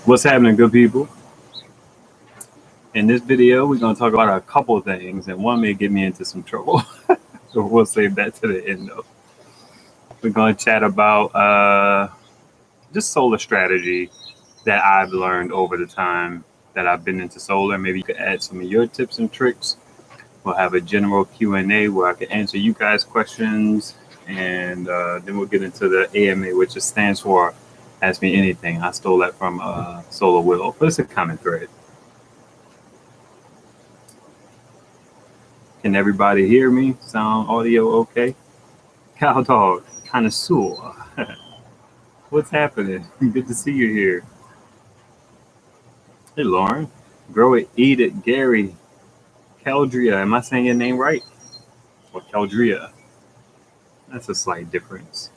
What's happening, good people? In this video, we're going to talk about a couple of things, and one may get me into some trouble. So we'll save that to the end, though. We're going to chat about just solar strategy that I've learned over the time that I've been into solar. Maybe you could add some of your tips and tricks. We'll have a general Q&A where I can answer you guys' questions, and then we'll get into the AMA, which stands for Ask Me Anything. I stole that from Solar Will, but it's a common thread. Can everybody hear me? Sound audio okay? Cow dog, connoisseur. What's happening? Good to see you here. Hey, Lauren. Grow it, eat it, Gary. Caldria, am I saying your name right? Or Caldria? That's a slight difference.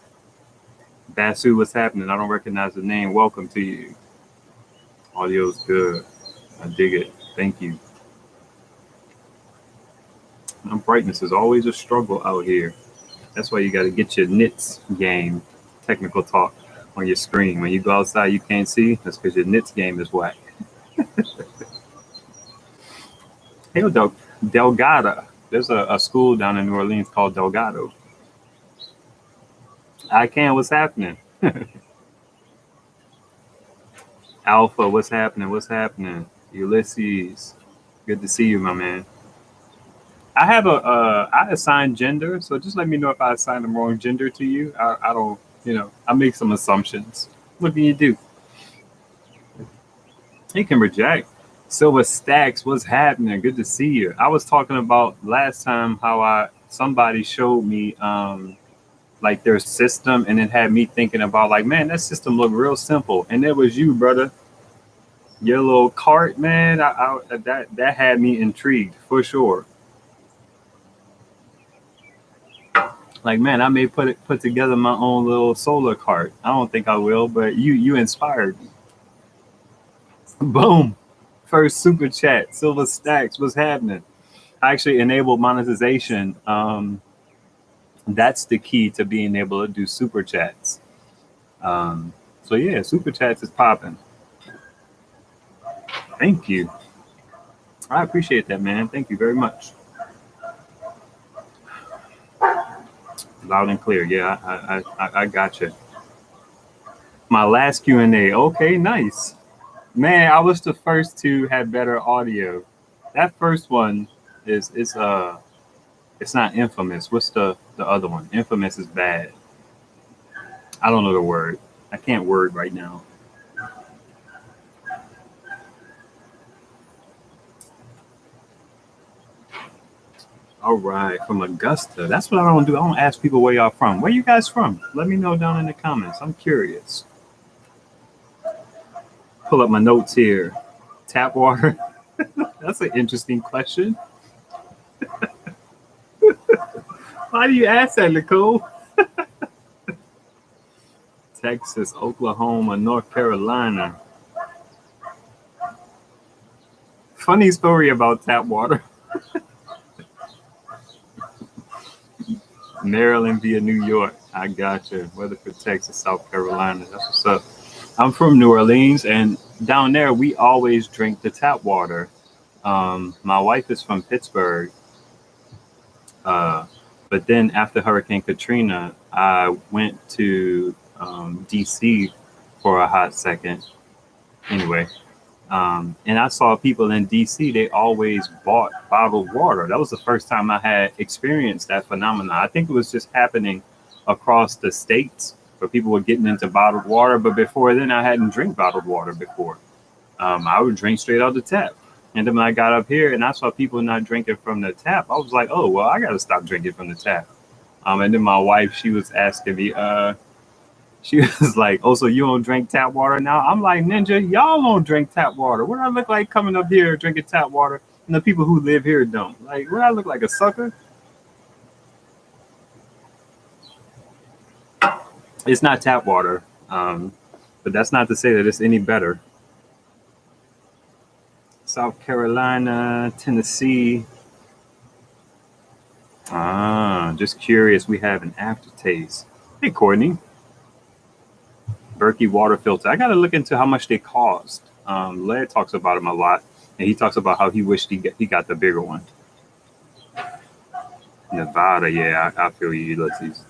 Basu, what's happening? I don't recognize the name. Welcome to you. Audio's good. I dig it. Thank you. My brightness is always a struggle out here. That's why you got to get your nits game, technical talk, on your screen. When you go outside, you can't see. That's because your nits game is whack. Hey, Delgado. There's a school down in New Orleans called Delgado. I can. What's happening? Alpha, what's happening? What's happening? Ulysses, good to see you, my man. I have I assign gender, so just let me know if I assign the wrong gender to you. I don't, I make some assumptions. What can you do? You can reject. Silver Stacks, what's happening? Good to see you. I was talking about last time how somebody showed me like their system, and it had me thinking about like, man, that system looked real simple, and it was you, brother. Your little cart, man. That had me intrigued for sure. Like, man, I may put together my own little solar cart. I don't think I will, but you inspired me. Boom. First super chat. Silver Stacks. What's happening? I actually enabled monetization. That's the key to being able to do super chats. So yeah, super chats is popping. Thank you. I appreciate that, man. Thank you very much. Loud and clear. Yeah, I got you. My last Q&A. Okay, nice. Man, I was the first to have better audio. That first one is it's not infamous. What's the other one? Infamous is bad. I don't know the word. I can't word right now. All right, from Augusta. That's what I don't do. I don't ask people where y'all from. Where you guys from? Let me know down in the comments. I'm curious. Pull up my notes here. Tap water. That's an interesting question. Why do you ask that, Nicole? Texas, Oklahoma, North Carolina. Funny story about tap water. Maryland via New York. I gotcha. Weatherford, Texas, South Carolina. That's what's up. I'm from New Orleans, and down there we always drink the tap water. My wife is from Pittsburgh, but then after Hurricane Katrina, I went to DC for a hot second. Anyway, and I saw people in DC, they always bought bottled water. That was the first time I had experienced that phenomenon. I think it was just happening across the states where people were getting into bottled water. But before then, I hadn't drank bottled water before. I would drink straight out the tap. And then when I got up here and I saw people not drinking from the tap, I was like, oh, well, I got to stop drinking from the tap. And then my wife, she was asking me, she was like, oh, so you don't drink tap water now? I'm like, Ninja, y'all don't drink tap water. What do I look like coming up here drinking tap water? And the people who live here don't. Like, what do I look like, a sucker? It's not tap water, but that's not to say that it's any better. South Carolina, Tennessee. Just curious. We have an aftertaste. Hey, Courtney. Berkey water filter. I got to look into how much they cost. Laird talks about them a lot, and he talks about how he wished he got the bigger one. Nevada, yeah, I feel you, Ulysses.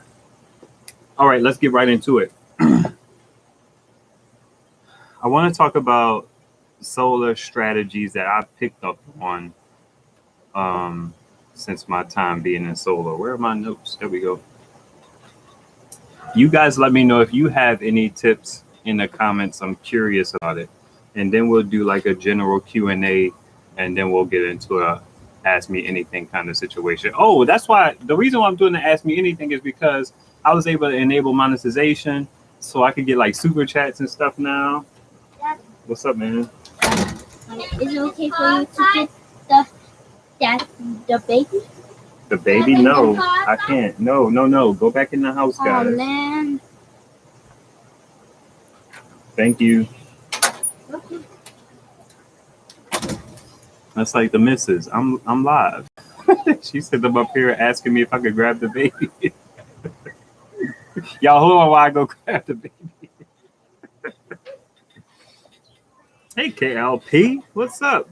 All right, let's get right into it. I want to talk about solar strategies that I've picked up on since my time being in solar. Where are my notes? There we go. You guys let me know if you have any tips in the comments. I'm curious about it. And then we'll do like a general Q&A, and then we'll get into a ask me anything kind of situation. Oh, that's why the reason why I'm doing the ask me anything is because I was able to enable monetization so I could get like super chats and stuff now. Dad. What's up, man? Is it okay for you to get the baby? The baby? No, I can't. No. Go back in the house, guys. Oh, man. Thank you. Okay. That's like the missus. I'm live. She said I'm up here asking me if I could grab the baby. Y'all hold on while I go grab the baby. Hey, KLP. What's up?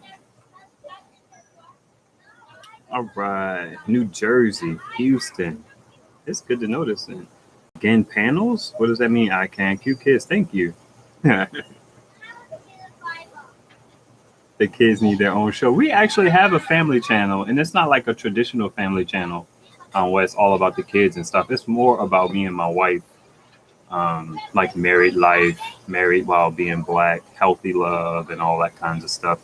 All right. New Jersey, Houston. It's good to know this thing. Again, panels? What does that mean? I can. Cute kids. Thank you. The kids need their own show. We actually have a family channel, and it's not like a traditional family channel where it's all about the kids and stuff. It's more about me and my wife, like married life, married while being Black, healthy love, and all that kinds of stuff.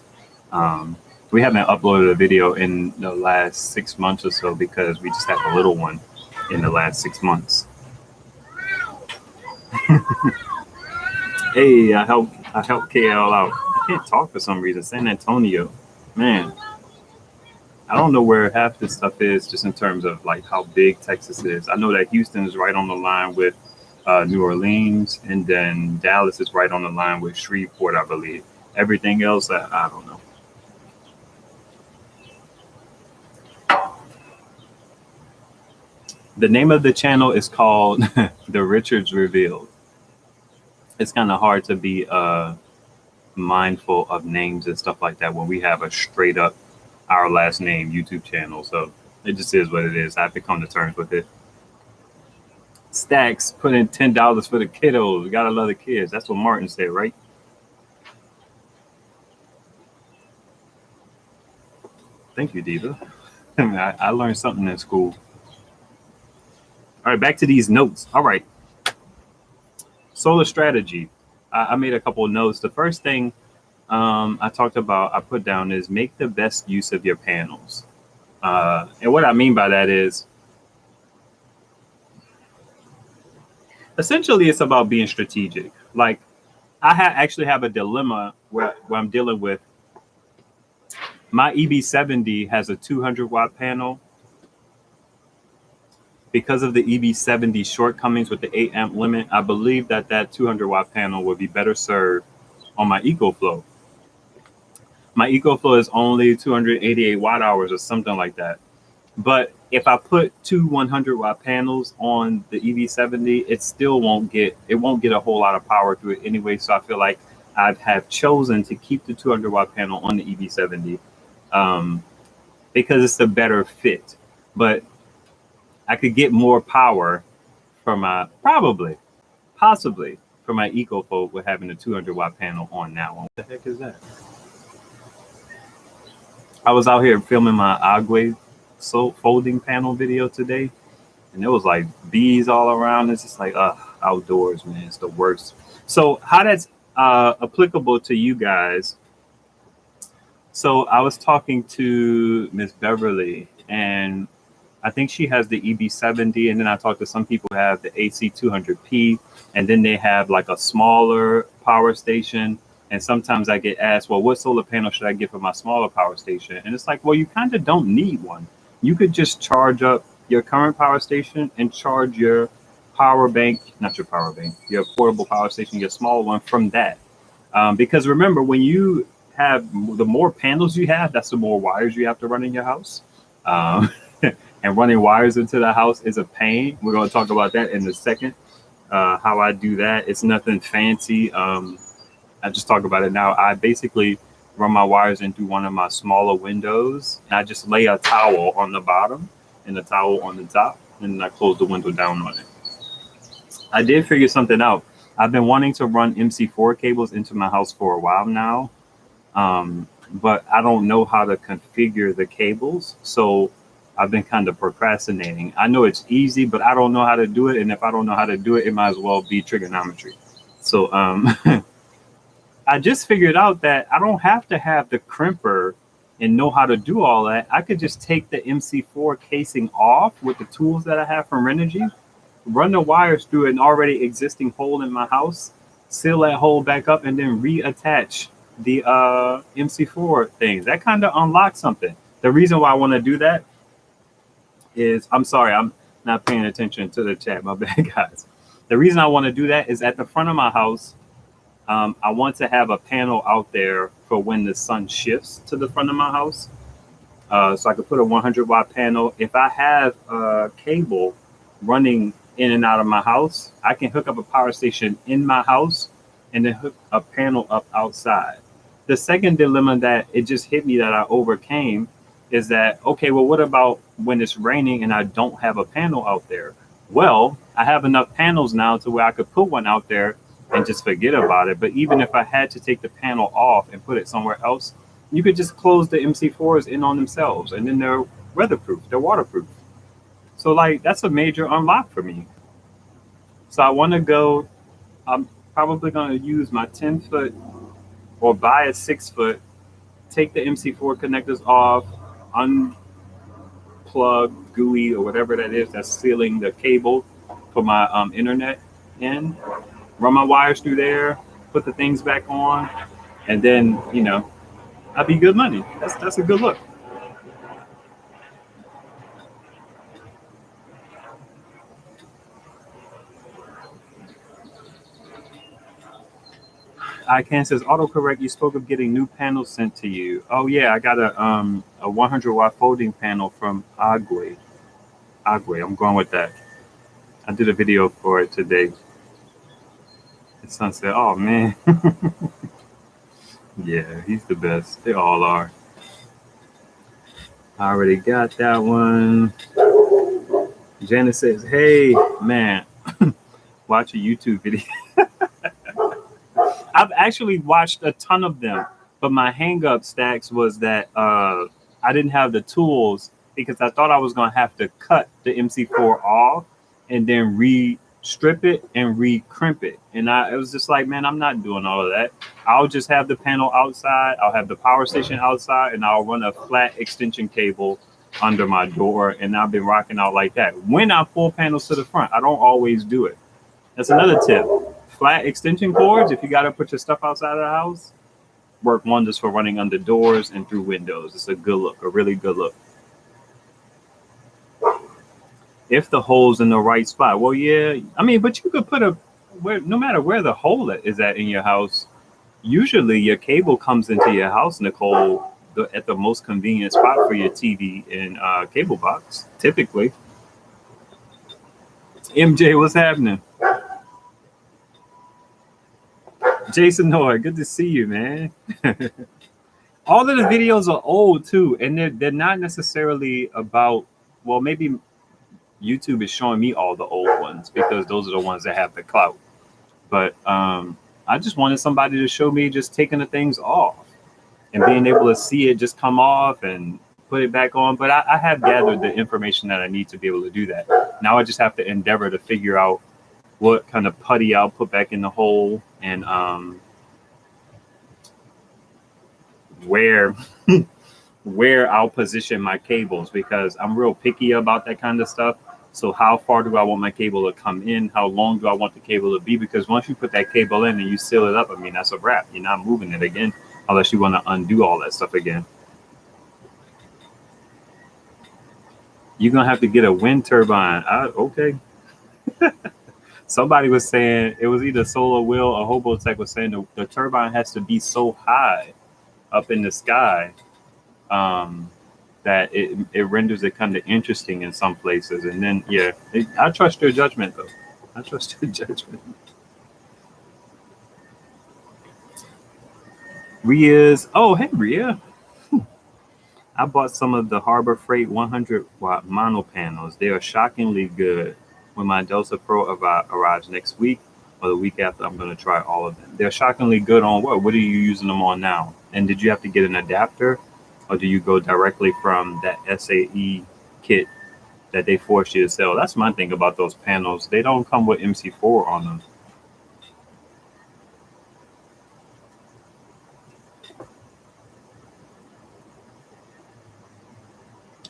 We haven't uploaded a video in the last 6 months or so because we just had a little one in the last 6 months. Hey, I helped KL out. I can't talk for some reason. San Antonio, man. I don't know where half this stuff is just in terms of like how big Texas is. I know that Houston is right on the line with New Orleans, and then Dallas is right on the line with Shreveport, I believe. Everything else, I don't know. The name of the channel is called The Richards Revealed. It's kind of hard to be mindful of names and stuff like that when we have a straight up our last name YouTube channel. So it just is what it is. I have to come to terms with it. Stacks, put in $10 for the kiddos. We gotta love the kids. That's what Martin said, right? Thank you, Diva. I learned something in school. All right, back to these notes. All right. Solar strategy. I made a couple of notes. The first thing I put down is make the best use of your panels. And what I mean by that is essentially it's about being strategic. Like I actually have a dilemma where I'm dealing with my EB70 has a 200 watt panel. Because of the EB70 shortcomings with the 8 amp limit, I believe that 200 watt panel would be better served on my EcoFlow. My EcoFlow is only 288 watt hours or something like that. But if I put two 100 watt panels on the EB70, it still won't get a whole lot of power through it anyway. So I feel like I have chosen to keep the 200 watt panel on the EB70 because it's the better fit. But I could get more power from my possibly from my EcoFlow with having a 200 watt panel on that one. What the heck is that? I was out here filming my Agwe folding panel video today, and there was like bees all around. It's just like outdoors, man. It's the worst. So how that's applicable to you guys. So I was talking to Miss Beverly, and I think she has the EB70, and then I talked to some people who have the AC200P, and then they have like a smaller power station. And sometimes I get asked, well, what solar panel should I get for my smaller power station? And it's like, well, you kind of don't need one. You could just charge up your current power station and charge your power bank, not your power bank, your portable power station, your smaller one from that. Because remember, when you have the more panels you have, that's the more wires you have to run in your house. And running wires into the house is a pain. We're going to talk about that in a second. How I do that, it's nothing fancy. I just talk about it now. I basically run my wires in through one of my smaller windows, and I just lay a towel on the bottom and a towel on the top, and then I close the window down on it. I did figure something out. I've been wanting to run MC4 cables into my house for a while now, but I don't know how to configure the cables, so I've been kind of procrastinating. I know it's easy, but I don't know how to do it, and if I don't know how to do it, it might as well be trigonometry. So I just figured out that I don't have to have the crimper and know how to do all that. I could just take the MC4 casing off with the tools that I have from Renogy, run the wires through an already existing hole in my house, seal that hole back up, and then reattach the MC4 things. That kind of unlocks something. The reason why I want to do that is, I'm sorry, I'm not paying attention to the chat. My bad, guys. The reason I want to do that is at the front of my house, I want to have a panel out there for when the sun shifts to the front of my house. So I could put a 100-watt panel. If I have a cable running in and out of my house, I can hook up a power station in my house and then hook a panel up outside. The second dilemma that it just hit me that I overcame is that, okay, well, what about when it's raining and I don't have a panel out there? Well, I have enough panels now to where I could put one out there and just forget about it. But even if I had to take the panel off and put it somewhere else, you could just close the MC4s in on themselves, and then they're weatherproof, they're waterproof. So like, that's a major unlock for me. So I want to go, I'm probably going to use my 10-foot or buy a 6-foot, take the MC4 connectors off, unplug GUI or whatever that is that's sealing the cable for my internet in, run my wires through there, put the things back on, and then, you know, I'll be good money. That's a good look. ICANN says autocorrect. You spoke of getting new panels sent to you. Oh yeah, I got a 100-watt folding panel from Agwe. I'm going with that. I did a video for it today. His son said, "Oh man, yeah, he's the best. They all are." I already got that one. Janice says, "Hey man, watch a YouTube video." I've actually watched a ton of them, but my hang-up Stacks was that I didn't have the tools because I thought I was going to have to cut the MC4 off and then re-strip it and re-crimp it. And it was just like, man, I'm not doing all of that. I'll just have the panel outside. I'll have the power station outside, and I'll run a flat extension cable under my door, and I've been rocking out like that. When I pull panels to the front, I don't always do it. That's another tip. Flat extension cords, if you got to put your stuff outside of the house, work wonders for running under doors and through windows. It's a good look, a really good look. If the hole's in the right spot. Well, yeah, I mean, but you could put no matter where the hole is at in your house, usually your cable comes into your house, Nicole, at the most convenient spot for your TV and cable box, typically. MJ, what's happening? Jason Noah, good to see you, man. All of the videos are old too, and they're not necessarily about, well, maybe YouTube is showing me all the old ones because those are the ones that have the clout. But I just wanted somebody to show me just taking the things off and being able to see it just come off and put it back on. But I have gathered the information that I need to be able to do that. Now I just have to endeavor to figure out what kind of putty I'll put back in the hole and where I'll position my cables, because I'm real picky about that kind of stuff. So how far do I want my cable to come in? How long do I want the cable to be? Because once you put that cable in and you seal it up, I mean, that's a wrap. You're not moving it again unless you want to undo all that stuff again. You're going to have to get a wind turbine. Okay. Somebody was saying, it was either Solar Will or Hobotech was saying the turbine has to be so high up in the sky that it renders it kind of interesting in some places. And then, yeah, I trust your judgment, though. I trust your judgment. Ria's. Oh, hey, Ria. I bought some of the Harbor Freight 100-watt mono panels. They are shockingly good. When my Delta Pro arrives next week or the week after, I'm going to try all of them. They're shockingly good on what? What are you using them on now? And did you have to get an adapter, or do you go directly from that SAE kit that they force you to sell? That's my thing about those panels. They don't come with MC4 on them.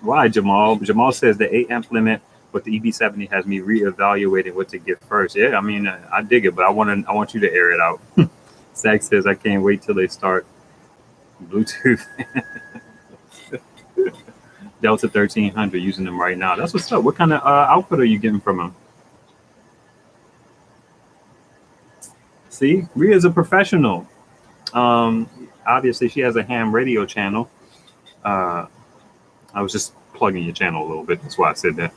Why, Jamal? Jamal says the 8 amp limit with the EB70 has me reevaluating what to get first. Yeah, I mean, I dig it, but I want you to air it out. Zach says I can't wait till they start Bluetooth Delta 1300 using them right now. That's what's up. What kind of output are you getting from them? See, Ria's a professional. Obviously, she has a ham radio channel. I was just plugging your channel a little bit. That's why I said that.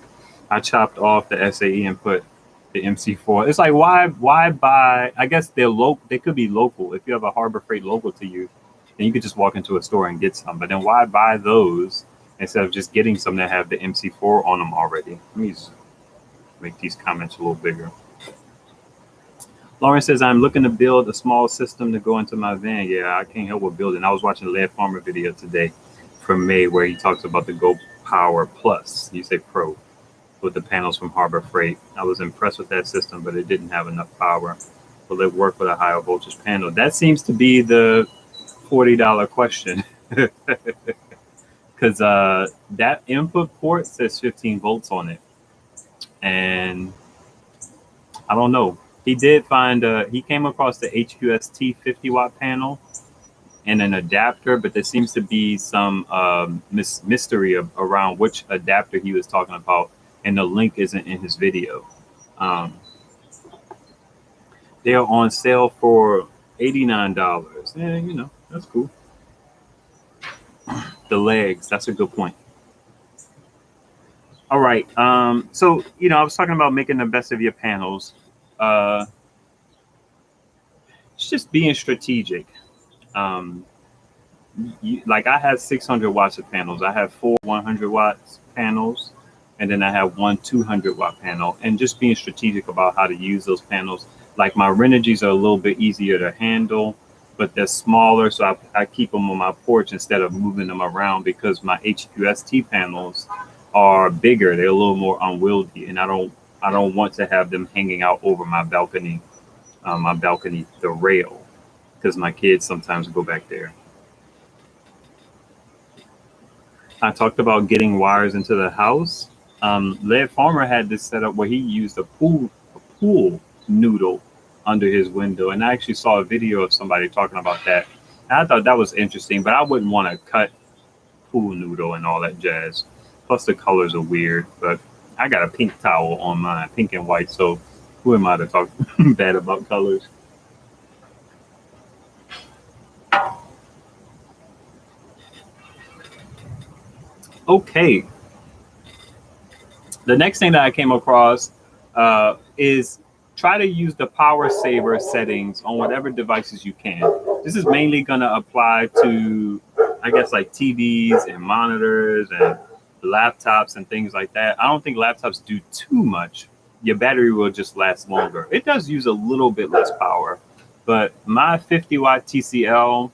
I chopped off the SAE and put the MC4. It's like, why buy? I guess they're local. They could be local. If you have a Harbor Freight local to you, then you could just walk into a store and get some. But then why buy those instead of just getting some that have the MC4 on them already? Let me just make these comments a little bigger. Lauren says, I'm looking to build a small system to go into my van. Yeah, I can't help but building. I was watching a Lead Farmer video today from May where he talks about the Go Power Plus. You say Pro with the panels from Harbor Freight. I was impressed with that system, but it didn't have enough power. Will it work with a higher voltage panel? That seems to be the $40 question. Because that input port says 15 volts on it. And I don't know. He did find, he came across the HQST 50-watt panel and an adapter, but there seems to be some mystery around which adapter he was talking about, and the link isn't in his video. They are on sale for $89. Yeah, you know, that's cool. The legs, that's a good point. All right. So, you know, I was talking about making the best of your panels. It's just being strategic. Like I have 600 watts of panels. I have 4 100 watts panels, and then I have 1 200 watt panel. And just being strategic about how to use those panels. Like my Renogy's are a little bit easier to handle, but they're smaller, so I keep them on my porch instead of moving them around, because my HQST panels are bigger. They're a little more unwieldy, and I don't want to have them hanging out over my balcony, the rail, because my kids sometimes go back there. I talked about getting wires into the house. Lead Farmer had this set up where he used a pool noodle under his window, and I actually saw a video of somebody talking about that. And I thought that was interesting, but I wouldn't want to cut pool noodle and all that jazz. Plus the colors are weird, but I got a pink towel on mine, pink and white, so who am I to talk bad about colors? Okay. The next thing that I came across is try to use the power saver settings on whatever devices you can. This is mainly going to apply to, I guess, like TVs and monitors and laptops and things like that. I don't think laptops do too much. Your battery will just last longer. It does use a little bit less power, but my 50-watt TCL,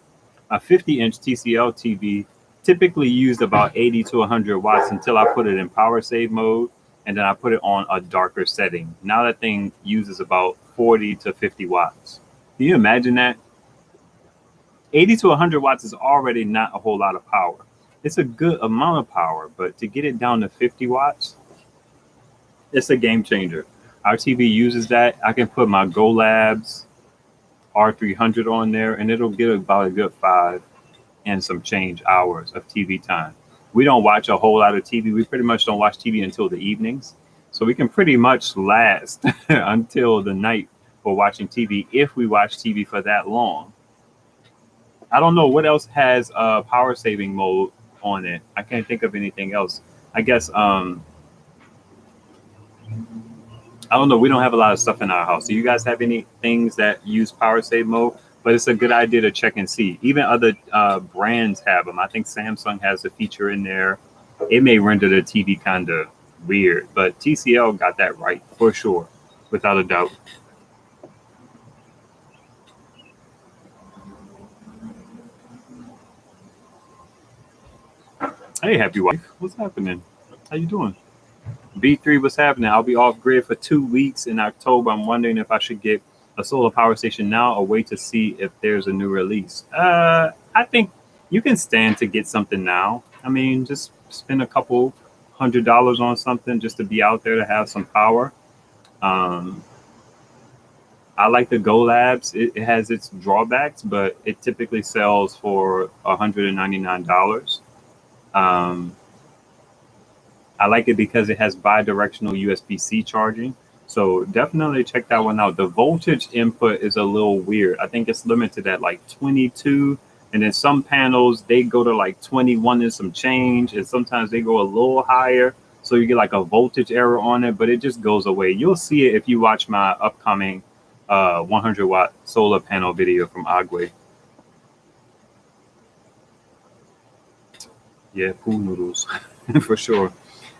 a 50-inch TCL TV typically used about 80 to 100 watts until I put it in power save mode, and then I put it on a darker setting. Now that thing uses about 40 to 50 watts. Can you imagine that? 80 to 100 watts is already not a whole lot of power. It's a good amount of power, but to get it down to 50 watts, it's a game changer. Our TV uses that. I can put my Collabs R300 on there, and it'll get about a good 5 and some change hours of TV time. We don't watch a whole lot of TV. We pretty much don't watch TV until the evenings. So we can pretty much last until the night for watching TV if we watch TV for that long. I don't know what else has power saving mode on it. I can't think of anything else. I guess I don't know. We don't have a lot of stuff in our house. Do you guys have any things that use power save mode? But it's a good idea to check and see. Even other brands have them. I think Samsung has a feature in there. It may render the TV kind of weird, but TCL got that right for sure, without a doubt. Hey, happy wife. What's happening? How you doing? B3, what's happening? I'll be off grid for 2 weeks in October. I'm wondering if I should get a solar power station now or wait to see if there's a new release. I think you can stand to get something now. I mean, just spend a couple $100s on something just to be out there to have some power. Um, I like the Collabs. It has its drawbacks, but it typically sells for $199. Um, I like it because it has bi-directional USB-C charging. So definitely check that one out. The voltage input is a little weird. I think it's limited at like 22. And then some panels, they go to like 21 and some change. And sometimes they go a little higher. So you get like a voltage error on it, but it just goes away. You'll see it if you watch my upcoming 100-watt solar panel video from Agwe. Yeah, pool noodles for sure.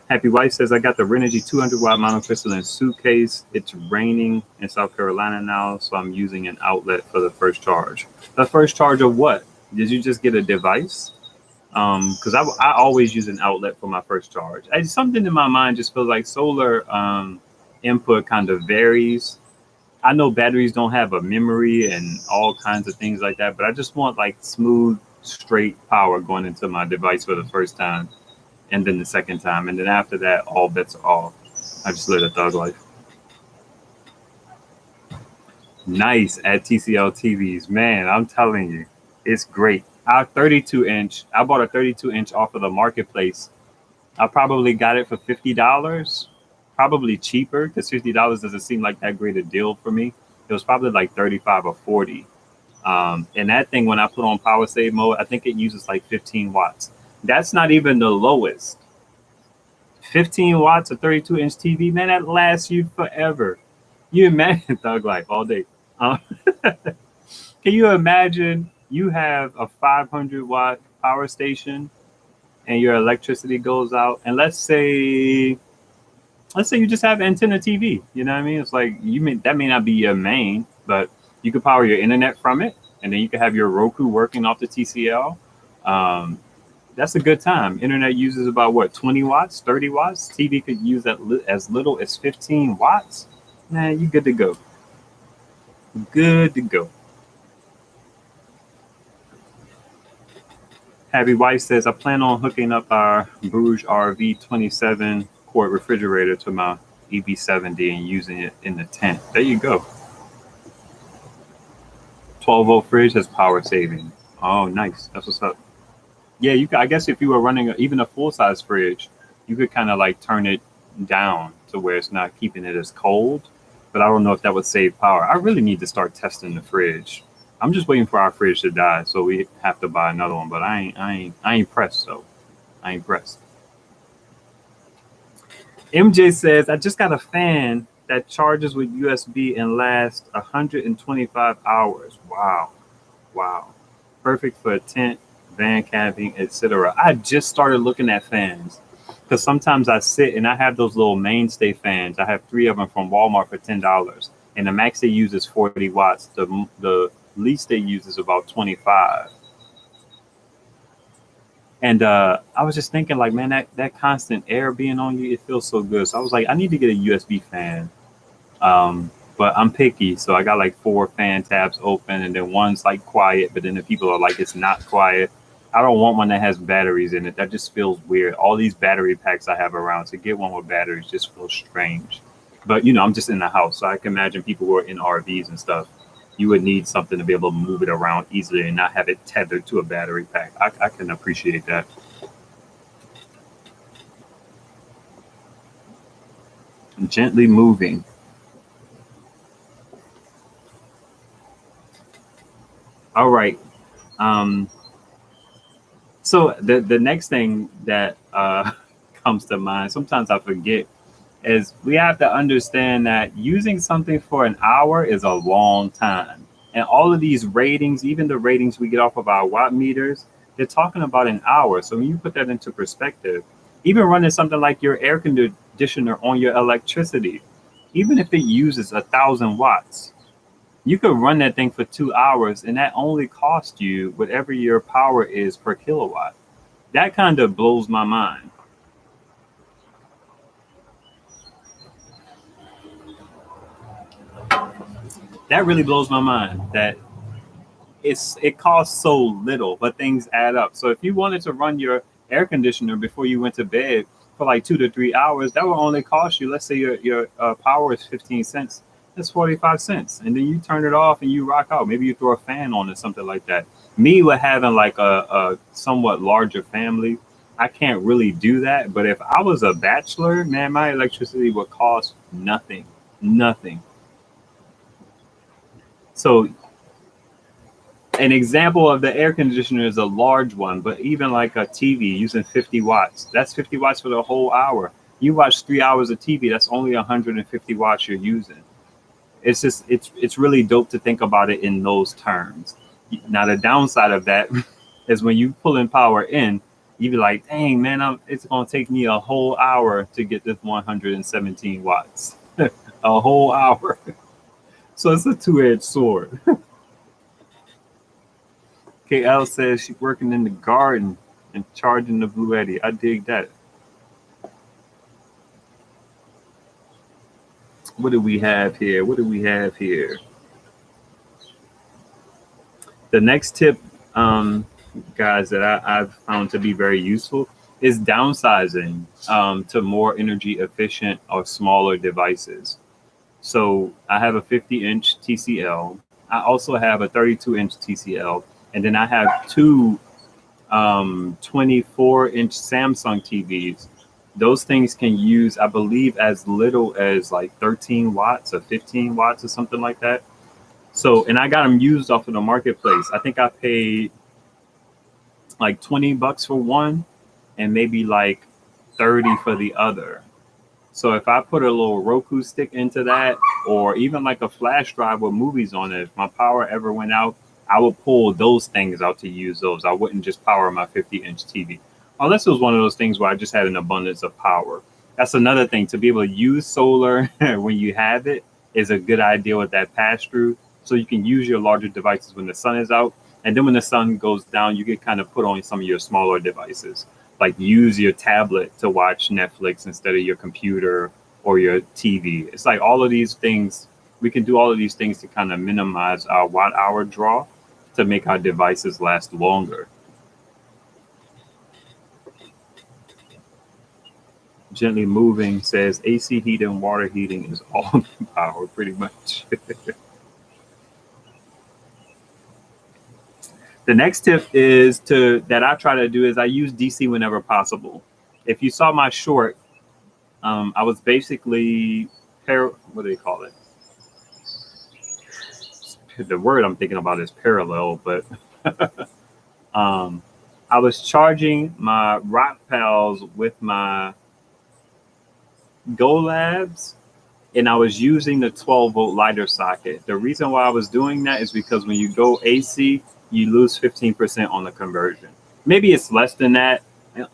Happy Wife says, I got the Renogy 200-watt monocrystalline suitcase. It's raining in South Carolina now, so I'm using an outlet for the first charge. The first charge of what? Did you just get a device? Because I always use an outlet for my first charge. Something in my mind just feels like solar input kind of varies. I know batteries don't have a memory and all kinds of things like that, but I just want like smooth, straight power going into my device for the first time. And then the second time, and then after that, all bets are off. I just live a thug life. Nice at TCL TVs, man. I'm telling you, it's great. Our 32-inch, I bought a 32-inch off of the marketplace. I probably got it for $50, probably cheaper because $50 doesn't seem like that great a deal for me. It was probably like 35 or 40. And that thing, when I put on power save mode, I think it uses like 15 watts. That's not even the lowest. 15 watts, a 32-inch TV, man, that lasts you forever. You imagine thug life all day. Can you imagine you have a 500-watt power station and your electricity goes out, and let's say you just have antenna TV. You know what I mean? It's like that may not be your main, but you could power your internet from it, and then you could have your Roku working off the TCL. That's a good time. Internet uses about what, 20 watts, 30 watts. TV could use that as little as 15 watts. Man, you good to go. Good to go. Happy Wife says, I plan on hooking up our Bruges RV 27 quart refrigerator to my EB70 and using it in the tent. There you go. 12-volt fridge has power saving. Oh, nice. That's what's up. Yeah, I guess if you were running even a full-size fridge, you could kind of like turn it down to where it's not keeping it as cold. But I don't know if that would save power. I really need to start testing the fridge. I'm just waiting for our fridge to die, so we have to buy another one. But I ain't pressed, so I ain't pressed. MJ says, I just got a fan that charges with USB and lasts 125 hours. Wow. Perfect for a tent, van camping, etc. I just started looking at fans because sometimes I sit and I have those little mainstay fans. I have 3 of them from Walmart for $10, and the max they use is 40 watts. The least they use is about 25. And I was just thinking, like, man, that constant air being on you, it feels so good. So I was like, I need to get a USB fan. But I'm picky, so I got like 4 fan tabs open, and then one's like quiet, but then the people are like, it's not quiet. I don't want one that has batteries in it. That just feels weird. All these battery packs I have around, to get one with batteries just feels strange. But, I'm just in the house, so I can imagine people who are in RVs and stuff, you would need something to be able to move it around easily and not have it tethered to a battery pack. I can appreciate that. Gently moving. All right. So the next thing that comes to mind, sometimes I forget is we have to understand that using something for an hour is a long time. And all of these ratings, even the ratings we get off of our watt meters, they're talking about an hour. So when you put that into perspective, even running something like your air conditioner on your electricity, even if it uses 1,000 watts, you could run that thing for 2 hours and that only costs you whatever your power is per kilowatt. That kind of blows my mind. That really blows my mind that it costs so little, but things add up. So if you wanted to run your air conditioner before you went to bed for like 2 to 3 hours, that will only cost you, let's say your power is 15 cents. That's 45 cents. And then you turn it off and you rock out. Maybe you throw a fan on or something like that. Me, with having like a somewhat larger family, I can't really do that. But if I was a bachelor, man, my electricity would cost nothing. Nothing. So an example of the air conditioner is a large one, but even like a TV using 50 watts, that's 50 watts for the whole hour. You watch 3 hours of TV, that's only 150 watts you're using. It's just, it's really dope to think about it in those terms. Now, the downside of that is when you pull in power in, you be like, dang, man, it's going to take me a whole hour to get this 117 watts. A whole hour. So it's a two-edged sword. KL says she's working in the garden and charging the Blue Eddy. I dig that. What do we have here? What do we have here? The next tip, guys, that I've found to be very useful is downsizing to more energy efficient or smaller devices. So I have a 50-inch TCL. I also have a 32-inch TCL. And then I have two 24-inch Samsung TVs. Those things can use, I believe, as little as like 13 watts or 15 watts or something like that. So, and I got them used off of the marketplace. I think I paid like $20 for one and maybe like 30 for the other. So if I put a little Roku stick into that, or even like a flash drive with movies on it, if my power ever went out, I would pull those things out to use those. I wouldn't just power my 50-inch TV. Unless it was one of those things where I just had an abundance of power. That's another thing. To be able to use solar when you have it is a good idea with that pass-through. So you can use your larger devices when the sun is out. And then when the sun goes down, you can kind of put on some of your smaller devices. Like use your tablet to watch Netflix instead of your computer or your TV. It's like all of these things, we can do all of these things to kind of minimize our watt hour draw to make our devices last longer. Gently Moving says AC heating and water heating is all power pretty much. The next tip is that I try to do is I use DC whenever possible. If you saw my short, I was basically what do they call it? The word I'm thinking about is parallel, but I was charging my Rock Pals with my Collabs, and I was using the 12-volt lighter socket. The reason why I was doing that is because when you go AC, you lose 15% on the conversion. Maybe it's less than that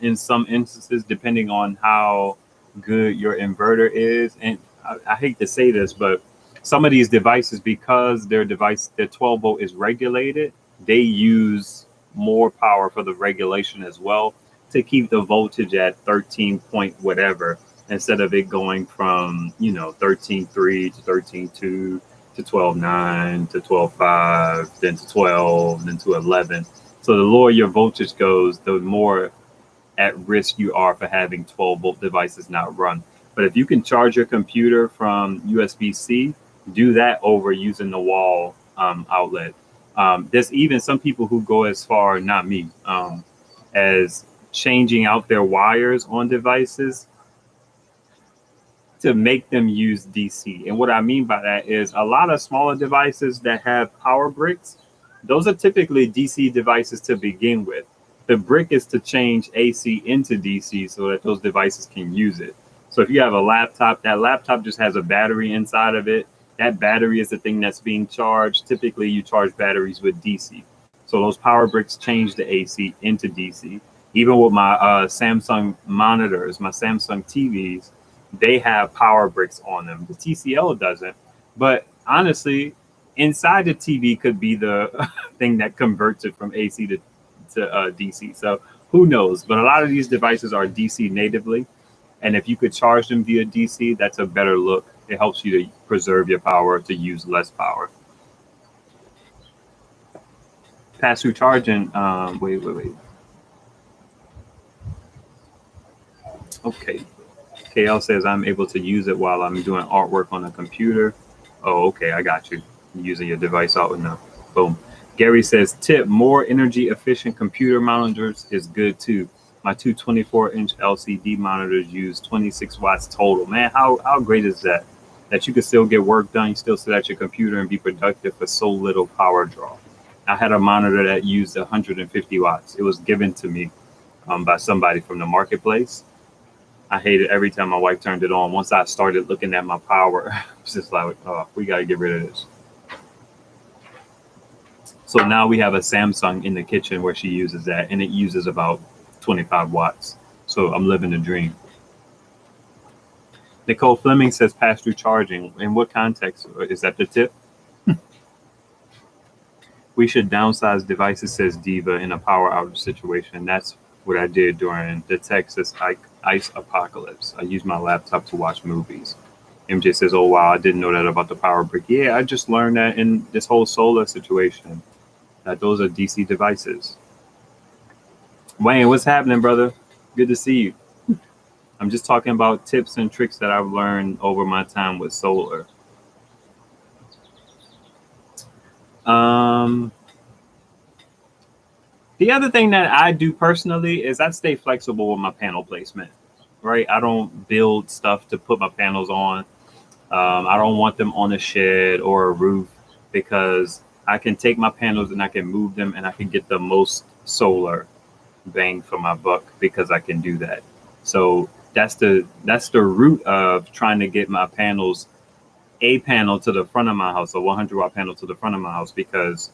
in some instances, depending on how good your inverter is. And I hate to say this, but some of these devices, because their 12 volt is regulated, they use more power for the regulation as well to keep the voltage at 13 point whatever, instead of it going from 13.3 to 13.2 to 12.9 to 12.5, then to 12, then to 11. So the lower your voltage goes, the more at risk you are for having 12 volt devices not run. But if you can charge your computer from USB-C, do that over using the wall outlet. There's even some people who go as far, not me, as changing out their wires on devices to make them use DC. And what I mean by that is a lot of smaller devices that have power bricks, those are typically DC devices to begin with. The brick is to change AC into DC so that those devices can use it. So if you have a laptop, that laptop just has a battery inside of it. That battery is the thing that's being charged. Typically, you charge batteries with DC. So those power bricks change the AC into DC. Even with my Samsung monitors, my Samsung TVs, they have power bricks on them. The TCL doesn't. But honestly, inside the TV could be the thing that converts it from AC to DC. So who knows? But a lot of these devices are DC natively. And if you could charge them via DC, that's a better look. It helps you to preserve your power, to use less power. Pass-through charging. Wait. Okay. KL says I'm able to use it while I'm doing artwork on a computer. Oh, okay. I got you. Using your device out now. Boom. Gary says, tip, more energy efficient computer monitors is good too. My two 24-inch LCD monitors use 26 watts total. Man, how great is that? That you can still get work done, you still sit at your computer and be productive for so little power draw. I had a monitor that used 150 watts. It was given to me by somebody from the marketplace. I hated every time my wife turned it on. Once I started looking at my power, I was just like, oh, we got to get rid of this. So now we have a Samsung in the kitchen where she uses that, and it uses about 25 watts. So I'm living the dream. Nicole Fleming says pass-through charging. In what context? Is that the tip? We should downsize devices, says Diva, in a power outage situation. That's what I did during the Texas ice apocalypse. I used my laptop to watch movies. MJ says, oh, wow, I didn't know that about the power brick. Yeah, I just learned that in this whole solar situation, that those are DC devices. Wayne, what's happening, brother? Good to see you. I'm just talking about tips and tricks that I've learned over my time with solar. The other thing that I do personally is I stay flexible with my panel placement, right? I don't build stuff to put my panels on. I don't want them on a shed or a roof because I can take my panels and I can move them and I can get the most solar bang for my buck because I can do that. So that's the root of trying to get my panels, a panel to the front of my house, a 100 watt panel to the front of my house, because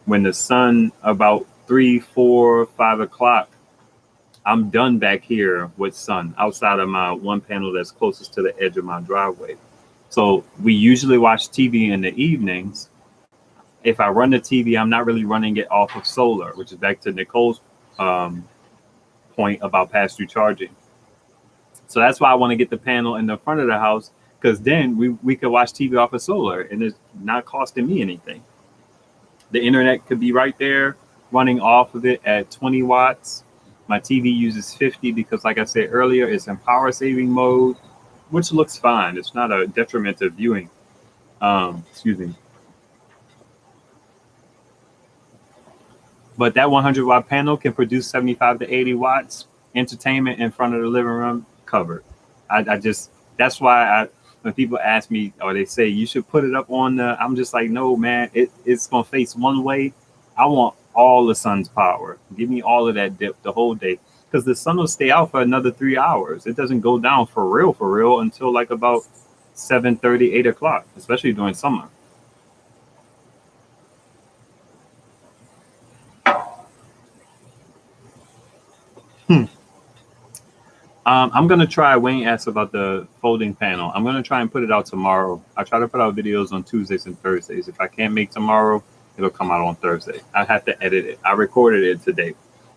when the sun about 3, 4, 5 o'clock, I'm done back here with sun outside of my one panel that's closest to the edge of my driveway. So we usually watch TV in the evenings. If I run the TV, I'm not really running it off of solar, which is back to Nicole's point about pass-through charging. So that's why I want to get the panel in the front of the house, because then we could watch TV off of solar and it's not costing me anything. The internet could be right there running off of it at 20 watts. My TV uses 50 because, like I said earlier, it's in power saving mode, which looks fine. It's not a detriment to viewing. Excuse me. But that 100 watt panel can produce 75 to 80 watts entertainment in front of the living room covered. That's why when people ask me or they say you should put it up on I'm just like, no, man, it's going to face one way. I want all the sun's power. Give me all of that dip the whole day, because the sun will stay out for another 3 hours. It doesn't go down for real until like about 7:30, 8 o'clock, especially during summer. I'm going to try. Wayne asked about the folding panel. I'm going to try and put it out tomorrow. I try to put out videos on Tuesdays and Thursdays. If I can't make tomorrow, it'll come out on Thursday. I have to edit it. I recorded it today.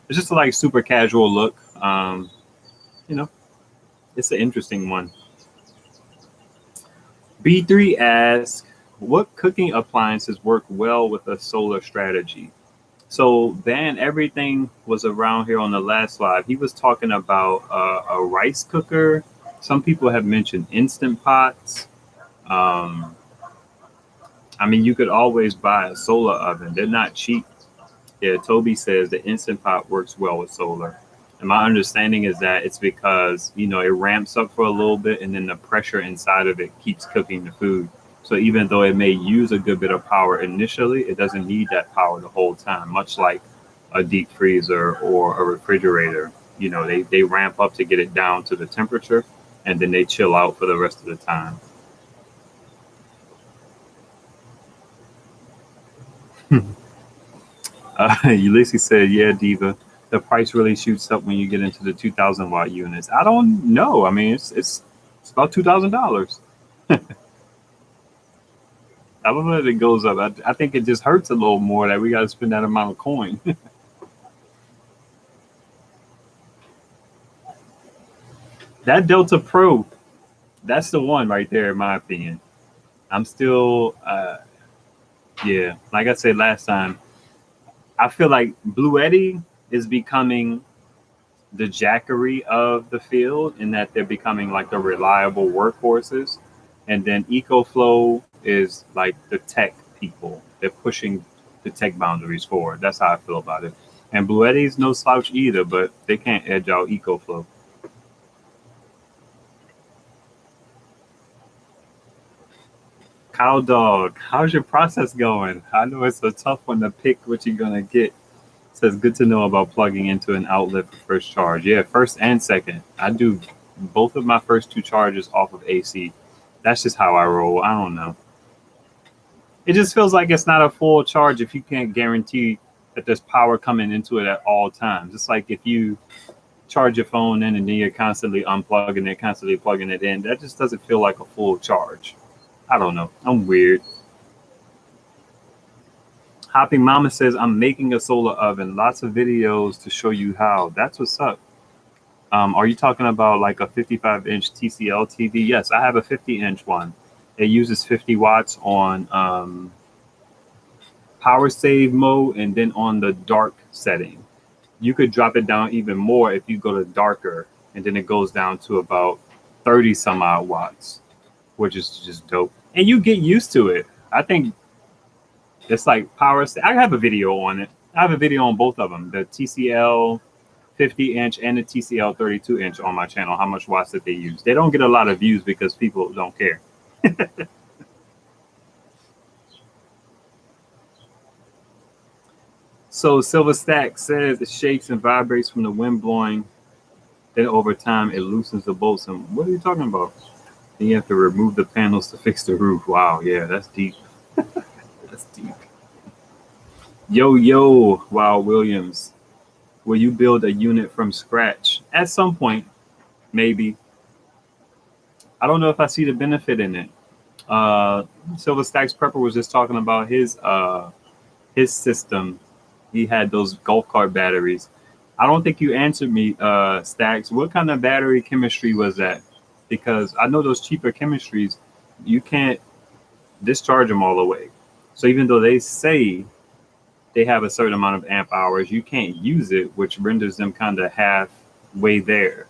It's just a like super casual look. It's an interesting one. B3 asks, what cooking appliances work well with a solar strategy? So Van Everything was around here on the last slide. He was talking about a rice cooker. Some people have mentioned Instant Pots. You could always buy a solar oven. They're not cheap. Yeah, Toby says the Instant Pot works well with solar. And my understanding is that it's because, it ramps up for a little bit and then the pressure inside of it keeps cooking the food. So even though it may use a good bit of power initially, it doesn't need that power the whole time, much like a deep freezer or a refrigerator. They ramp up to get it down to the temperature, and then they chill out for the rest of the time. Ulysses said, yeah, Diva, the price really shoots up when you get into the 2,000 watt units. I don't know. I mean, it's about $2,000. I don't know that it goes up. I think it just hurts a little more that we got to spend that amount of coin. That Delta Pro, that's the one right there, in my opinion. I'm still, yeah, like I said last time, I feel like Blue Eddy is becoming the Jackery of the field in that they're becoming like the reliable workhorses. And then EcoFlow is like the tech people. They're pushing the tech boundaries forward. That's how I feel about it. And Blue Eddy's no slouch either, but they can't edge out EcoFlow. Cow Dog, how's your process going? I know it's a tough one to pick what you're gonna get. Says good to know about plugging into an outlet for first charge. Yeah, first and second. I do both of my first two charges off of AC. That's just how I roll. I don't know. It just feels like it's not a full charge if you can't guarantee that there's power coming into it at all times. It's like if you charge your phone in and then you're constantly unplugging it, constantly plugging it in. That just doesn't feel like a full charge. I don't know. I'm weird. Hopping Mama says, I'm making a solar oven. Lots of videos to show you how. That's what's up. Are you talking about like a 55-inch TCL TV? Yes, I have a 50-inch one. It uses 50 watts on power save mode and then on the dark setting. You could drop it down even more if you go to darker, and then it goes down to about 30 some odd watts, which is just dope. And you get used to it. I think it's like power. I have a video on it. I have a video on both of them, the TCL 50-inch and the TCL 32-inch on my channel, how much watts that they use. They don't get a lot of views because people don't care. So Silver Stack says it shakes and vibrates from the wind blowing. Then over time, it loosens the bolts. And what are you talking about? Then you have to remove the panels to fix the roof. Wow, yeah, that's deep. That's deep. Yo, Wow Williams. Will you build a unit from scratch? At some point, maybe. I don't know if I see the benefit in it. Silver Stacks Prepper was just talking about his system. He had those golf cart batteries. I don't think you answered me, Stacks. What kind of battery chemistry was that? Because I know those cheaper chemistries, you can't discharge them all the way. So even though they say they have a certain amount of amp hours, you can't use it, which renders them kind of halfway there.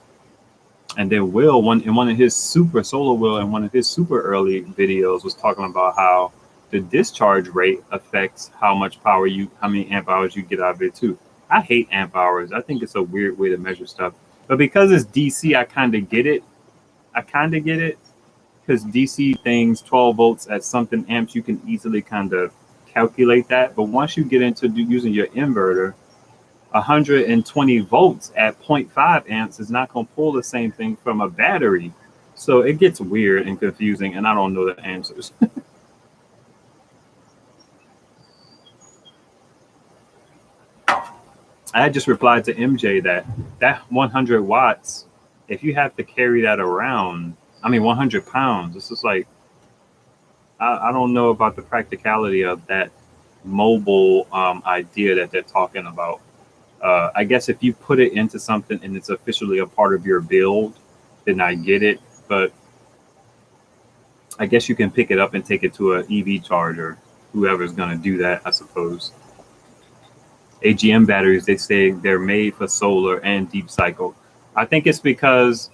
And then Will, in one of his super early videos was talking about how the discharge rate affects how many amp hours you get out of it too. I hate amp hours. I think it's a weird way to measure stuff. But because it's DC, I kind of get it. Because DC things, 12 volts at something amps, you can easily kind of calculate that. But once you get into using your inverter, 120 volts at 0.5 amps is not going to pull the same thing from a battery. So it gets weird and confusing, and I don't know the answers. I just replied to MJ that 100 watts, if you have to carry that around, 100 pounds, this is like, I don't know about the practicality of that mobile idea that they're talking about. I guess if you put it into something and it's officially a part of your build, then I get it. But I guess you can pick it up and take it to an EV charger, whoever's going to do that, I suppose. AGM batteries, they say they're made for solar and deep cycle. I think it's because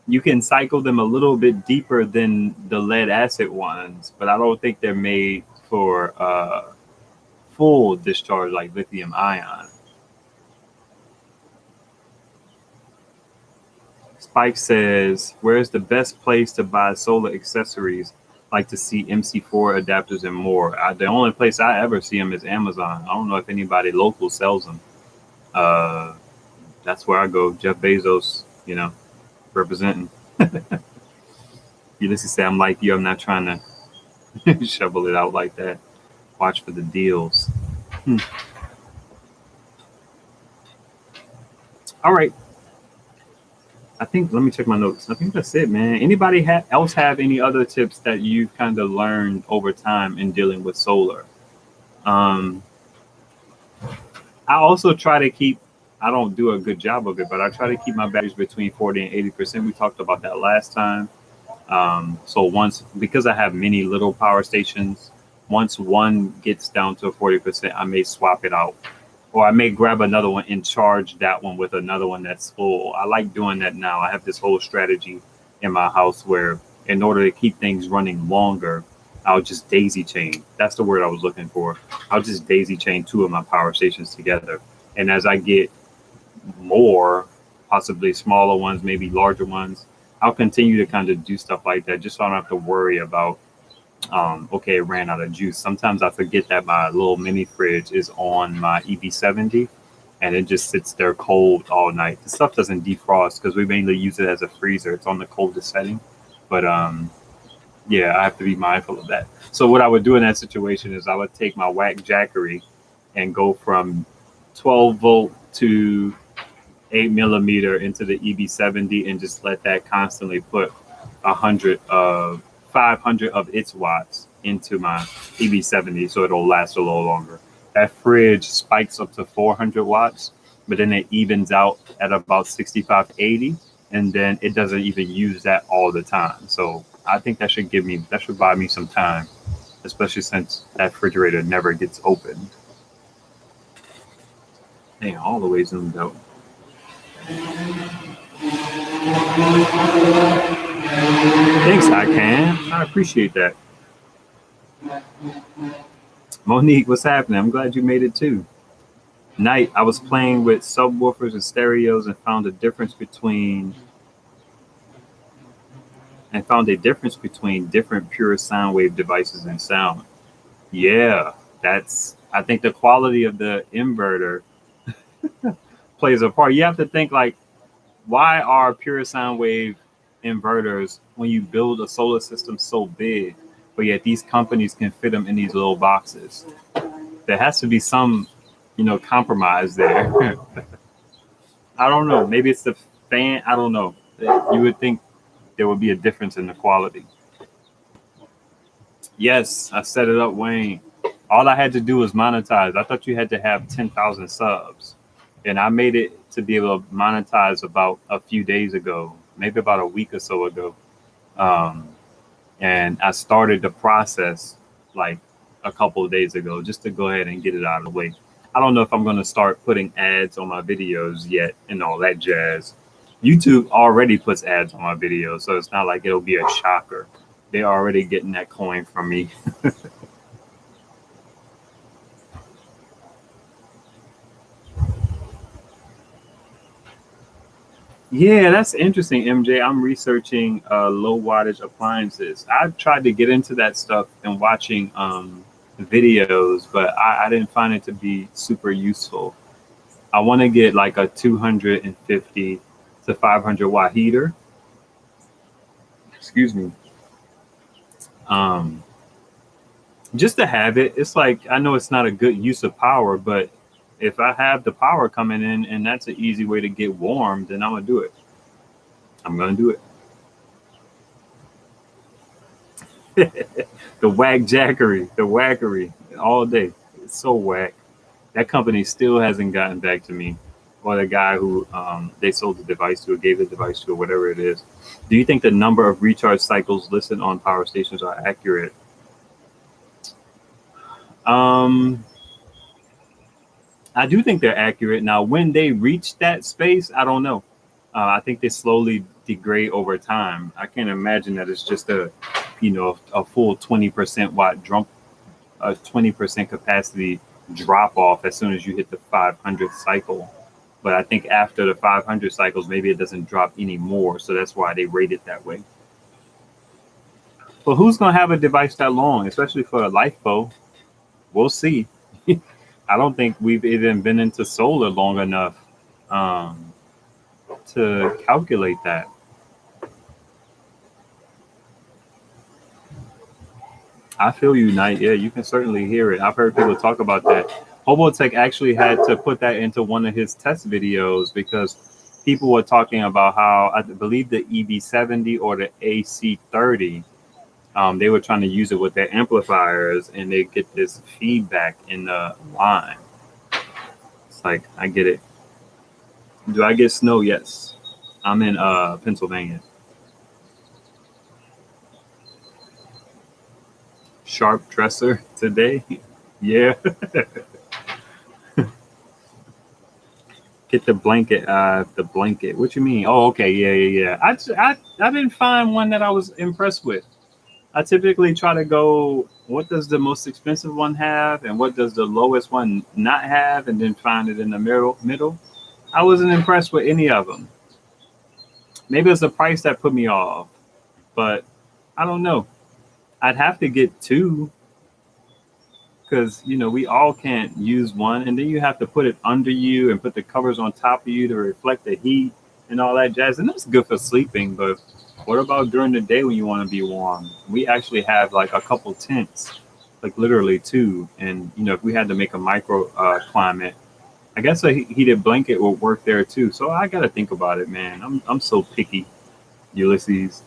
you can cycle them a little bit deeper than the lead acid ones, but I don't think they're made for full discharge like lithium ion. Spike says, where's the best place to buy solar accessories? Like to see MC4 adapters and more. The only place I ever see them is Amazon. I don't know if anybody local sells them. That's where I go. Jeff Bezos, Representing. Ulysses said, I'm like you. I'm not trying to shovel it out like that. Watch for the deals. All right. I think, let me check my notes. I think that's it, man. Anybody else have any other tips that you've kind of learned over time in dealing with solar? I also try to keep, I don't do a good job of it, but I try to keep my batteries between 40 and 80%. We talked about that last time. So once, because I have many little power stations, once one gets down to 40%, I may swap it out. Or I may grab another one and charge that one with another one that's full. I like doing that now. I have this whole strategy in my house where, in order to keep things running longer, I'll just daisy chain. That's the word I was looking for. I'll just daisy chain two of my power stations together. And as I get more, possibly smaller ones, maybe larger ones, I'll continue to kind of do stuff like that just so I don't have to worry about okay, it ran out of juice. Sometimes I forget that my little mini fridge is on my EB70 and it just sits there cold all night. The stuff doesn't defrost because we mainly use it as a freezer. It's on the coldest setting. But yeah, I have to be mindful of that. So what I would do in that situation is I would take my whack jackery and go from 12 volt to 8 millimeter into the EB70 and just let that constantly put 500 of its watts into my EB70 so it'll last a little longer. That fridge spikes up to 400 watts, but then it evens out at about 65 to 80, and then it doesn't even use that all the time. So I think that should buy me some time, especially since that refrigerator never gets opened. Dang, all the way zoomed out. Thanks, I can. I appreciate that. Monique, what's happening? I'm glad you made it too. Night, I was playing with subwoofers and stereos and found a difference between different pure sound wave devices and sound. Yeah, I think the quality of the inverter plays a part. You have to think like, why are pure sound wave inverters, when you build a solar system, so big, but yet these companies can fit them in these little boxes? There has to be some, compromise there. I don't know. Maybe it's the fan. I don't know. You would think there would be a difference in the quality. Yes, I set it up, Wayne. All I had to do was monetize. I thought you had to have 10,000 subs. And I made it to be able to monetize about a few days ago, maybe about a week or so ago. And I started the process like a couple of days ago just to go ahead and get it out of the way. I don't know if I'm going to start putting ads on my videos yet and all that jazz. YouTube already puts ads on my videos, so it's not like it'll be a shocker. They're already getting that coin from me. Yeah, that's interesting, MJ. I'm researching low wattage appliances. I've tried to get into that stuff and watching videos, but I didn't find it to be super useful. I want to get like a 250 to 500 watt heater. Excuse me. Um, just to have it. It's like, I know it's not a good use of power, but if I have the power coming in and that's an easy way to get warm, then I'm gonna do it. I'm gonna do it. The whackery all day. It's so whack. That company still hasn't gotten back to me, or the guy who they sold the device to, or gave the device to, or whatever it is. Do you think the number of recharge cycles listed on power stations are accurate? I do think they're accurate. Now, when they reach that space, I don't know. I think they slowly degrade over time. I can't imagine that it's just a full 20% watt drop, a 20% capacity drop off as soon as you hit the 500th cycle. But I think after the 500 cycles, maybe it doesn't drop anymore. So that's why they rate it that way. But who's going to have a device that long, especially for a LiFePo? We'll see. I don't think we've even been into solar long enough to calculate that. I feel you, Knight. Yeah, you can certainly hear it. I've heard people talk about that. OPSEC actually had to put that into one of his test videos because people were talking about how I believe the EB70 or the AC30, they were trying to use it with their amplifiers and they get this feedback in the line. It's like, I get it. Do I get snow? Yes. I'm in Pennsylvania. Sharp dresser today. Yeah. Get the blanket. The blanket. What you mean? Oh, okay. Yeah. I didn't find one that I was impressed with. I typically try to go, what does the most expensive one have, and what does the lowest one not have, and then find it in the middle. I wasn't impressed with any of them. Maybe it's the price that put me off, but I don't know. I'd have to get two because we all can't use one, and then you have to put it under you and put the covers on top of you to reflect the heat and all that jazz, and that's good for sleeping. But what about during the day when you want to be warm? We actually have like a couple tents, like literally two, and if we had to make a micro climate, I guess a heated blanket would work there too. So I got to think about it, man. I'm so picky, Ulysses.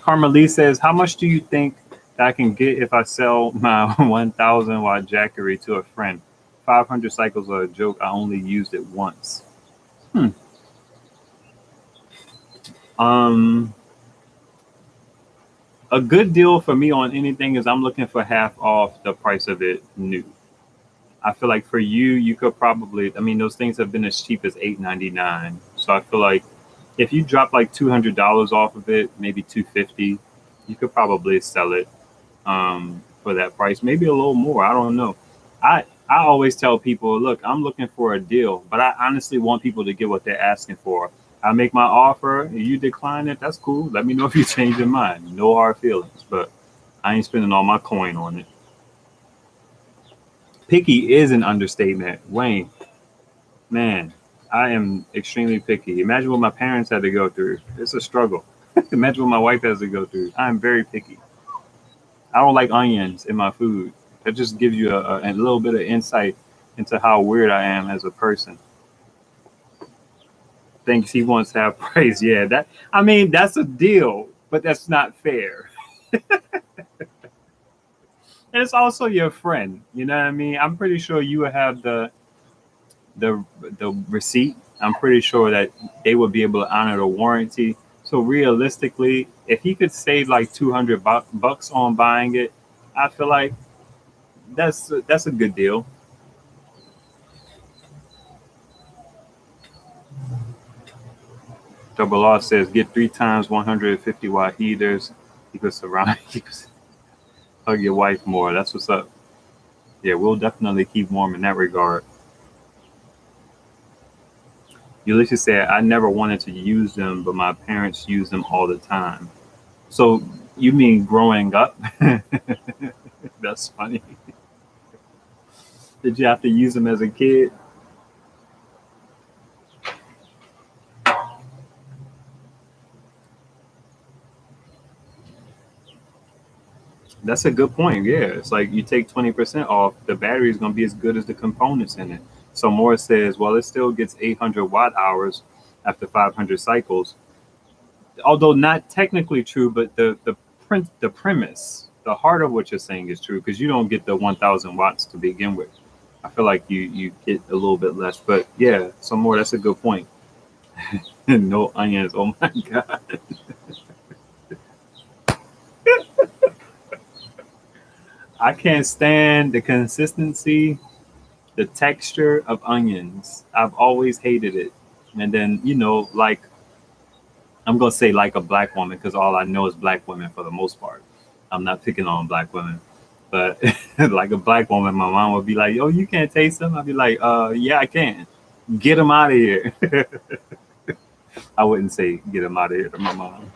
Carmelie says, how much do you think that I can get if I sell my 1,000 watt jackery to a friend? 500 cycles are a joke. I only used it once. A good deal for me on anything is I'm looking for half off the price of it new. I feel like for you could probably, those things have been as cheap as $8.99. So I feel like if you drop like $200 off of it, maybe $250, you could probably sell it for that price, maybe a little more. I don't know. I always tell people, look, I'm looking for a deal, but I honestly want people to get what they're asking for. I make my offer, you decline it, that's cool. Let me know if you change your mind. No hard feelings, but I ain't spending all my coin on it. Picky is an understatement. Wayne, man, I am extremely picky. Imagine what my parents had to go through. It's a struggle. Imagine what my wife has to go through. I'm very picky. I don't like onions in my food. That just gives you a little bit of insight into how weird I am as a person. Thinks he wants to have praise. Yeah, that's a deal, but that's not fair. And it's also your friend. You know what I mean? I'm pretty sure you would have the receipt. I'm pretty sure that they would be able to honor the warranty. So realistically, if he could save like 200 bucks on buying it, I feel like that's a good deal. Double R says get 3 times 150 watt heaters. You could surround. You could hug your wife more. That's what's up. Yeah, we'll definitely keep warm in that regard. Ulysses said, I never wanted to use them, but my parents use them all the time. So you mean growing up? That's funny. Did you have to use them as a kid? That's a good point. Yeah, it's like you take 20% off, the battery is going to be as good as the components in it. So Moore says, well, it still gets 800 watt hours after 500 cycles. Although not technically true, but the premise, the heart of what you're saying is true because you don't get the 1,000 watts to begin with. I feel like you get a little bit less, but yeah, some more. That's a good point. No onions. Oh my God. I can't stand the consistency, the texture of onions. I've always hated it. And then, like, I'm going to say like a black woman because all I know is black women for the most part. I'm not picking on black women. But like a black woman, my mom would be like, oh, you can't taste them? I'd be like, yeah, I can. Get them out of here. I wouldn't say get them out of here to my mom.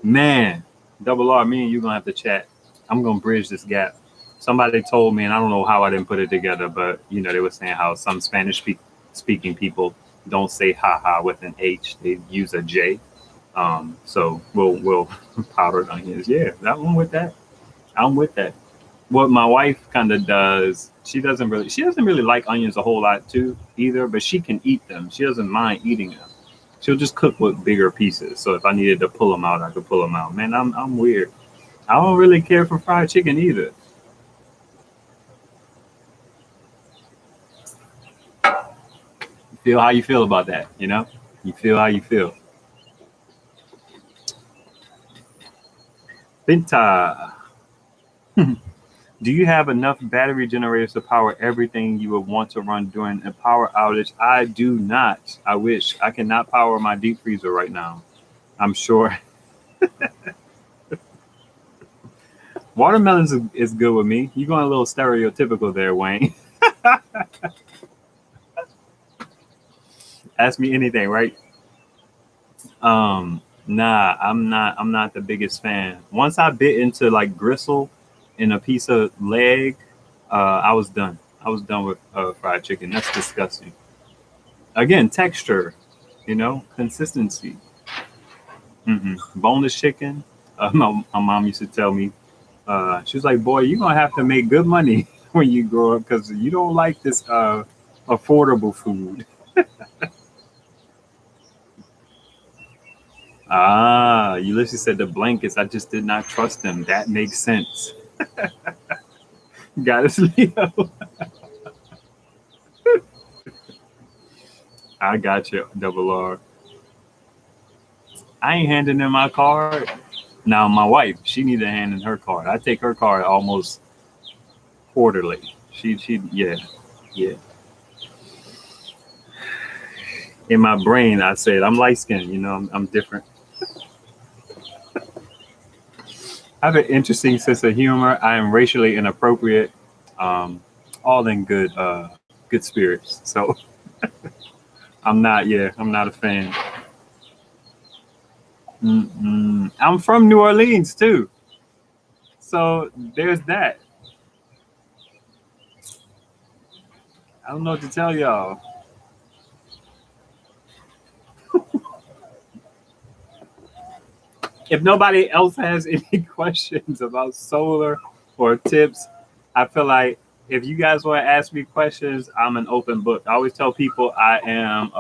Man, Double R, me and you going to have to chat. I'm going to bridge this gap. Somebody told me, and I don't know how I didn't put it together, but, they were saying how some Spanish speaking people don't say haha with an H; they use a J. So we'll powdered onions. Yeah, that one with that. I'm with that. What my wife kind of does, she doesn't really like onions a whole lot too either, but she can eat them. She doesn't mind eating them. She'll just cook with bigger pieces. So if I needed to pull them out, I could pull them out. Man, I'm weird. I don't really care for fried chicken either. Feel how you feel about that, you know? You feel how you feel. Binta, do you have enough battery generators to power everything you would want to run during a power outage? I do not. I wish. I cannot power my deep freezer right now. I'm sure. Watermelons is good with me. You're going a little stereotypical there, Wayne. Ask me anything, right? Nah, I'm not the biggest fan. Once I bit into like gristle in a piece of leg, I was done. I was done with fried chicken. That's disgusting. Again, texture, consistency. Boneless chicken. My mom used to tell me, she was like, "Boy, you're gonna have to make good money when you grow up because you don't like this affordable food." Ulysses said the blankets. I just did not trust them. That makes sense. Got us, Leo. I got you, Double R. I ain't handing in my card. Now, my wife, she needs a hand in her card. I take her card almost quarterly. Yeah, yeah. In my brain, I said, I'm light skinned, I'm different. I have an interesting sense of humor. I am racially inappropriate, all in good spirits. So I'm not a fan. I'm from New Orleans too. So there's that. I don't know what to tell y'all. If nobody else has any questions about solar or tips, I feel like if you guys want to ask me questions, I'm an open book. I always tell people I am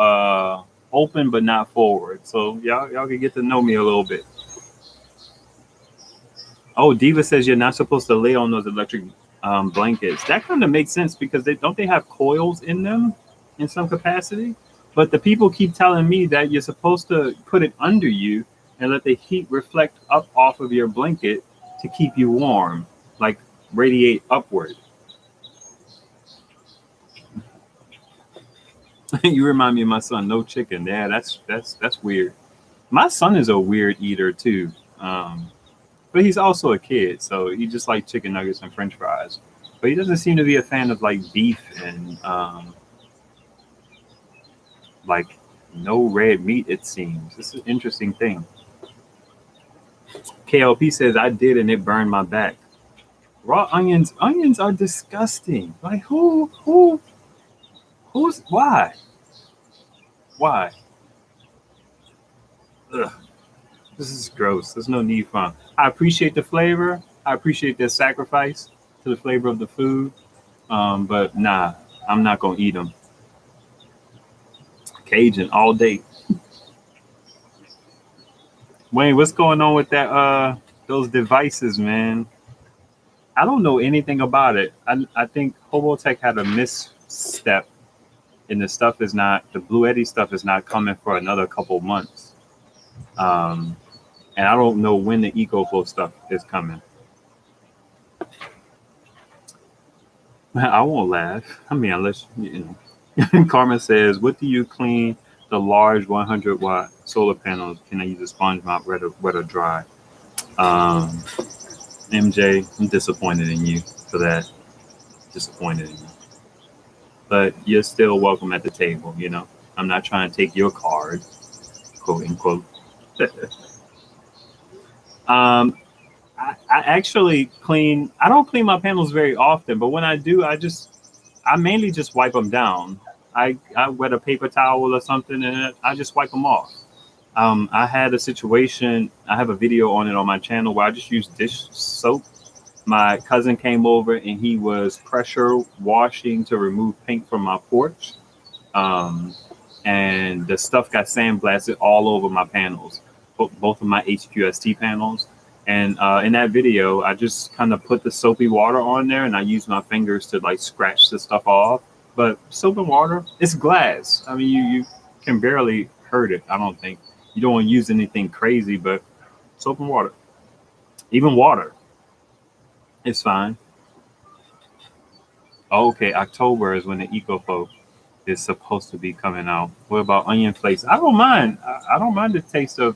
open but not forward. So y'all can get to know me a little bit. Oh, Diva says you're not supposed to lay on those electric blankets. That kind of makes sense because they have coils in them in some capacity. But the people keep telling me that you're supposed to put it under you and let the heat reflect up off of your blanket to keep you warm, like radiate upward. You remind me of my son. No chicken. Yeah, that's weird. My son is a weird eater too, but he's also a kid, so he just likes chicken nuggets and French fries. But he doesn't seem to be a fan of like beef and like no red meat. It seems this is an interesting thing. KLP says I did and it burned my back. Raw onions are disgusting. Like who's why? Ugh, this is gross. There's no need for them. I appreciate the flavor. I appreciate their sacrifice to the flavor of the food. But nah, I'm not gonna eat them. Cajun all day. Wayne, what's going on with that those devices, man? I don't know anything about it. I think Hobotech had a misstep and the Blue Eddy stuff is not coming for another couple months. And I don't know when the EcoFlow stuff is coming. I won't laugh. I mean, unless, Carmen says, what do you clean the large 100-watt solar panels? Can I use a sponge mop, wet or dry? MJ, I'm disappointed in you for that. Disappointed in you. But you're still welcome at the table, I'm not trying to take your card, quote unquote. I actually I don't clean my panels very often, but when I do, I mainly just wipe them down. I wet a paper towel or something, and I just wipe them off. I had a situation. I have a video on it on my channel where I just used dish soap. My cousin came over and he was pressure washing to remove paint from my porch. And the stuff got sandblasted all over my panels, both of my HQST panels. And in that video, I just kind of put the soapy water on there and I used my fingers to like scratch the stuff off. But soap and water, it's glass. I mean, you can barely hurt it, I don't think. You don't want to use anything crazy, but soap and water, even water, it's fine. Okay, October is when the EcoFlow is supposed to be coming out. What about onion flakes? I don't mind. I don't mind the taste of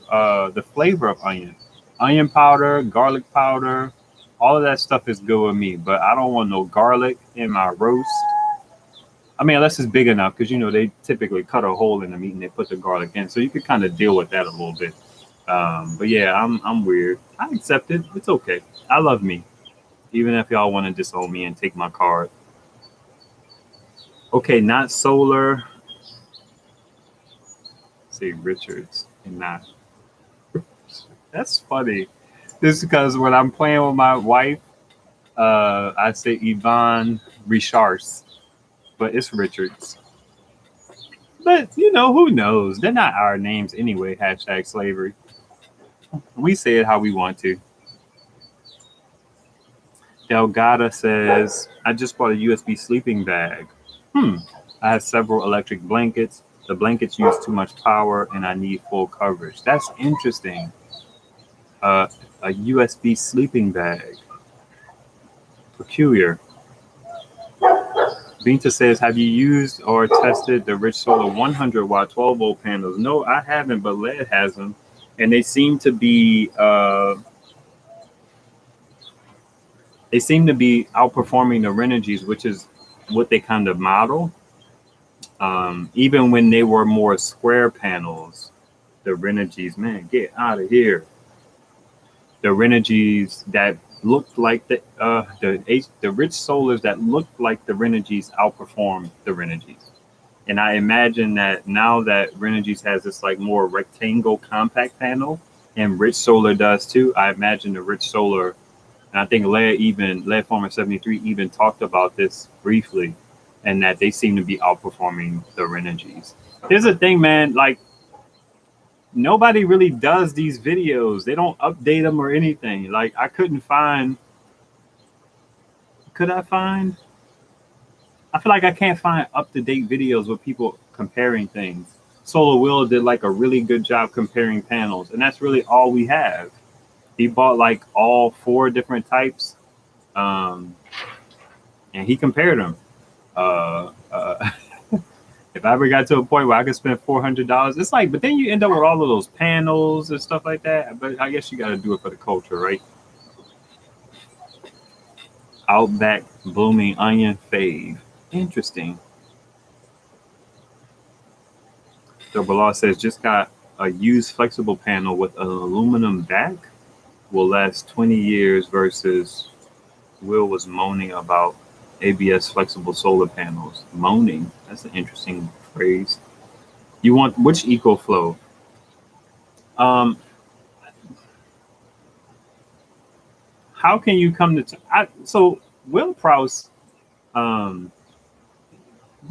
the flavor of onion. Onion powder, garlic powder, all of that stuff is good with me, but I don't want no garlic in my roast. I mean, unless it's big enough, because, you know, they typically cut a hole in the meat and they put the garlic in. So you could kind of deal with that a little bit. But yeah, I'm weird. I accept it. It's okay. I love me. Even if y'all want to disown me and take my card. Okay, not solar. Say Richards and not. That's funny. This is because when I'm playing with my wife, I say Yvonne Richards, but it's Richards. But, you know, who knows? They're not our names anyway, hashtag slavery. We say it how we want to. Delgada says, I just bought a USB sleeping bag. I have several electric blankets. The blankets use too much power and I need full coverage. That's interesting. A USB sleeping bag. Peculiar. Binta says, have you used or tested the Rich Solar 100 watt 12 volt panels? No, I haven't, but LED has them. And they seem to be outperforming the Renogy's, which is what they kind of model. Even when they were more square panels, the Renogy's, man, get out of here. The Renogy's that looked like the Rich Solars that looked like the Renogy's outperformed the Renogy's. And I imagine that now that Renogy's has this like more rectangle compact panel, and Rich Solar does too, I imagine the Rich Solar, and I think Lead Farmer 73 even talked about this briefly, and that they seem to be outperforming the Renogy's. Here's the thing, man, like nobody really does these videos. They don't update them or anything. Like I couldn't find, could I find? I feel like I can't find up-to-date videos with people comparing things. Solar Will did like a really good job comparing panels, and that's really all we have. He bought like all 4 different types, and he compared them. If I ever got to a point where I could spend $400, it's like, but then you end up with all of those panels and stuff like that. But I guess you got to do it for the culture, right? Outback blooming onion fave. Interesting. So Bilal says, just got a used flexible panel with an aluminum back. Will last 20 years versus Will was moaning about ABS flexible solar panels. Moaning. That's an interesting phrase. You want which EcoFlow? How can you come to so Will Prowse,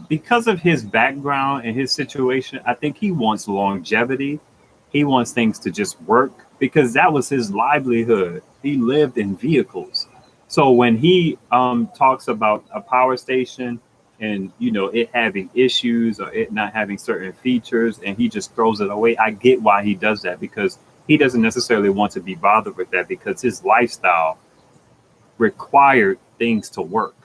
because of his background and his situation, I think he wants longevity. He wants things to just work because that was his livelihood. He lived in vehicles. So when he talks about a power station and, you know, it having issues or it not having certain features and he just throws it away, I get why he does that, because he doesn't necessarily want to be bothered with that because his lifestyle required things to work.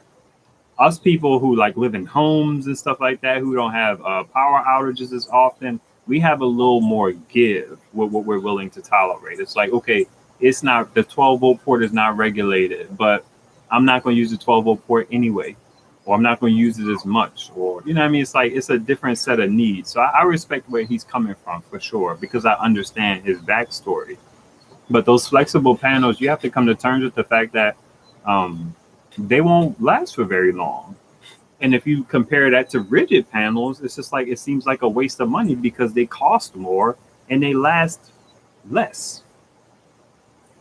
Us people who like live in homes and stuff like that, who don't have power outages as often, we have a little more give with what we're willing to tolerate. It's like, okay, it's not, the 12 volt port is not regulated, but I'm not going to use the 12 volt port anyway, or I'm not going to use it as much, or, you know what I mean? It's like, it's a different set of needs. So I respect where he's coming from for sure, because I understand his backstory. But those flexible panels, you have to come to terms with the fact that they won't last for very long. And if you compare that to rigid panels, it's just like it seems like a waste of money because they cost more and they last less.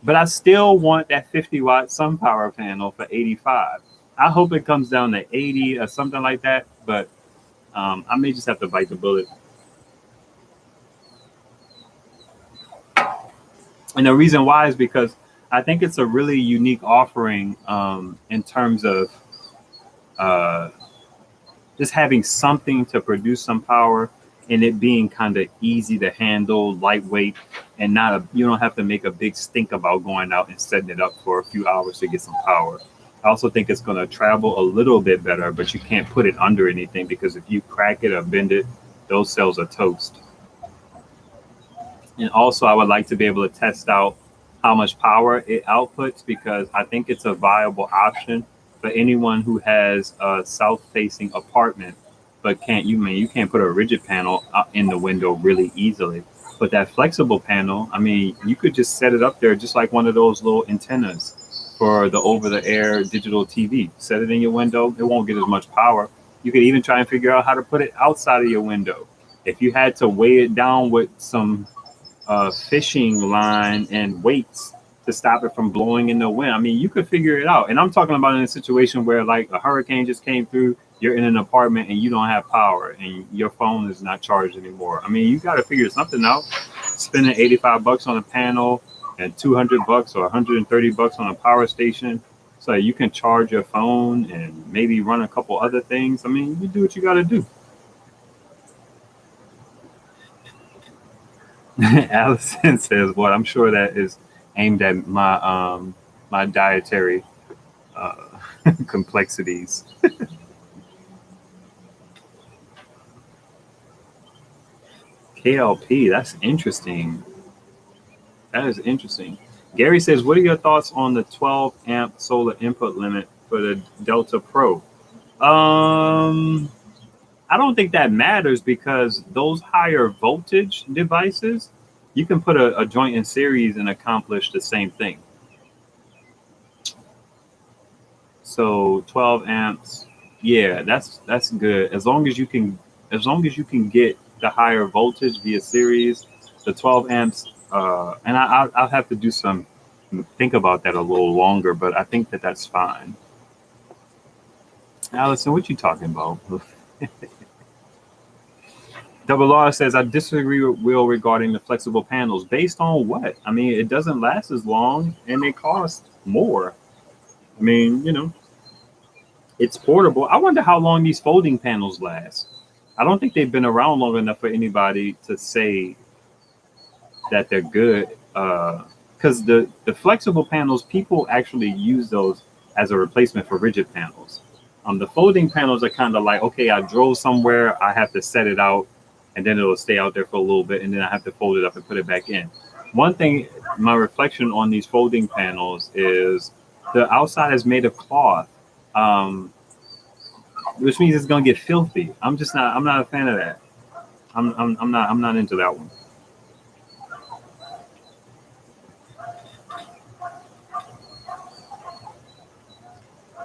But I still want that 50-watt sun power panel for 85. I hope it comes down to 80 or something like that, but I may just have to bite the bullet. And the reason why is because I think it's a really unique offering in terms of uh, just having something to produce some power and it being kind of easy to handle, lightweight, and you don't have to make a big stink about going out and setting it up for a few hours to get some power. I also think it's going to travel a little bit better, but you can't put it under anything because if you crack it or bend it, those cells are toast. And also, I would like to be able to test out how much power it outputs because I think it's a viable option for anyone who has a south-facing apartment, but you can't put a rigid panel up in the window really easily. But that flexible panel, I mean, you could just set it up there just like one of those little antennas for the over-the-air digital TV. Set it in your window, it won't get as much power. You could even try and figure out how to put it outside of your window. If you had to weigh it down with some fishing line and weights to stop it from blowing in the wind. I mean, you could figure it out. And I'm talking about in a situation where like a hurricane just came through, you're in an apartment and you don't have power and your phone is not charged anymore. I mean, you got to figure something out. Spending $85 on a panel and $200 or $130 on a power station so you can charge your phone and maybe run a couple other things. I mean, you do what you got to do. Allison says, "Well, I'm sure that is aimed at my dietary complexities." KLP, that's interesting. That is interesting. Gary says, "What are your thoughts on the 12 amp solar input limit for the Delta Pro?" I don't think that matters because those higher voltage devices, you can put a joint in series and accomplish the same thing. So 12 amps, yeah, that's good. As long as you can get the higher voltage via series, the 12 amps, and I'll have to do think about that a little longer, but I think that's fine. Allison, what you talking about? Double R says, "I disagree with Will regarding the flexible panels. Based on what? I mean, it doesn't last as long and they cost more. I mean, it's portable. I wonder how long these folding panels last. I don't think they've been around long enough for anybody to say that they're good. Because the flexible panels, people actually use those as a replacement for rigid panels. The folding panels are kind of like, okay, I drove somewhere, I have to set it out, and then it'll stay out there for a little bit, and then I have to fold it up and put it back in. One thing, my reflection on these folding panels is the outside is made of cloth, which means it's gonna get filthy. I'm not a fan of that. I'm not into that one.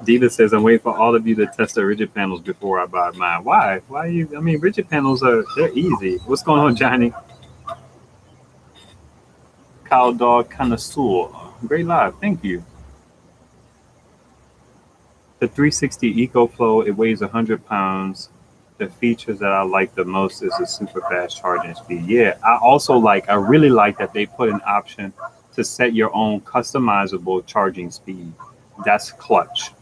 Diva says, "I'm waiting for all of you to test the rigid panels before I buy mine." Why? Why you? I mean, rigid panels they're easy. What's going on, Johnny? Cow dog connoisseur. Great live. Thank you. The 360 EcoFlow, it weighs 100 pounds. The features that I like the most is the super fast charging speed. Yeah, I really like that they put an option to set your own customizable charging speed. That's clutch.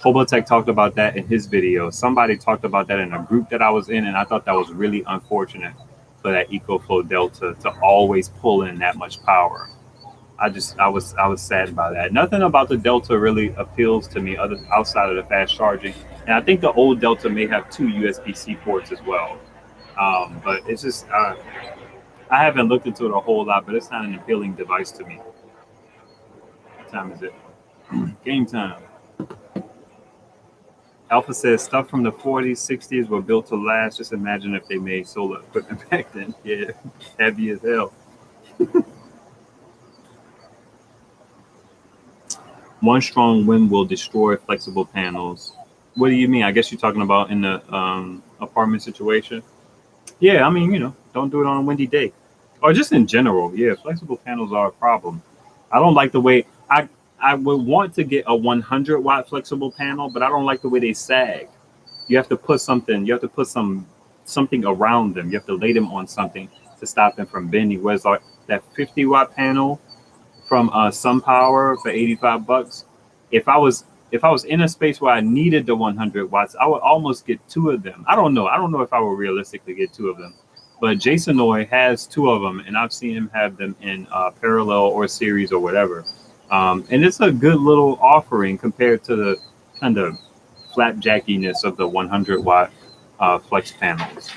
OPSEC talked about that in his video. Somebody talked about that in a group that I was in, and I thought that was really unfortunate for that EcoFlow Delta to always pull in that much power. I was sad by that. Nothing about the Delta really appeals to me outside of the fast charging. And I think the old Delta may have 2 USB-C ports as well. But it's just I haven't looked into it a whole lot, but it's not an appealing device to me. What time is it? Game time. Alpha says, "Stuff from the 40s, 60s were built to last. Just imagine if they made solar equipment back then." Yeah, heavy as hell. One strong wind will destroy flexible panels. What do you mean? I guess you're talking about in the apartment situation. Yeah, I mean, don't do it on a windy day, or just in general. Yeah, flexible panels are a problem. I don't like the way I would want to get a 100-watt flexible panel, but I don't like the way they sag. You have to put something. You have to put something around them. You have to lay them on something to stop them from bending. Whereas like that 50-watt panel from SunPower for $85. If I was in a space where I needed the 100 watts, I would almost get two of them. I don't know. I don't know if I would realistically get two of them. But Jason Noy has two of them, and I've seen him have them in parallel or series or whatever. And it's a good little offering compared to the kind of flapjackiness of the 100-watt flex panels.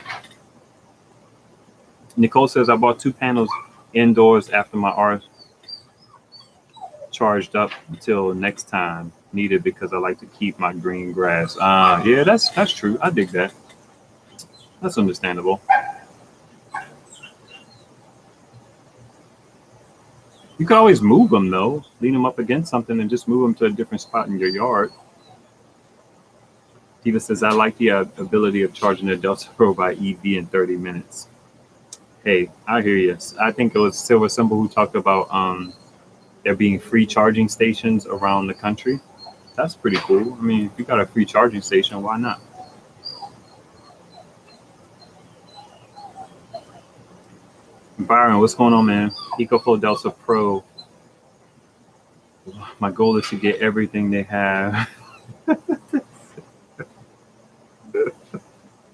Nicole says, I bought two panels indoors after my R charged up until next time needed because I like to keep my green grass. Yeah, that's true. I dig that. That's understandable. You can always move them though. Lean them up against something and just move them to a different spot in your yard. Diva says, I like the ability of charging the Delta Pro by EV in 30 minutes. Hey, I hear you. I think it was Silver Symbol who talked about there being free charging stations around the country. That's pretty cool. I mean, if you got a free charging station, why not? Byron, what's going on, man? EcoFlow Delta Pro. My goal is to get everything they have.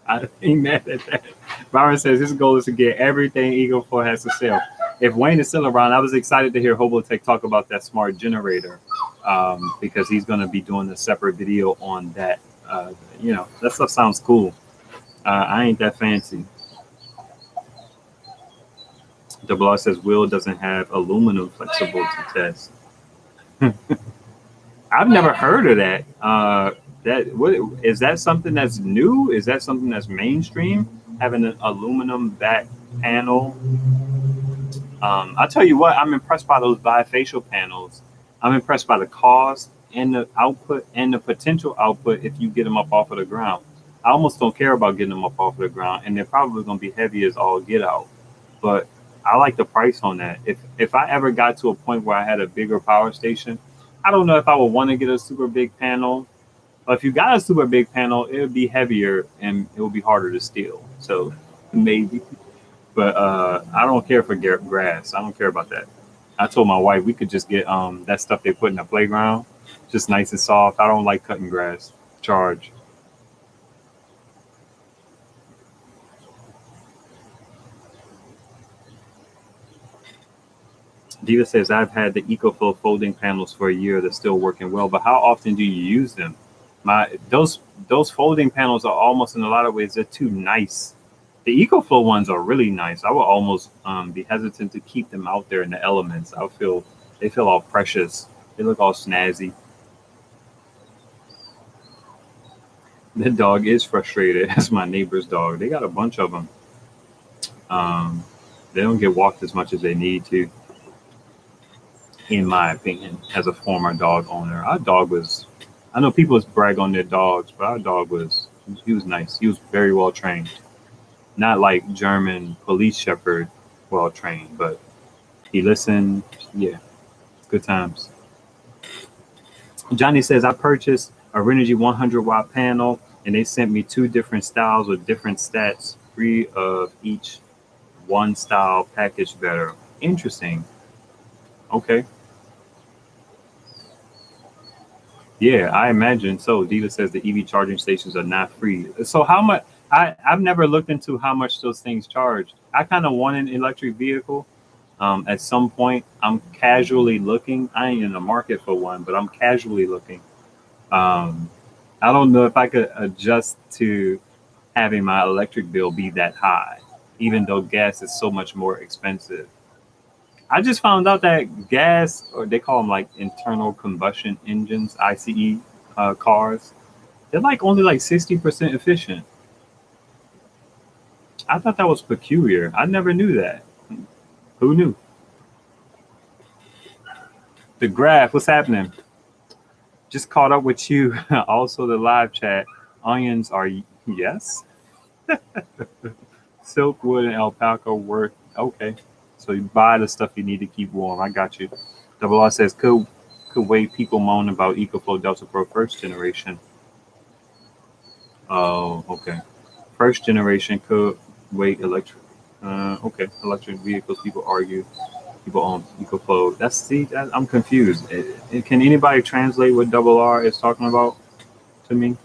I ain't mad at that. Byron says his goal is to get everything EcoFlow has to sell. If Wayne is still around, I was excited to hear Hobotech talk about that smart generator because he's going to be doing a separate video on that. That stuff sounds cool. I ain't that fancy. The blog says Will doesn't have aluminum flexible to test. I've never heard of that. What is that something that's new? Is that something that's mainstream? Having an aluminum back panel. I'll tell you what, I'm impressed by those bifacial panels. I'm impressed by the cost and the output and the potential output if you get them up off of the ground. I almost don't care about getting them up off of the ground, and they're probably going to be heavy as all get out. But I like the price on that. If I ever got to a point where I had a bigger power station, I don't know if I would want to get a super big panel. But if you got a super big panel, it would be heavier and it would be harder to steal. So maybe. But I don't care for grass. I don't care about that. I told my wife we could just get that stuff they put in the playground, just nice and soft. I don't like cutting grass. Charge. Diva says, I've had the EcoFlow folding panels for a year. They're still working well. But how often do you use them? Those folding panels are almost, in a lot of ways, they're too nice. The EcoFlow ones are really nice. I would almost be hesitant to keep them out there in the elements. They feel all precious. They look all snazzy. The dog is frustrated. That's my neighbor's dog. They got a bunch of them. They don't get walked as much as they need to, in my opinion, as a former dog owner. Our dog was, I know people brag on their dogs, but our dog he was nice. He was very well trained. Not like German police shepherd well trained, but he listened. Yeah, good times. Johnny says, I purchased a Renogy 100-watt panel, and they sent me 2 different styles with different stats, free of each one style package better. Interesting. Okay. Yeah, I imagine so. Diva says the EV charging stations are not free. So how much? I've never looked into how much those things charge. I kind of want an electric vehicle. At some point, I'm casually looking. I ain't in the market for one, but I'm casually looking. I don't know if I could adjust to having my electric bill be that high, even though gas is so much more expensive. I just found out that gas, or they call them like internal combustion engines, ICE cars, they're only 60% efficient. I thought that was peculiar. I never knew that. Who knew? The graph, what's happening? Just caught up with you. Also, the live chat. Onions are yes. Silk, wood, and alpaca worth. Okay. So you buy the stuff you need to keep warm. I got you. Double R says, could wait people moan about EcoFlow Delta Pro first generation. Oh, okay. First generation could wait electric. Okay. Electric vehicles, people argue. People on EcoFlow. I'm confused. Can anybody translate what Double R is talking about to me?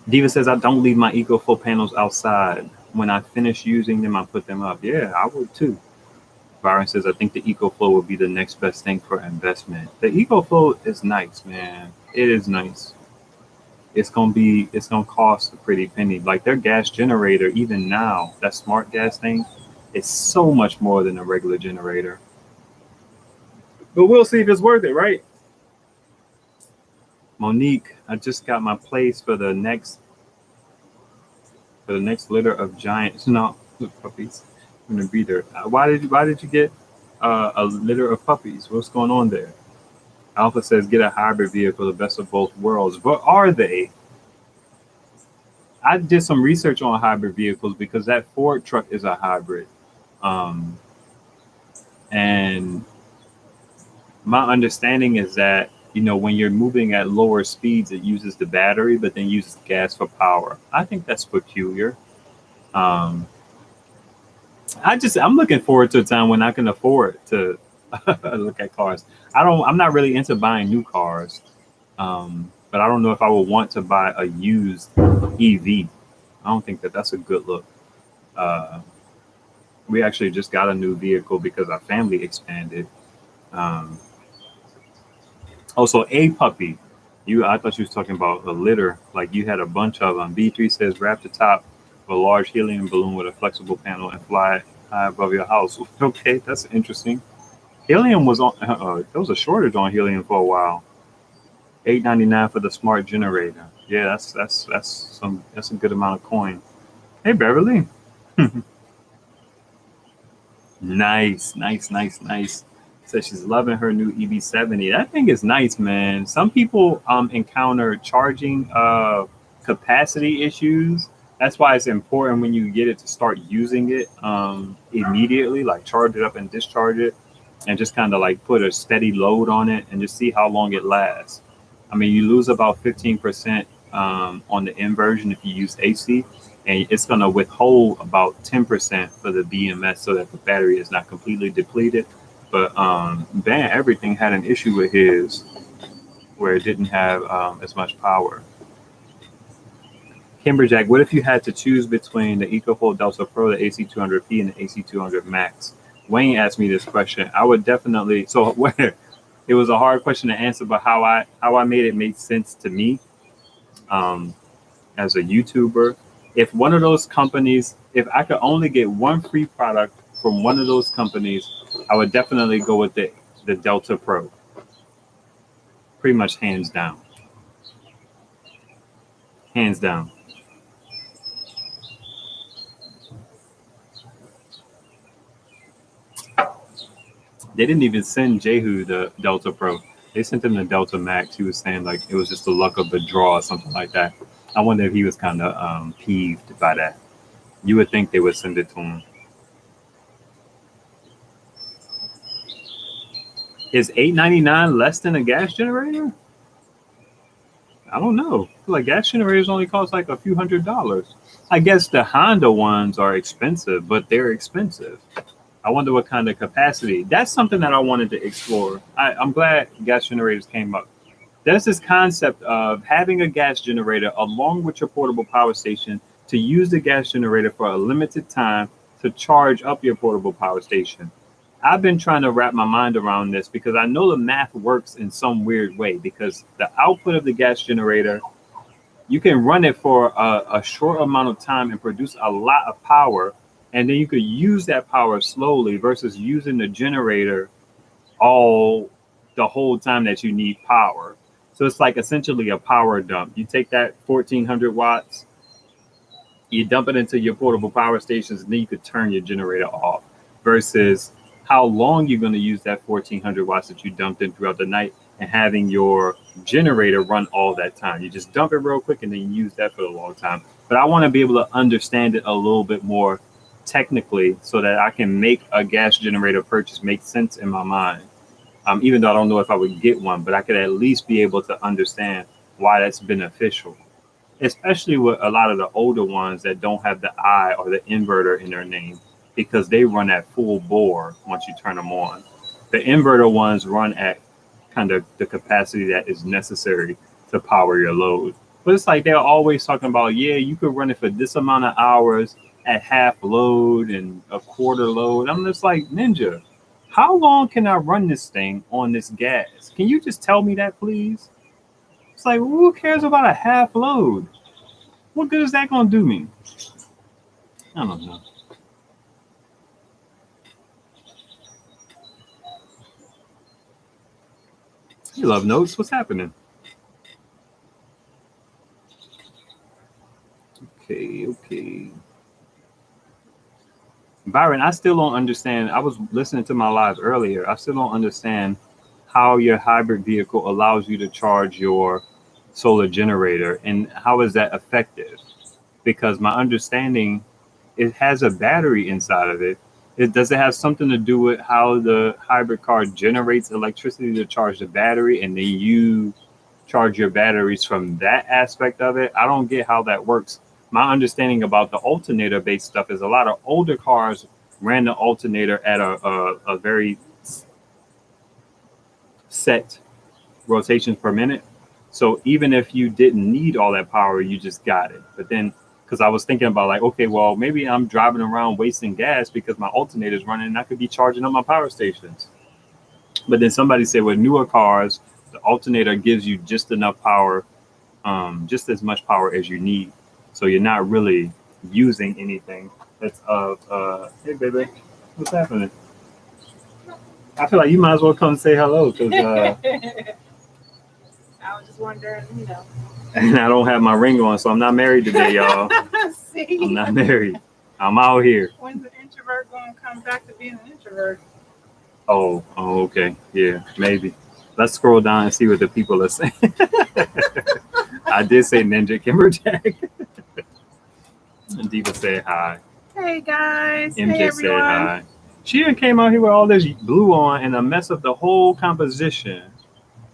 Diva says, I don't leave my EcoFlow panels outside. When I finish using them, I put them up. Yeah, I would too. Byron says, I think the EcoFlow would be the next best thing for investment. The EcoFlow is nice, man. It is nice. It's gonna cost a pretty penny. Like their gas generator, even now, that smart gas thing, it's so much more than a regular generator. But we'll see if it's worth it, right? Monique, I just got my place for the next litter of giant puppies. I'm gonna be there. Why did you get a litter of puppies? What's going on there? Alpha says get a hybrid vehicle, the best of both worlds. What are they? I did some research on hybrid vehicles because that Ford truck is a hybrid, and my understanding is that when you're moving at lower speeds, it uses the battery, but then uses gas for power. I think that's peculiar. I'm looking forward to a time when I can afford to look at cars. I'm not really into buying new cars, but I don't know if I would want to buy a used EV. I don't think that's a good look. We actually just got a new vehicle because our family expanded. Also, a puppy. I thought you was talking about a litter, like you had a bunch of them. B3 says wrap the top of a large helium balloon with a flexible panel and fly high above your house. Okay, that's interesting. Helium was on. There was a shortage on helium for a while. $8.99 for the smart generator. Yeah, that's a good amount of coin. Hey Beverly. Nice. Says she's loving her new EB70. That thing is nice, man. Some people encounter charging capacity issues. That's why it's important when you get it to start using it immediately, like charge it up and discharge it, and just kind of like put a steady load on it and just see how long it lasts. I mean, you lose about 15% on the inversion if you use AC, and it's going to withhold about 10% for the BMS so that the battery is not completely depleted. But Van Everything had an issue with his where it didn't have as much power. Kimberjack, what if you had to choose between the EcoFlow Delta Pro, the AC200P, and the AC200 Max? Wayne asked me this question. I would definitely. So where it was a hard question to answer, but how I made it make sense to me as a YouTuber. If one of those companies, if I could only get one free product from one of those companies, I would definitely go with the Delta Pro. Pretty much hands down. Hands down. They didn't even send Jehu the Delta Pro. They sent him the Delta Max. He was saying like it was just the luck of the draw or something like that. I wonder if he was kind of peeved by that. You would think they would send it to him. Is $8.99 less than a gas generator? I don't know. I feel like gas generators only cost like a few $100s. I guess the Honda ones are expensive, but they're expensive. I wonder what kind of capacity. That's something that I wanted to explore. I'm glad gas generators came up. There's this concept of having a gas generator along with your portable power station to use the gas generator for a limited time to charge up your portable power station. I've been trying to wrap my mind around this because I know the math works in some weird way because the output of the gas generator, you can run it for a short amount of time and produce a lot of power. And then you could use that power slowly versus using the generator the whole time that you need power. So it's like essentially a power dump. You take that 1400 watts, you dump it into your portable power stations, and then you could turn your generator off versus how long you're going to use that 1400 watts that you dumped in throughout the night, and having your generator run all that time. You just dump it real quick and then you use that for a long time. But I want to be able to understand it a little bit more technically so that I can make a gas generator purchase make sense in my mind. Even though I don't know if I would get one, but I could at least be able to understand why that's beneficial, especially with a lot of the older ones that don't have the I or the inverter in their name, because they run at full bore once you turn them on. The inverter ones run at kind of the capacity that is necessary to power your load. But it's like they're always talking about, yeah, you could run it for this amount of hours at half load and a quarter load. I'm just like, Ninja, how long can I run this thing on this gas? Can you just tell me that, please? It's like, who cares about a half load? What good is that going to do me? I don't know. You love notes. What's happening? Okay. Byron, I still don't understand. I was listening to my live earlier. I still don't understand how your hybrid vehicle allows you to charge your solar generator, and how is that effective? Because my understanding, it has a battery inside of it. Does it have something to do with how the hybrid car generates electricity to charge the battery, and then you charge your batteries from that aspect of it? I don't get how that works. My understanding about the alternator based stuff is a lot of older cars ran the alternator at a very set rotations per minute. So even if you didn't need all that power, you just got it. But then, because I was thinking about like, okay, well, maybe I'm driving around wasting gas because my alternator is running and I could be charging up my power stations. But then somebody said with newer cars, the alternator gives you just enough power, just as much power as you need. So you're not really using anything that's hey, baby, what's happening? I feel like you might as well come say hello because I was just wondering, and I don't have my ring on, so I'm not married today, y'all. See? I'm not married. I'm out here. When's the introvert going to come back to being an introvert? Oh, okay. Yeah, maybe. Let's scroll down and see what the people are saying. I did say Ninja Kimberjack. And Diva said hi. Hey, guys. MJ hey, said everyone. hi. She done came out here with all this blue on and a mess up the whole composition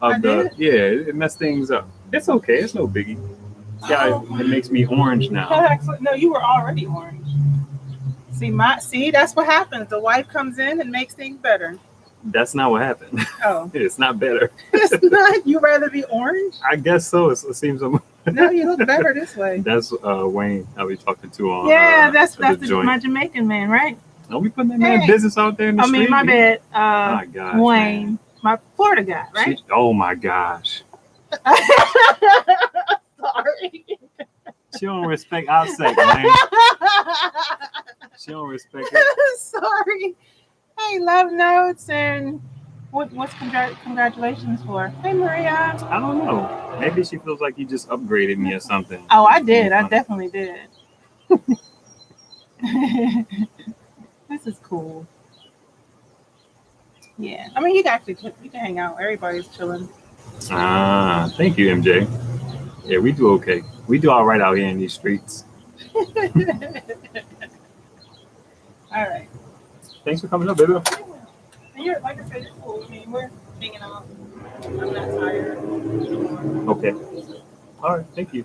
of it messed things up. It's okay. It's no biggie. Yeah, it makes me orange now. No, you were already orange. See, that's what happens. The wife comes in and makes things better. That's not what happened. Oh. It's not better. It's not? You rather be orange? I guess so. It seems. No, you look better this way. That's Wayne I'll be talking to on. Yeah, that's my Jamaican man, right? Are we putting that man business out there in the street? My bad. My gosh, Wayne, man. my Florida guy, right? Oh my gosh. Sorry. She don't respect OPSEC, man. She don't respect it. Sorry. Hey, love notes and what's congratulations for? Hey, Maria. I don't know. Maybe she feels like you just upgraded me or something. Oh, I did. I definitely did. This is cool. Yeah. I mean, you can hang out. Everybody's chilling. Thank you, MJ. Yeah, we do okay. We do all right out here in these streets. All right. Thanks for coming up, baby. And you're, like I said, you're cool. I mean, we're hanging out. I'm not tired anymore. Okay. All right. Thank you.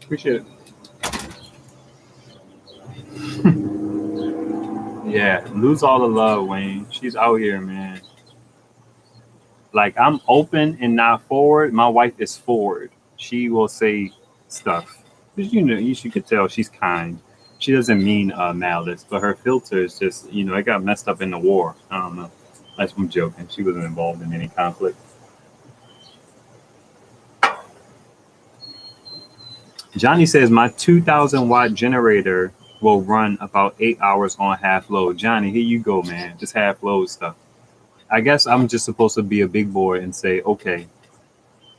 Appreciate it. Yeah, lose all the love, Wayne. She's out here, man. Like, I'm open and not forward. My wife is forward. She will say stuff. Because, you could tell she's kind. She doesn't mean malice, but her filter is just, it got messed up in the war. I don't know. That's I'm joking. She wasn't involved in any conflict. Johnny says, my 2,000 watt generator will run about 8 hours on half load. Johnny, here you go, man. Just half load stuff. I guess I'm just supposed to be a big boy and say, okay,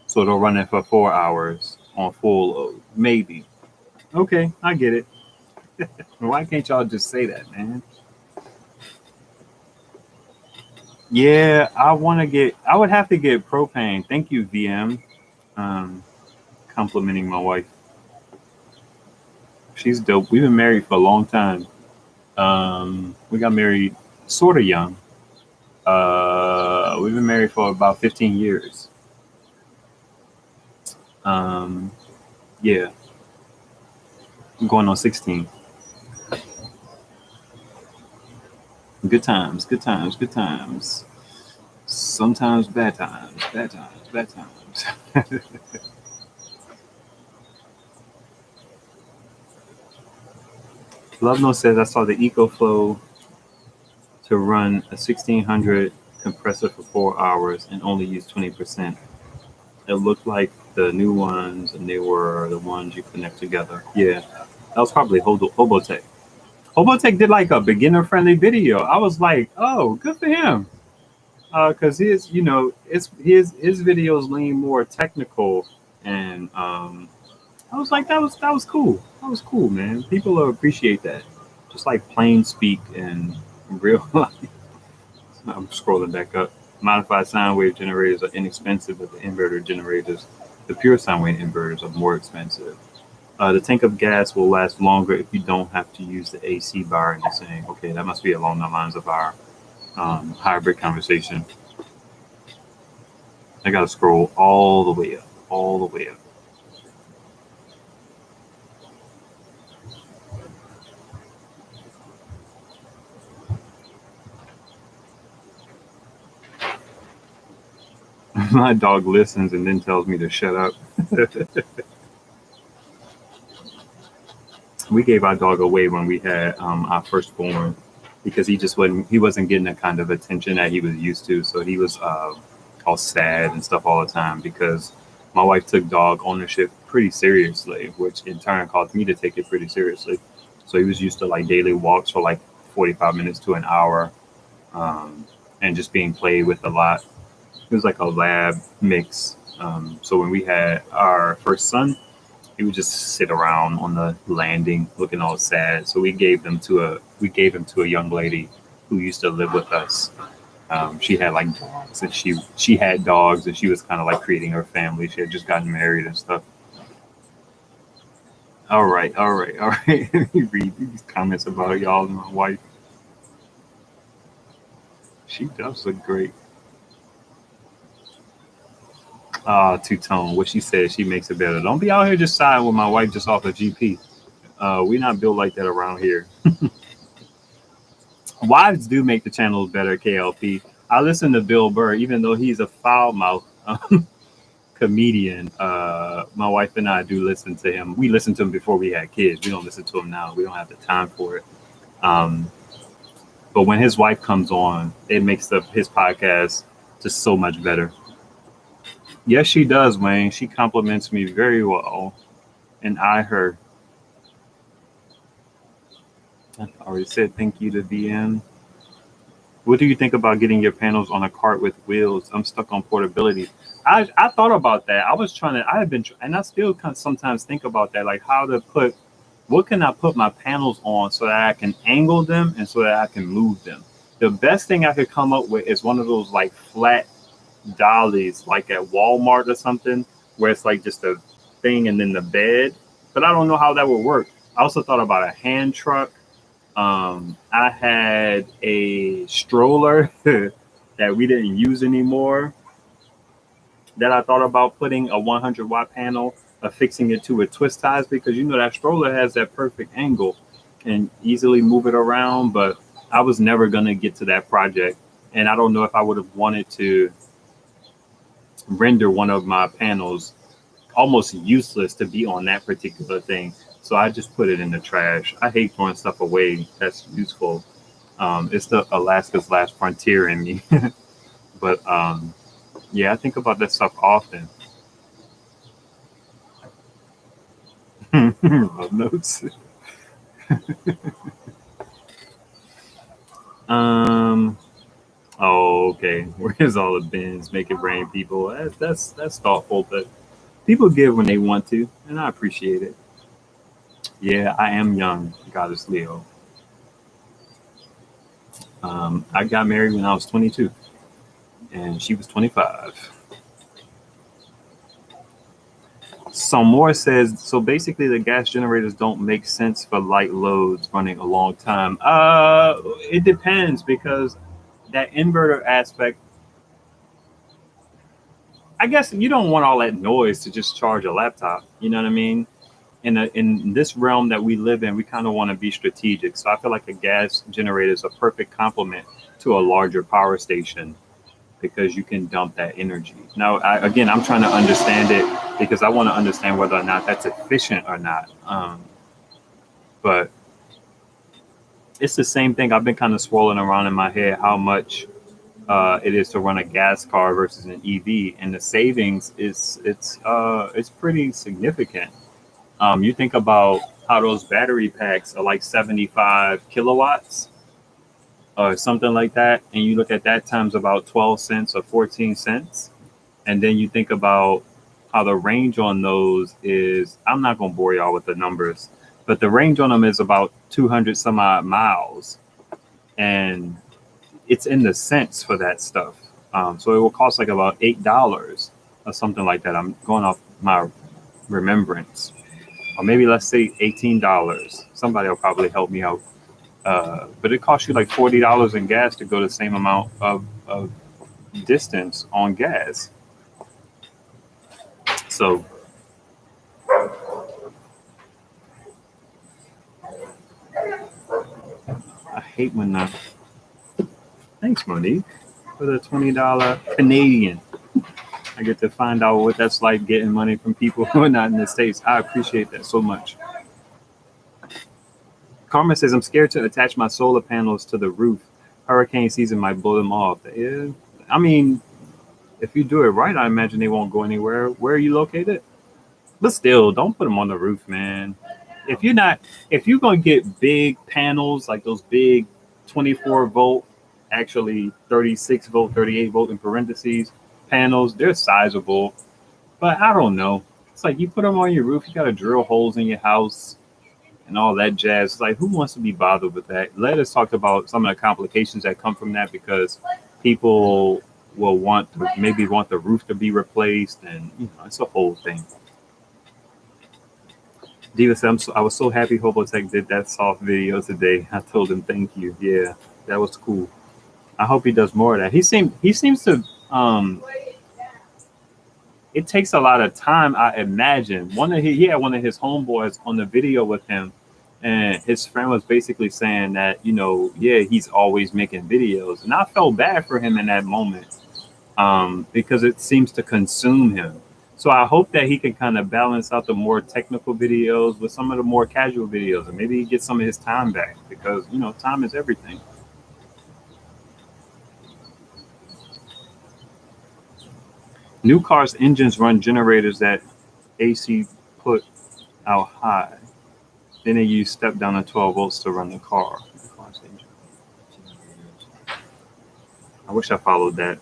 so it'll run it for 4 hours on full load. Maybe. Okay, I get it. Why can't y'all just say that, man? Yeah, I want to get. I would have to get propane. Thank you, VM. Complimenting my wife. She's dope. We've been married for a long time. We got married sort of young. We've been married for about 15 years. Um, yeah, I'm going on 16. Good times, good times, good times. Sometimes bad times, bad times, bad times. Love No says I saw the EcoFlow to run a 1600 compressor for 4 hours and only use 20%. It looked like the new ones, and they were the ones you connect together. Yeah, that was probably Hobotech. Hobotech did like a beginner friendly video. I was like, oh, good for him. Because his, it's his videos lean more technical, and I was like, that was cool. That was cool, man. People will appreciate that. Just like plain speak and real life. I'm scrolling back up. Modified sine wave generators are inexpensive, but the inverter generators, the pure sine wave inverters, are more expensive. The tank of gas will last longer if you don't have to use the AC bar. And you're saying, okay, that must be along the lines of our hybrid conversation. I gotta scroll all the way up, all the way up. My dog listens and then tells me to shut up. We gave our dog away when we had our firstborn because he wasn't getting the kind of attention that he was used to. So he was all sad and stuff all the time because my wife took dog ownership pretty seriously, which in turn caused me to take it pretty seriously. So he was used to like daily walks for like 45 minutes to an hour, and just being played with a lot. It was like a lab mix. So when we had our first son, he would just sit around on the landing looking all sad. So we gave him to a young lady who used to live with us. She had like dogs, and she had dogs, and she was kind of like creating her family. She had just gotten married and stuff. All right, all right, all right. Let me read these comments about y'all and my wife. She does look great. Two tone. What she said, she makes it better. Don't be out here just siding with my wife just off of GP. We not built like that around here. Wives do make the channels better, KLP. I listen to Bill Burr, even though he's a foul mouth comedian. My wife and I do listen to him. We listened to him before we had kids. We don't listen to him now. We don't have the time for it. But when his wife comes on, it makes his podcast just so much better. Yes, she does, Wayne. She compliments me very well, and I her. I already said thank you to BN. What do you think about getting your panels on a cart with wheels? I'm stuck on portability. I thought about that. I was trying to. I have been, and I still kind of sometimes think about that, like how to put. What can I put my panels on so that I can angle them and so that I can move them? The best thing I could come up with is one of those like flat dollies, like at Walmart or something, where it's like just a thing and then the bed. But I don't know how that would work. I also thought about a hand truck. I had a stroller that we didn't use anymore that I thought about putting a 100-watt panel, affixing it to a twist ties, because that stroller has that perfect angle and easily move it around. But I was never going to get to that project. And I don't know if I would have wanted to render one of my panels almost useless to be on that particular thing. So I just put it in the trash. I hate throwing stuff away that's useful. It's the Alaska's last frontier in me. But yeah, I think about that stuff often. Love notes. Oh, okay. Where's all the bins? Make it rain, people. That's thoughtful, but people give when they want to, and I appreciate it. Yeah, I am young, Goddess Leo. I got married when I was 22. and she was 25. Some more says, so basically the gas generators don't make sense for light loads running a long time. It depends, because that inverter aspect, I guess you don't want all that noise to just charge a laptop. You know what I mean? In this realm that we live in, we kind of want to be strategic. So I feel like a gas generator is a perfect complement to a larger power station, because you can dump that energy. Now, I'm trying to understand it, because I want to understand whether or not that's efficient or not. But it's the same thing. I've been kind of swirling around in my head how much it is to run a gas car versus an EV, and the savings it's pretty significant. You think about how those battery packs are like 75 kilowatts or something like that, and you look at that times about 12 cents or 14 cents, and then you think about how the range on those is, I'm not going to bore y'all with the numbers, but the range on them is about 200 some odd miles, and it's in the cents for that stuff. So it will cost like about $8 or something like that. I'm going off my remembrance, or maybe let's say $18. Somebody will probably help me out. But it costs you like $40 in gas to go the same amount of distance on gas. So I hate when thanks, Monique, for the $20 Canadian. I get to find out what that's like, getting money from people who are not in the States. I appreciate that so much. Carmen says, I'm scared to attach my solar panels to the roof. Hurricane season might blow them off. Yeah, I mean, if you do it right, I imagine they won't go anywhere. Where are you located? But still, don't put them on the roof, man. If you're going to get big panels, like those big 24 volt, actually 36 volt, 38 volt in parentheses panels, they're sizable. But I don't know. It's like you put them on your roof, you got to drill holes in your house and all that jazz. It's like, who wants to be bothered with that? Let us talk about some of the complications that come from that, because people will want the roof to be replaced, and it's a whole thing. Diva said, I was so happy OPSEC did that soft video today. I told him thank you. Yeah, that was cool. I hope he does more of that. He seems to it takes a lot of time, I imagine. He had one of his homeboys on the video with him, and his friend was basically saying that, he's always making videos. And I felt bad for him in that moment, because it seems to consume him. So I hope that he can kind of balance out the more technical videos with some of the more casual videos, and maybe he gets some of his time back, because, time is everything. New cars' engines run generators that AC put out high. Then they use step down to 12 volts to run the car. I wish I followed that.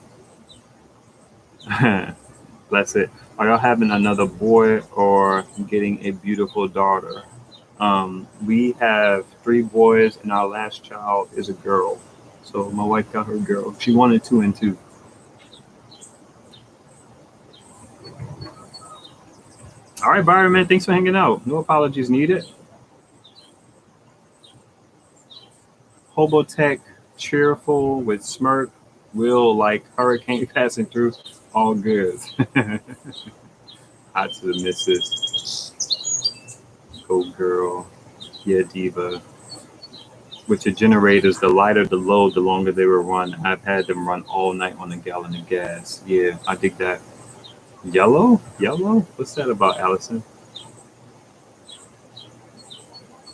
Bless it. Are y'all having another boy or getting a beautiful daughter? We have 3 boys, and our last child is a girl. So my wife got her girl. She wanted 2 and 2. All right, Byron, man, thanks for hanging out. No apologies needed. Hobotech, cheerful with smirk, will like hurricane passing through. All good. Hot to the missus. Go girl. Yeah, Diva. With your generators, the lighter the load, the longer they will run. I've had them run all night on a gallon of gas. Yeah, I dig that. Yellow? What's that about, Allison?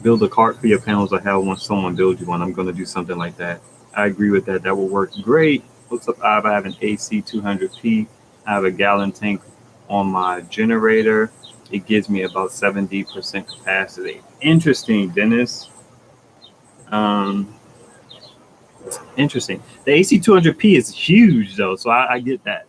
Build a cart for your panels or have someone build you one. I'm going to do something like that. I agree with that. That will work great. What's up, Ive? I have an AC 200P. I have a gallon tank on my generator. It gives me about 70% capacity. Interesting, Dennis. Interesting. The AC 200P is huge, though, so I get that.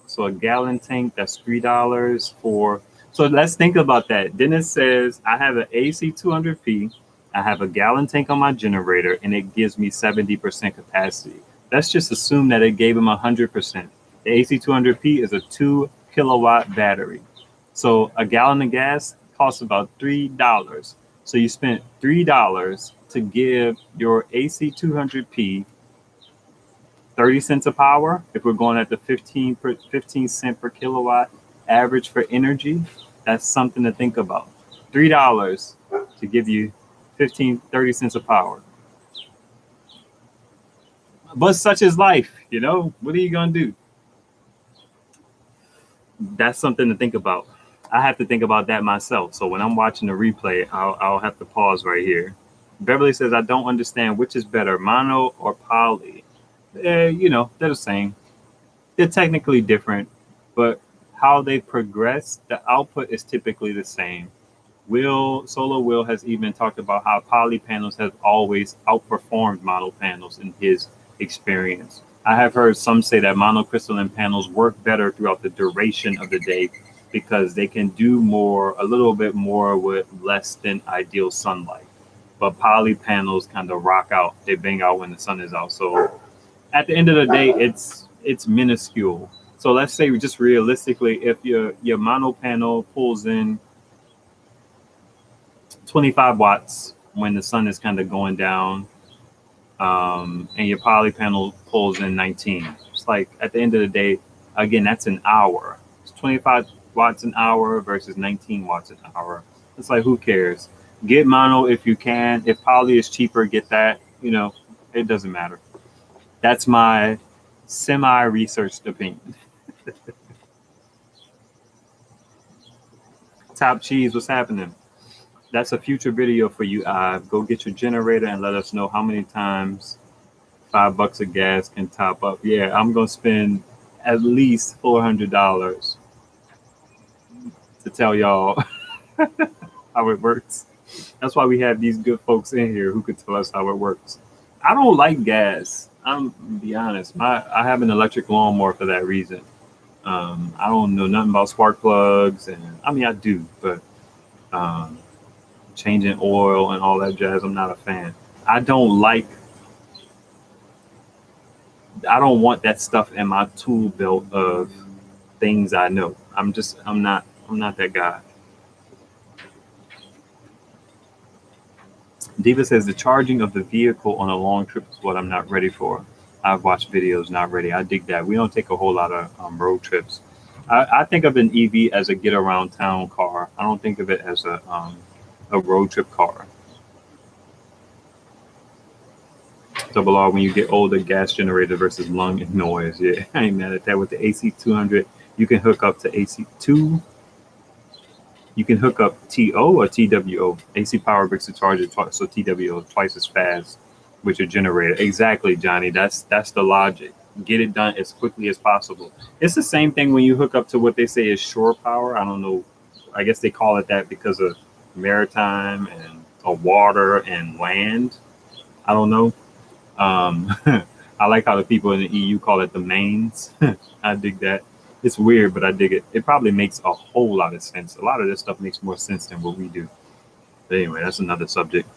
So a gallon tank, that's $3 for. So let's think about that. Dennis says, I have an AC 200P. I have a gallon tank on my generator, and it gives me 70% capacity. Let's just assume that it gave him 100%. The AC200P is a 2 kilowatt battery. So a gallon of gas costs about $3. So you spent $3 to give your AC200P 30 cents a power. If we're going at the 15 cent per kilowatt average for energy, that's something to think about. $3 to give you 30 cents a power. But such is life, you know. What are you gonna do? That's something to think about. I have to think about that myself. So when I'm watching the replay, I'll have to pause right here. Beverly says, I don't understand which is better, mono or poly. You know, they're the same. They're technically different, but how they progress, the output is typically the same. Solar Will has even talked about how poly panels have always outperformed mono panels in his experience. I have heard some say that monocrystalline panels work better throughout the duration of the day because they can do a little bit more with less than ideal sunlight. But poly panels kind of rock out. They bang out when the sun is out. So at the end of the day, it's minuscule. So let's say just realistically, if your mono panel pulls in 25 watts when the sun is kind of going down, and your poly panel pulls in 19. It's like at the end of the day, again, that's an hour. It's 25 watts an hour versus 19 watts an hour. It's like, who cares? Get mono if you can. If poly is cheaper, get that. You know, it doesn't matter. That's my semi-researched opinion. Top Cheese, what's happening? That's a future video for you, Ive. Go get your generator and let us know how many times $5 of gas can top up. Yeah, I'm going to spend at least $400 to tell y'all how it works. That's why we have these good folks in here who could tell us how it works. I don't like gas. I'm gonna be honest. I have an electric lawnmower for that reason. I don't know nothing about spark plugs, and I mean I do, but changing oil and all that jazz, I'm not a fan. I don't want that stuff in my tool belt of things I know. I'm not that guy. Diva says the charging of the vehicle on a long trip is what I'm not ready for. I've watched videos, not ready. I dig that. We don't take a whole lot of road trips. I think of an EV as a get around town car. I don't think of it as a road trip car. Double R, when you get older, gas generator versus lung and noise. Yeah, I ain't mad at that. With the AC200, you can hook up to AC2. You can hook up TO or TWO. AC power brings the charger twice, so TWO twice as fast with your generator. Exactly, Johnny. That's the logic. Get it done as quickly as possible. It's the same thing when you hook up to what they say is shore power. I don't know. I guess they call it that because of maritime and water and land. I don't know. I like how the people in the EU call it the mains. I dig that. It's weird, but I dig it. It probably makes a whole lot of sense. A lot of this stuff makes more sense than what we do. But anyway, that's another subject.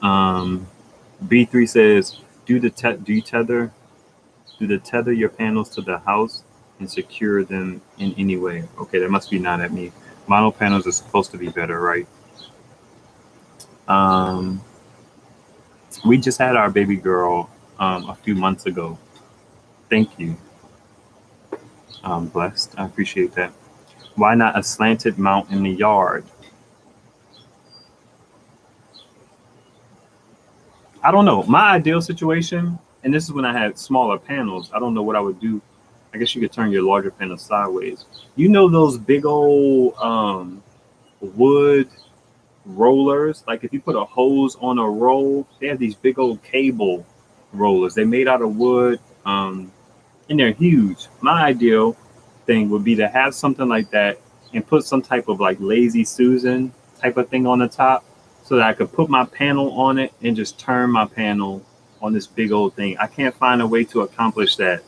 B3 says, do the tether your panels to the house and secure them in any way. Okay, that must be not at me. Mono panels are supposed to be better, right? We just had our baby girl a few months ago. Thank you. I'm blessed. I appreciate that. Why not a slanted mount in the yard? I don't know. My ideal situation, and this is when I had smaller panels, I don't know what I would do. I guess you could turn your larger panel sideways. You know those big old wood rollers? Like if you put a hose on a roll, they have these big old cable rollers. They're made out of wood. And they're huge. My ideal thing would be to have something like that and put some type of like Lazy Susan type of thing on the top so that I could put my panel on it and just turn my panel on this big old thing. I can't find a way to accomplish that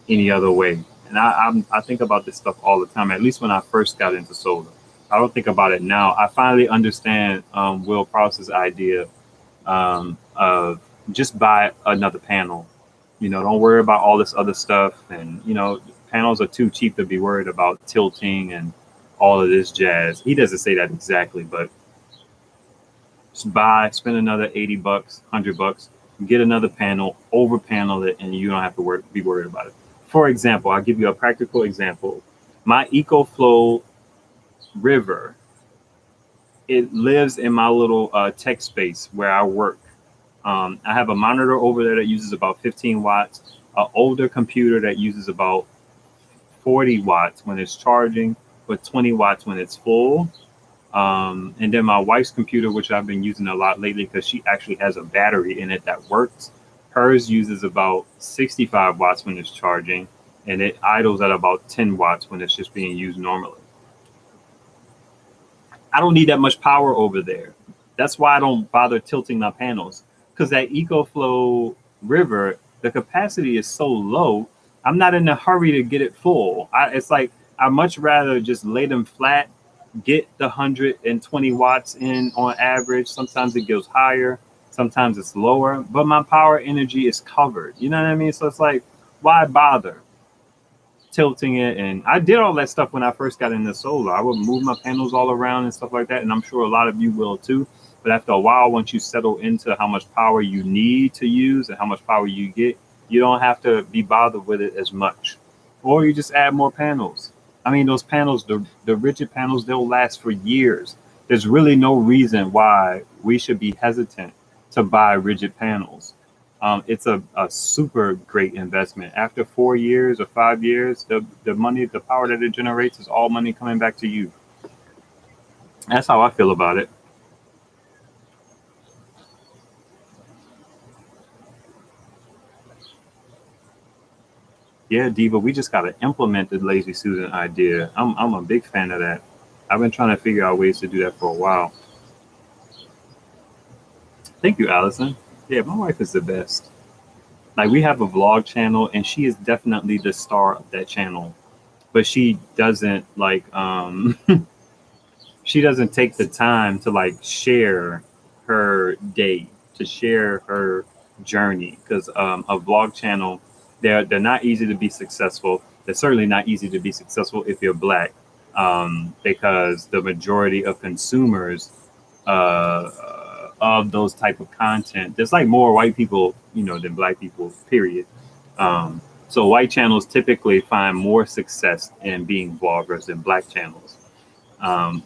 any other way. And I think about this stuff all the time, at least when I first got into solar. I don't think about it now. I finally understand Will Prowse's idea of just buy another panel. You know, don't worry about all this other stuff. And, you know, panels are too cheap to be worried about tilting and all of this jazz. He doesn't say that exactly, but just spend another $80, $100, get another panel, over panel it, and you don't have to be worried about it. For example, I'll give you a practical example. My EcoFlow river, it lives in my little tech space where I work. I have a monitor over there that uses about 15 watts, an older computer that uses about 40 watts when it's charging, but 20 watts when it's full. And then my wife's computer, which I've been using a lot lately because she actually has a battery in it that works. Hers uses about 65 watts when it's charging, and it idles at about 10 watts when it's just being used normally. I don't need that much power over there. That's why I don't bother tilting my panels, because that EcoFlow river, the capacity is so low. I'm not in a hurry to get it full. It's like I'd much rather just lay them flat, get the 120 watts in on average. Sometimes it goes higher, sometimes it's lower, but my power energy is covered. You know what I mean? So it's like, why bother tilting it? And I did all that stuff when I first got into solar. I would move my panels all around and stuff like that, and I'm sure a lot of you will too. But after a while, once you settle into how much power you need to use and how much power you get, you don't have to be bothered with it as much. Or you just add more panels. I mean, those panels, the rigid panels, they'll last for years. There's really no reason why we should be hesitant to buy rigid panels. It's a super great investment. After 4 years or 5 years, the money, the power that it generates is all money coming back to you. That's how I feel about it. Yeah, Diva, we just got to implement the Lazy Susan idea. I'm a big fan of that. I've been trying to figure out ways to do that for a while. Thank you, Allison. Yeah, my wife is the best. Like, we have a vlog channel, and she is definitely the star of that channel. But she doesn't she doesn't take the time to like share her day, to share her journey, because a vlog channel, they're not easy to be successful. They're certainly not easy to be successful if you're Black, because the majority of consumers of those type of content, there's like more white people, you know, than Black people, period. So white channels typically find more success in being vloggers than Black channels.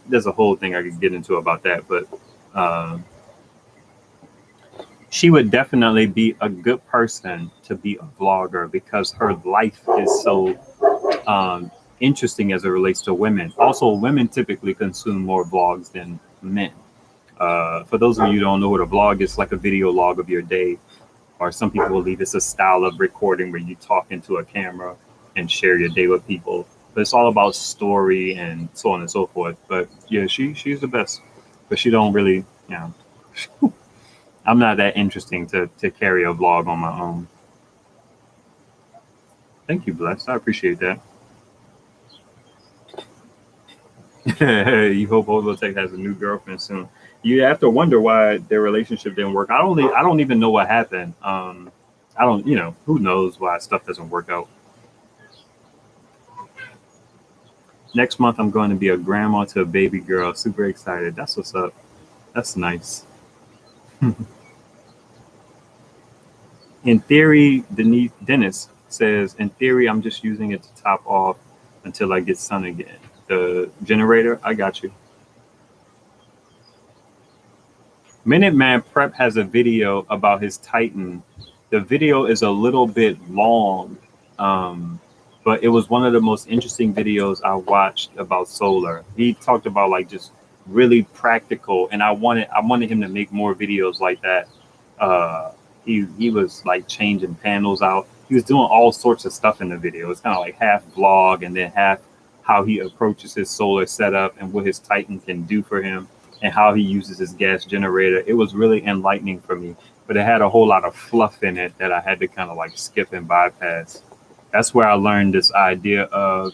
There's a whole thing I could get into about that, but she would definitely be a good person to be a vlogger because her life is so interesting as it relates to women. Also, women typically consume more vlogs than men. For those of you who don't know what a vlog is, like a video log of your day, or some people believe it's a style of recording where you talk into a camera and share your day with people. But it's all about story and so on and so forth. But yeah, she's the best. But she don't really, you know, I'm not that interesting to carry a vlog on my own. Thank you, Bless. I appreciate that. You hope OPSEC has a new girlfriend soon. You have to wonder why their relationship didn't work. I don't even know what happened. I don't, you know, who knows why stuff doesn't work out. Next month, I'm going to be a grandma to a baby girl. Super excited. That's what's up. That's nice. In theory, Dennis says, in theory, I'm just using it to top off until I get sun again. The generator, I got you. Minuteman Prep has a video about his Titan. The video is a little bit long, but it was one of the most interesting videos I watched about solar. He talked about like just really practical, and I wanted him to make more videos like that. He was like changing panels out. He was doing all sorts of stuff in the video. It's kind of like half vlog and then half how he approaches his solar setup and what his Titan can do for him and how he uses his gas generator. It was really enlightening for me, but it had a whole lot of fluff in it that I had to kind of like skip and bypass. That's where I learned this idea of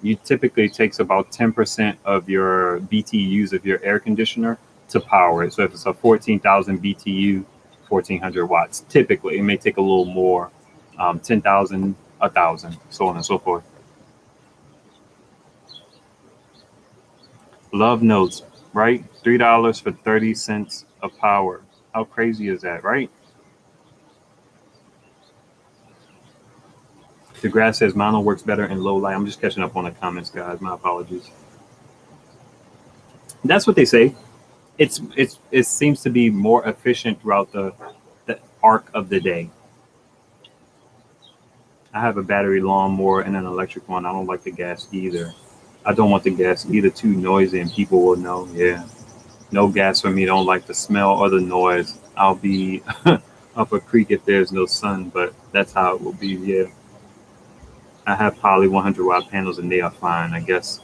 you typically takes about 10% of your BTUs of your air conditioner to power it. So if it's a 14,000 BTU 1,400 watts. Typically, it may take a little more, 10,000, 1,000, so on and so forth. Love notes, right? $3 for 30 cents of power. How crazy is that, right? The grass says mono works better in low light. I'm just catching up on the comments, guys. My apologies. That's what they say. It seems to be more efficient throughout the arc of the day. I have a battery lawnmower and an electric one. I don't like the gas either. I don't want the gas either. Too noisy and people will know. Yeah. No gas for me. Don't like the smell or the noise. I'll be up a creek if there's no sun, but that's how it will be. Yeah. I have poly 100-watt panels and they are fine. I guess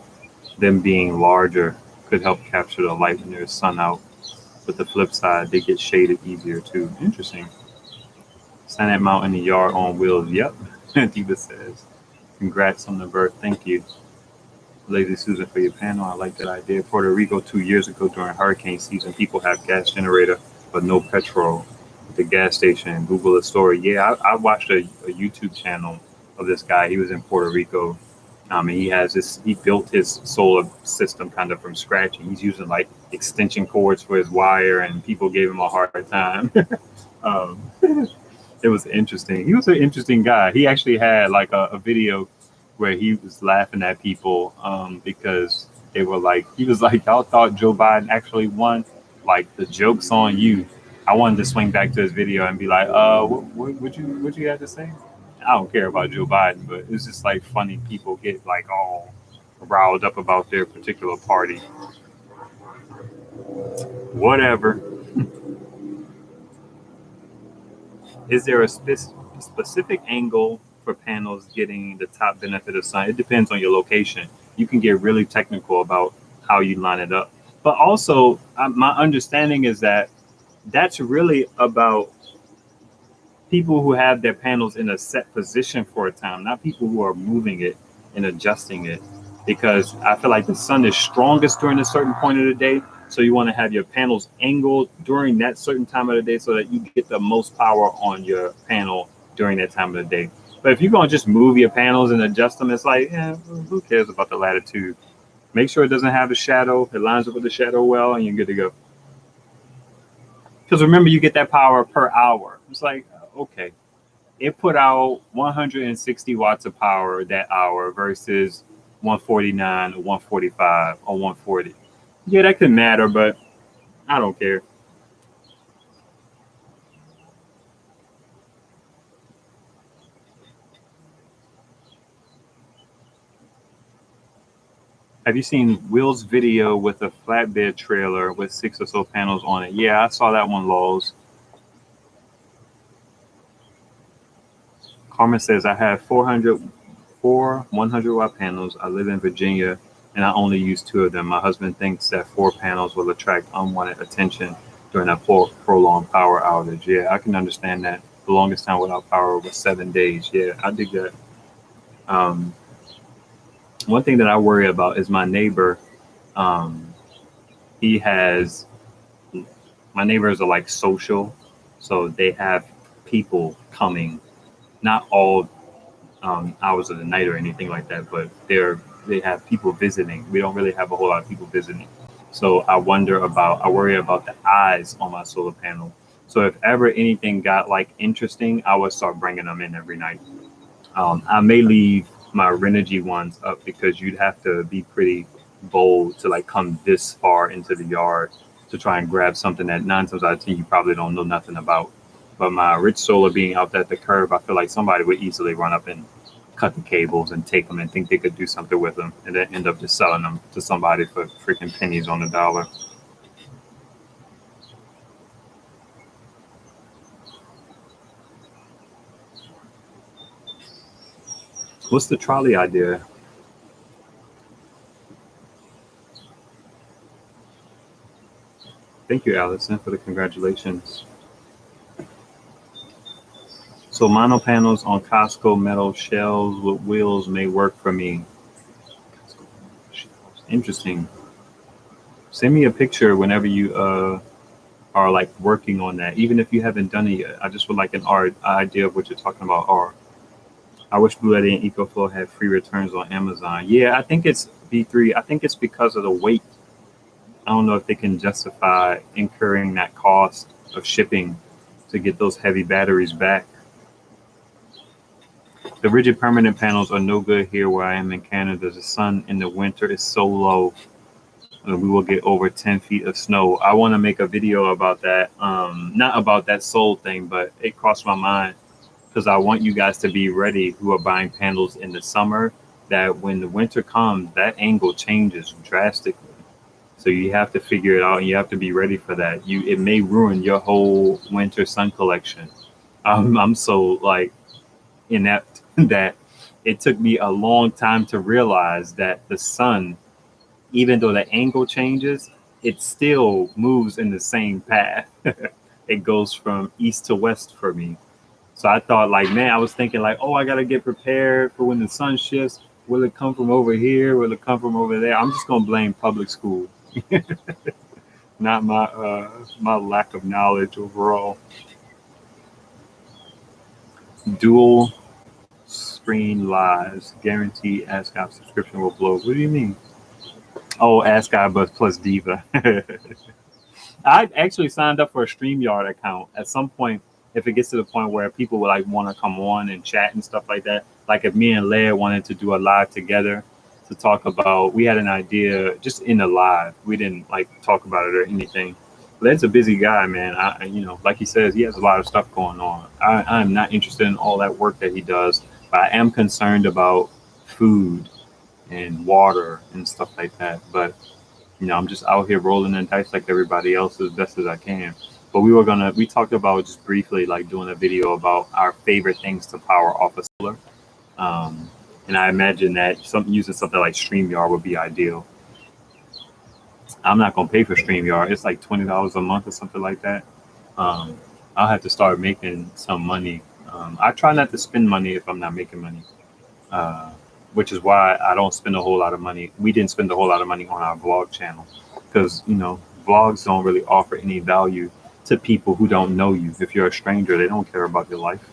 them being larger could help capture the light when there's sun out. But the flip side, they get shaded easier too. Interesting. Stand that mount in the yard on wheels. Yep. Diva says. Congrats on the birth. Thank you. Lazy Susan for your panel. I like that idea. Puerto Rico 2 years ago during hurricane season, people have gas generator but no petrol at the gas station. Google the story. Yeah, I watched a YouTube channel of this guy. He was in Puerto Rico. And he built his solar system kind of from scratch. And he's using like extension cords for his wire, and people gave him a hard time. It was interesting. He was an interesting guy. He actually had like a video where he was laughing at people because they were like, he was like, y'all thought Joe Biden actually won? Like, the joke's on you. I wanted to swing back to his video and be like, what you had to say? I don't care about Joe Biden, but it's just like funny. People get like all riled up about their particular party. Whatever. Is there a specific angle for panels getting the top benefit of sun? It depends on your location. You can get really technical about how you line it up. But also, my understanding is that that's really about people who have their panels in a set position for a time, not people who are moving it and adjusting it. Because I feel like the sun is strongest during a certain point of the day. So you want to have your panels angled during that certain time of the day so that you get the most power on your panel during that time of the day. But if you're going to just move your panels and adjust them, it's like, who cares about the latitude? Make sure it doesn't have a shadow. It lines up with the shadow well, and you're good to go. Because remember, you get that power per hour. It's like, okay, it put out 160 watts of power that hour versus 149 or 145 or 140. Yeah, that could matter, but I don't care. Have you seen Will's video with a flatbed trailer with 6 or so panels on it? Yeah, I saw that one, Lowe's. Carmen says, I have 4 100-watt panels. I live in Virginia, and I only use 2 of them. My husband thinks that 4 panels will attract unwanted attention during a prolonged power outage. Yeah, I can understand that. The longest time without power was 7 days. Yeah, I dig that. One thing that I worry about is my neighbor. My neighbors are like social, so they have people coming, not all hours of the night or anything like that, but they have people visiting. We don't really have a whole lot of people visiting. So I worry about the eyes on my solar panel. So if ever anything got like interesting, I would start bringing them in every night. I may leave my Renogy ones up because you'd have to be pretty bold to like come this far into the yard to try and grab something that 9 times out of 10 you probably don't know nothing about. But my Rich Solar being out at the curb, I feel like somebody would easily run up and cut the cables and take them and think they could do something with them and then end up just selling them to somebody for freaking pennies on the dollar. What's the trolley idea? Thank you, Allison, for the congratulations. So mono panels on Costco metal shells with wheels may work for me. Interesting. Send me a picture whenever you are like working on that, even if you haven't done it yet. I just would like an idea of what you're talking about. Or I wish Blue Eddy and EcoFlow had free returns on Amazon. Yeah, I think it's B3. I think it's because of the weight. I don't know if they can justify incurring that cost of shipping to get those heavy batteries back. The rigid permanent panels are no good here where I am in Canada. The sun in the winter is so low. We will get over 10 feet of snow. I want to make a video about that. Not about that soul thing, but it crossed my mind because I want you guys to be ready who are buying panels in the summer, that when the winter comes, that angle changes drastically. So you have to figure it out, and you have to be ready for that. It may ruin your whole winter sun collection. I'm so like inept that it took me a long time to realize that the sun, even though the angle changes, it still moves in the same path. It goes from east to west for me. So I thought, like, man, I was thinking like, oh, I got to get prepared for when the sun shifts. Will it come from over here? Will it come from over there? I'm just going to blame public school. Not my lack of knowledge overall. Dual screen lives guarantee Ask God subscription will blow. What do you mean? Oh, Ask God but plus Diva. I actually signed up for a StreamYard account at some point. If it gets to the point where people would like want to come on and chat and stuff like that, like if me and Leia wanted to do a live together to talk about, we had an idea just in the live. We didn't like talk about it or anything. Led's a busy guy, man. Like he says, he has a lot of stuff going on. I'm not interested in all that work that he does, but I am concerned about food and water and stuff like that. But I'm just out here rolling the dice like everybody else as best as I can. But we talked about just briefly like doing a video about our favorite things to power off of solar. And I imagine that using something like StreamYard would be ideal. I'm not going to pay for StreamYard. It's like $20 a month or something like that. I'll have to start making some money. I try not to spend money if I'm not making money, which is why I don't spend a whole lot of money. We didn't spend a whole lot of money on our vlog channel because, vlogs don't really offer any value to people who don't know you. If you're a stranger, they don't care about your life.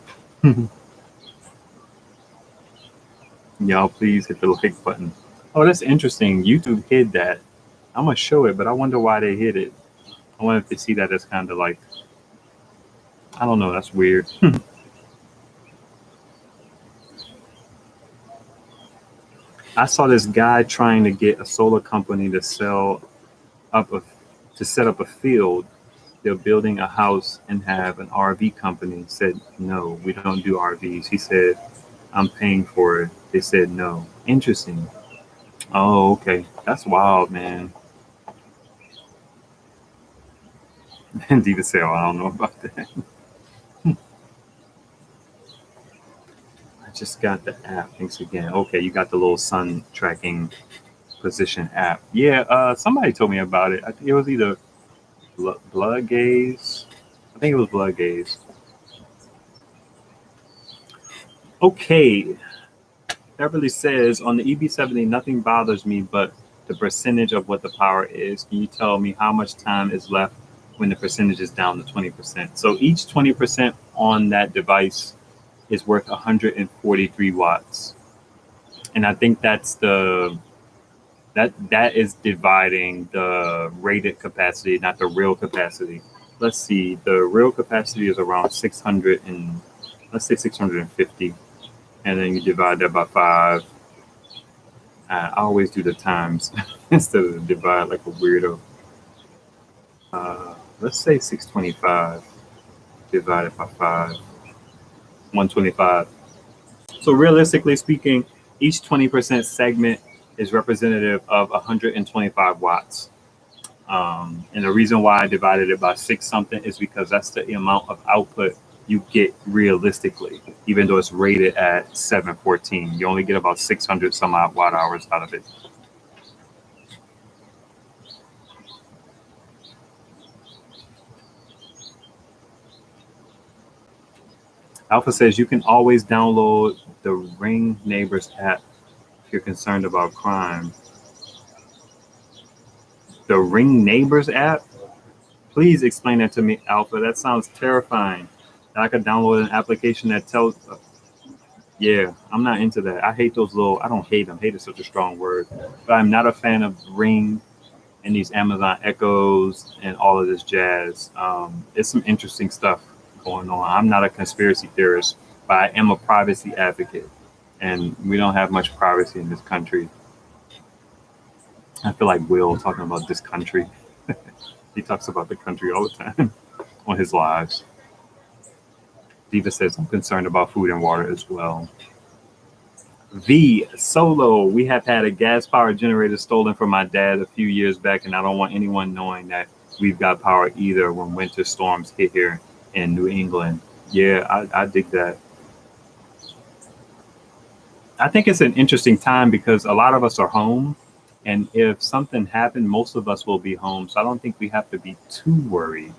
Y'all, please hit the like button. Oh, that's interesting. YouTube hid that. I'm going to show it, but I wonder why they hid it. I wonder if they see that as kind of like, I don't know. That's weird. I saw this guy trying to get a solar company to set up a field. They're building a house and have an RV company. Said, no, we don't do RVs. He said, I'm paying for it. They said, no. Interesting. Oh, okay. That's wild, man. And Diva said, oh, I don't know about that. I just got the app. Thanks again. Okay, you got the little sun tracking position app. Yeah, somebody told me about it. I think it was either Blood Gaze. I think it was Blood Gaze. Okay. Beverly says, on the EB70, nothing bothers me but the percentage of what the power is. Can you tell me how much time is left when the percentage is down to 20%? So each 20% on that device is worth 143 watts. And I think that's that is dividing the rated capacity, not the real capacity. Let's see, the real capacity is around 600 and let's say 650. And then you divide that by 5. I always do the times instead of divide like a weirdo. Let's say 625 divided by 5. 125. So realistically speaking, each 20% segment is representative of 125 watts. And the reason why I divided it by 6 something is because that's the amount of output you get realistically, even though it's rated at 714. You only get about 600 some odd watt hours out of it. Alpha says you can always download the Ring Neighbors app if you're concerned about crime. The Ring Neighbors app? Please explain that to me, Alpha. That sounds terrifying. I could download an application that tells. Yeah, I'm not into that. I hate those little. I don't hate them. Hate is such a strong word, but I'm not a fan of Ring and these Amazon Echoes and all of this jazz. It's some interesting stuff going on. I'm not a conspiracy theorist, but I am a privacy advocate, and we don't have much privacy in this country. I feel like Will talking about this country. He talks about the country all the time on his lives. Diva says, I'm concerned about food and water as well. V Solo, we have had a gas powered generator stolen from my dad a few years back, and I don't want anyone knowing that we've got power either when winter storms hit here in New England. Yeah, I dig that. I think it's an interesting time because a lot of us are home, and if something happened, most of us will be home. So I don't think we have to be too worried.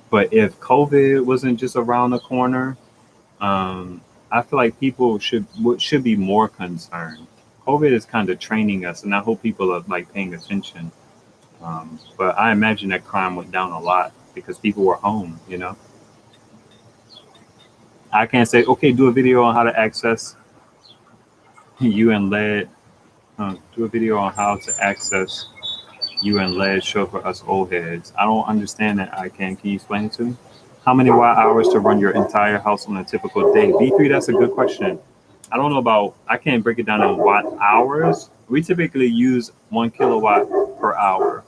But if COVID wasn't just around the corner, I feel like people should be more concerned. COVID is kind of training us, and I hope people are like paying attention. But I imagine that crime went down a lot because people were home. You know, I can't say, okay, do a video on how to access UN lead. Do a video on how to access UN lead. Show for us old heads. I don't understand that. Can you explain it to me? How many watt hours to run your entire house on a typical day? B3, that's a good question. I don't know about, I can't break it down in watt hours. We typically use 1 kilowatt per hour.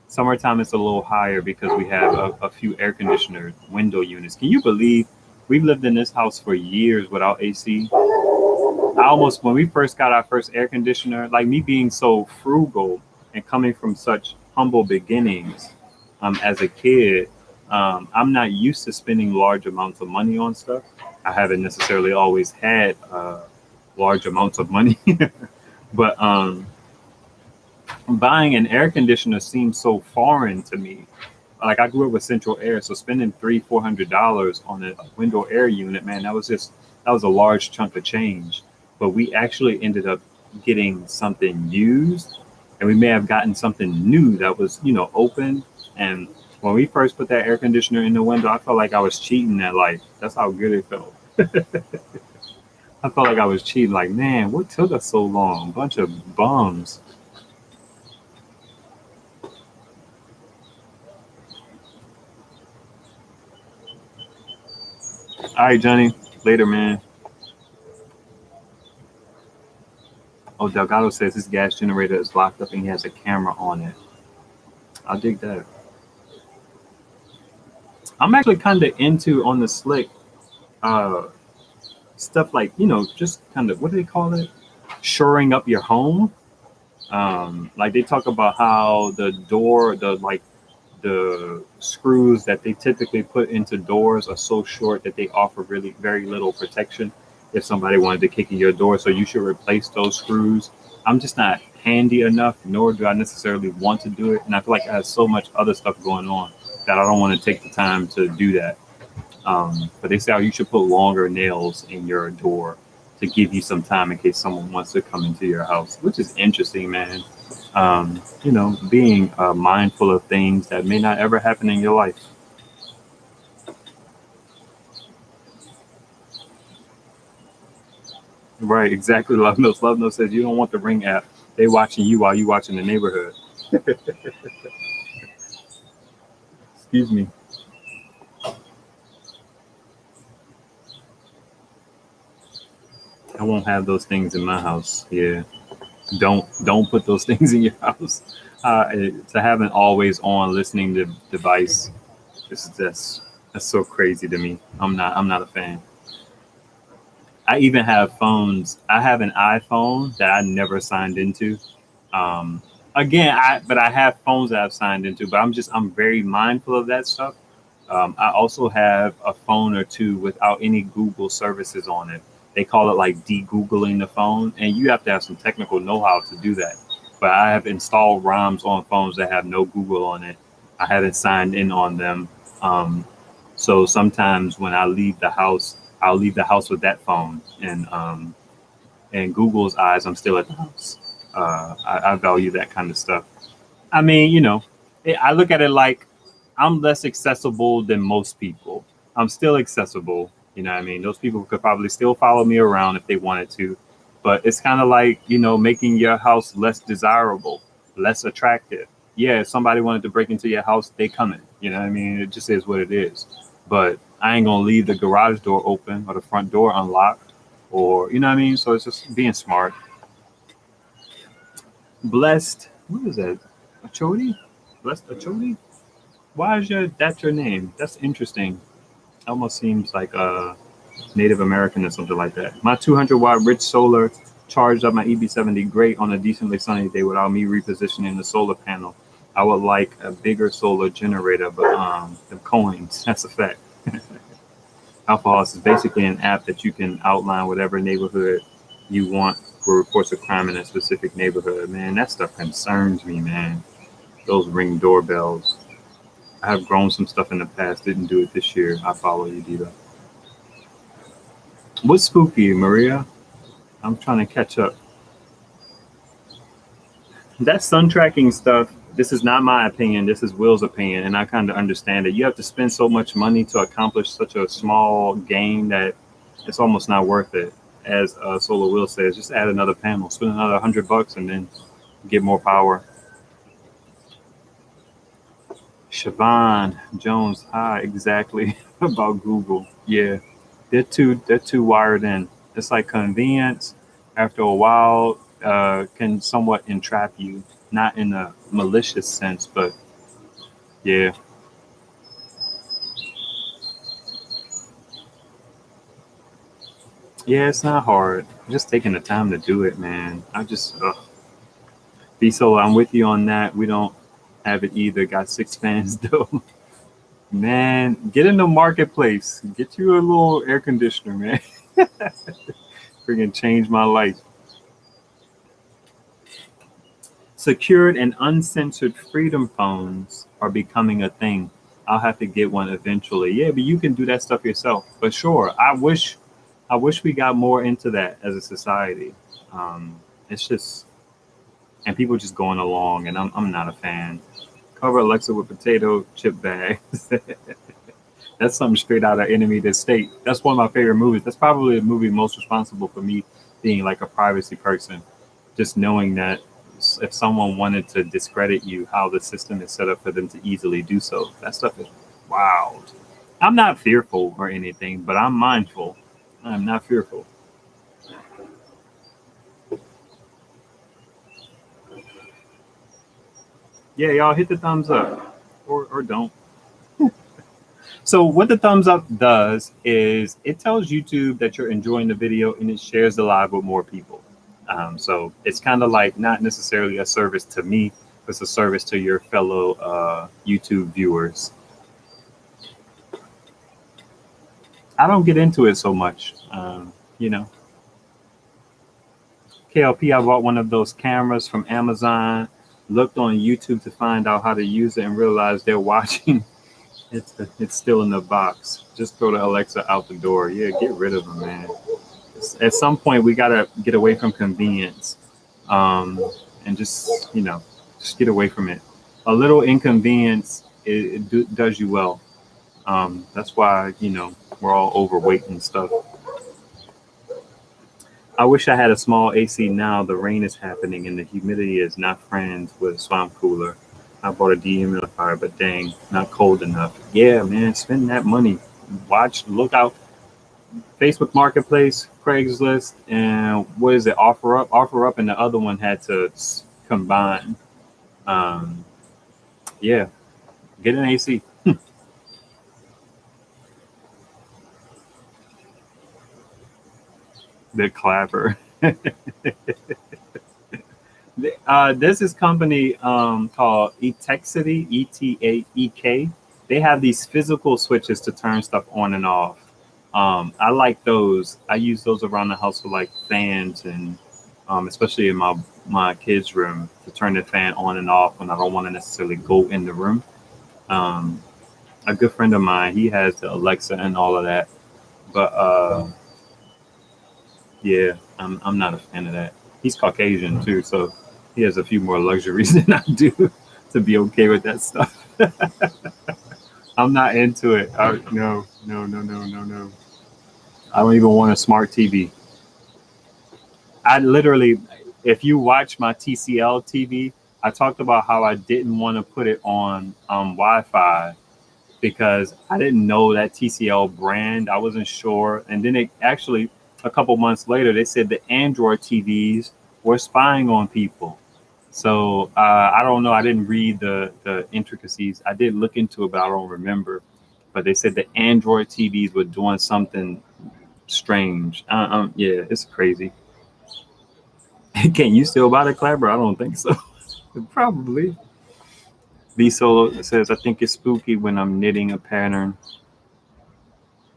Summertime it's a little higher because we have a few air conditioner window units. Can you believe we've lived in this house for years without AC? When we first got our first air conditioner, like me being so frugal and coming from such humble beginnings as a kid, I'm not used to spending large amounts of money on stuff. I haven't necessarily always had large amounts of money, but buying an air conditioner seems so foreign to me. Like I grew up with central air, so spending $300-400 on a window air unit, man, that was a large chunk of change. But we actually ended up getting something used, and we may have gotten something new that was, open. And when we first put that air conditioner in the window, I felt like I was cheating at life. That's how good it felt. I felt like I was cheating. Like, man, what took us so long? Bunch of bums. All right, Johnny. Later, man. Oh, Delgado says his gas generator is locked up and he has a camera on it. I'll dig that. I'm actually kind of into on the slick stuff like, just kind of, what do they call it? Shoring up your home. Like they talk about how the screws that they typically put into doors are so short that they offer really very little protection if somebody wanted to kick in your door. So you should replace those screws. I'm just not handy enough, nor do I necessarily want to do it. And I feel like I have so much other stuff going on that I don't want to take the time to do that. But they say, you should put longer nails in your door to give you some time in case someone wants to come into your house, which is interesting, man. Being mindful of things that may not ever happen in your life. Right, exactly. Love Notes. Love Notes says you don't want the Ring app. They watching you while you watching the neighborhood. Excuse me. I won't have those things in my house. Yeah. Don't put those things in your house. To have an always on listening to device, that's so crazy to me. I'm not a fan. I even have phones. I have an iPhone that I never signed into. Again, I have phones that I've signed into, but I'm very mindful of that stuff. I also have a phone or two without any Google services on it. They call it like de-Googling the phone, and you have to have some technical know-how to do that. But I have installed ROMs on phones that have no Google on it. I haven't signed in on them. So sometimes when I leave the house, I'll leave the house with that phone, and in Google's eyes, I'm still at the house. I value that kind of stuff. I mean, I look at it like I'm less accessible than most people. I'm still accessible. You know what I mean? Those people could probably still follow me around if they wanted to. But it's kind of like, making your house less desirable, less attractive. Yeah, if somebody wanted to break into your house, they coming. You know what I mean? It just is what it is. But I ain't gonna leave the garage door open or the front door unlocked, or you know what I mean? So it's just being smart. Blessed, what is that? Achodi? Blessed Achodi? Why is that your name? That's interesting. Almost seems like a Native American or something like that. My 200-watt rich solar charged up my EB70 great on a decently sunny day without me repositioning the solar panel. I would like a bigger solar generator, but the coins, that's a fact. Alpha House is basically an app that you can outline whatever neighborhood you want for reports of crime in a specific neighborhood. Man, that stuff concerns me, man. Those Ring doorbells. I have grown some stuff in the past, didn't do it this year. I follow you, Diva. What's spooky, Maria? I'm trying to catch up. That sun tracking stuff, this is not my opinion, this is Will's opinion, and I kind of understand it. You have to spend so much money to accomplish such a small gain that it's almost not worth it. As Solar Will says, just add another panel, spend another $100 and then get more power. Siobhan Jones, hi, exactly about Google. Yeah, they're too wired in. It's like convenience. After a while, can somewhat entrap you, not in a malicious sense, but yeah. Yeah, it's not hard. Just taking the time to do it, man. I just be so. I'm with you on that. We don't have it either. Got 6 fans though. Man, get in the marketplace. Get you a little air conditioner, man. Freaking changed my life. Secured and uncensored freedom phones are becoming a thing. I'll have to get one eventually. Yeah, but you can do that stuff yourself. But sure, I wish we got more into that as a society. It's just, and people just going along, and I'm not a fan. Cover Alexa with potato chip bags. That's something straight out of Enemy of the State. That's one of my favorite movies. That's probably the movie most responsible for me being like a privacy person. Just knowing that if someone wanted to discredit you, how the system is set up for them to easily do so. That stuff is wild. I'm not fearful or anything, but I'm mindful. I'm not fearful. Yeah, y'all hit the thumbs up or don't. So what the thumbs up does is it tells YouTube that you're enjoying the video and it shares the live with more people. So it's kind of like not necessarily a service to me, but it's a service to your fellow YouTube viewers. I don't get into it so much, KLP, I bought one of those cameras from Amazon, looked on YouTube to find out how to use it and realized they're watching. It's still in the box. Just throw the Alexa out the door. Yeah, get rid of them, man. At some point, we got to get away from convenience and just get away from it. A little inconvenience, it does you well. That's why, we're all overweight and stuff. I wish I had a small AC now. The rain is happening and the humidity is not friends with a swamp cooler. I bought a dehumidifier, but dang, not cold enough. Yeah, man, spend that money. Look out. Facebook Marketplace, Craigslist, and what is it? Offer Up, and the other one had to combine. Yeah, get an AC. The clapper. There's this company called Etekcity, ETAEK. They have these physical switches to turn stuff on and off. I like those. I use those around the house for like fans and especially in my kids' room to turn the fan on and off when I don't want to necessarily go in the room. A good friend of mine, he has the Alexa and all of that, but yeah, I'm not a fan of that. He's Caucasian too, so he has a few more luxuries than I do to be okay with that stuff. I'm not into it. No. I don't even want a smart TV. I literally, if you watch my TCL TV, I talked about how I didn't want to put it on Wi-Fi because I didn't know that TCL brand. I wasn't sure. And then it actually, a couple months later, they said the Android TVs were spying on people. So I don't know. I didn't read the intricacies. I did look into it, but I don't remember. But they said the Android TVs were doing something strange. Yeah, it's crazy. Can you still buy the clapper? I don't think so. Probably. B Solo says, I think it's spooky when I'm knitting a pattern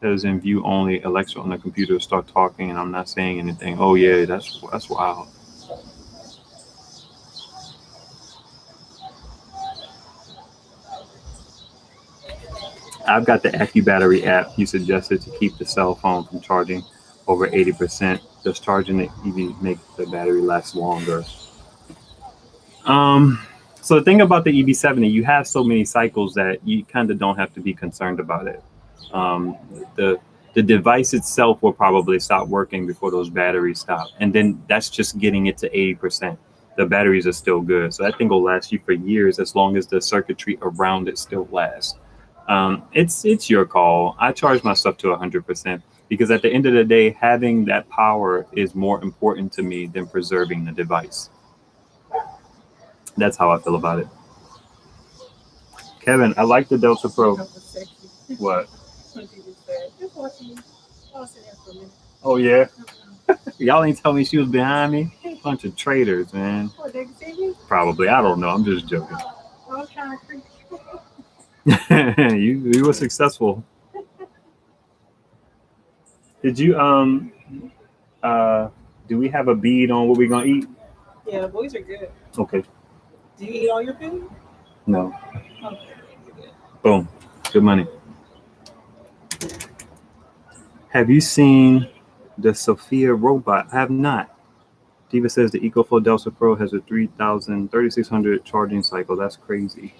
that is in view only. Alexa on the computer start talking and I'm not saying anything. Oh yeah, that's wild. I've got the AccuBattery app you suggested to keep the cell phone from charging over 80%. Does charging the EV make the battery last longer? So the thing about the EB70, you have so many cycles that you kind of don't have to be concerned about it. The device itself will probably stop working before those batteries stop. And then that's just getting it to 80%. The batteries are still good. So that thing will last you for years as long as the circuitry around it still lasts. It's your call. I charge my stuff to 100% because at the end of the day, having that power is more important to me than preserving the device. That's how I feel about it. Kevin, I like the Delta Pro. What? Oh yeah. Y'all ain't tell me she was behind me. Bunch of traitors, man. Probably. I don't know. I'm just joking. You were successful. Did you do we have a bead on what we're gonna eat? Yeah, the boys are good. Okay. Do you eat all your food? No. Okay. Boom. Good money. Have you seen the Sophia robot? I have not. Diva says the EcoFlow Delta Pro has a 3600 charging cycle. That's crazy.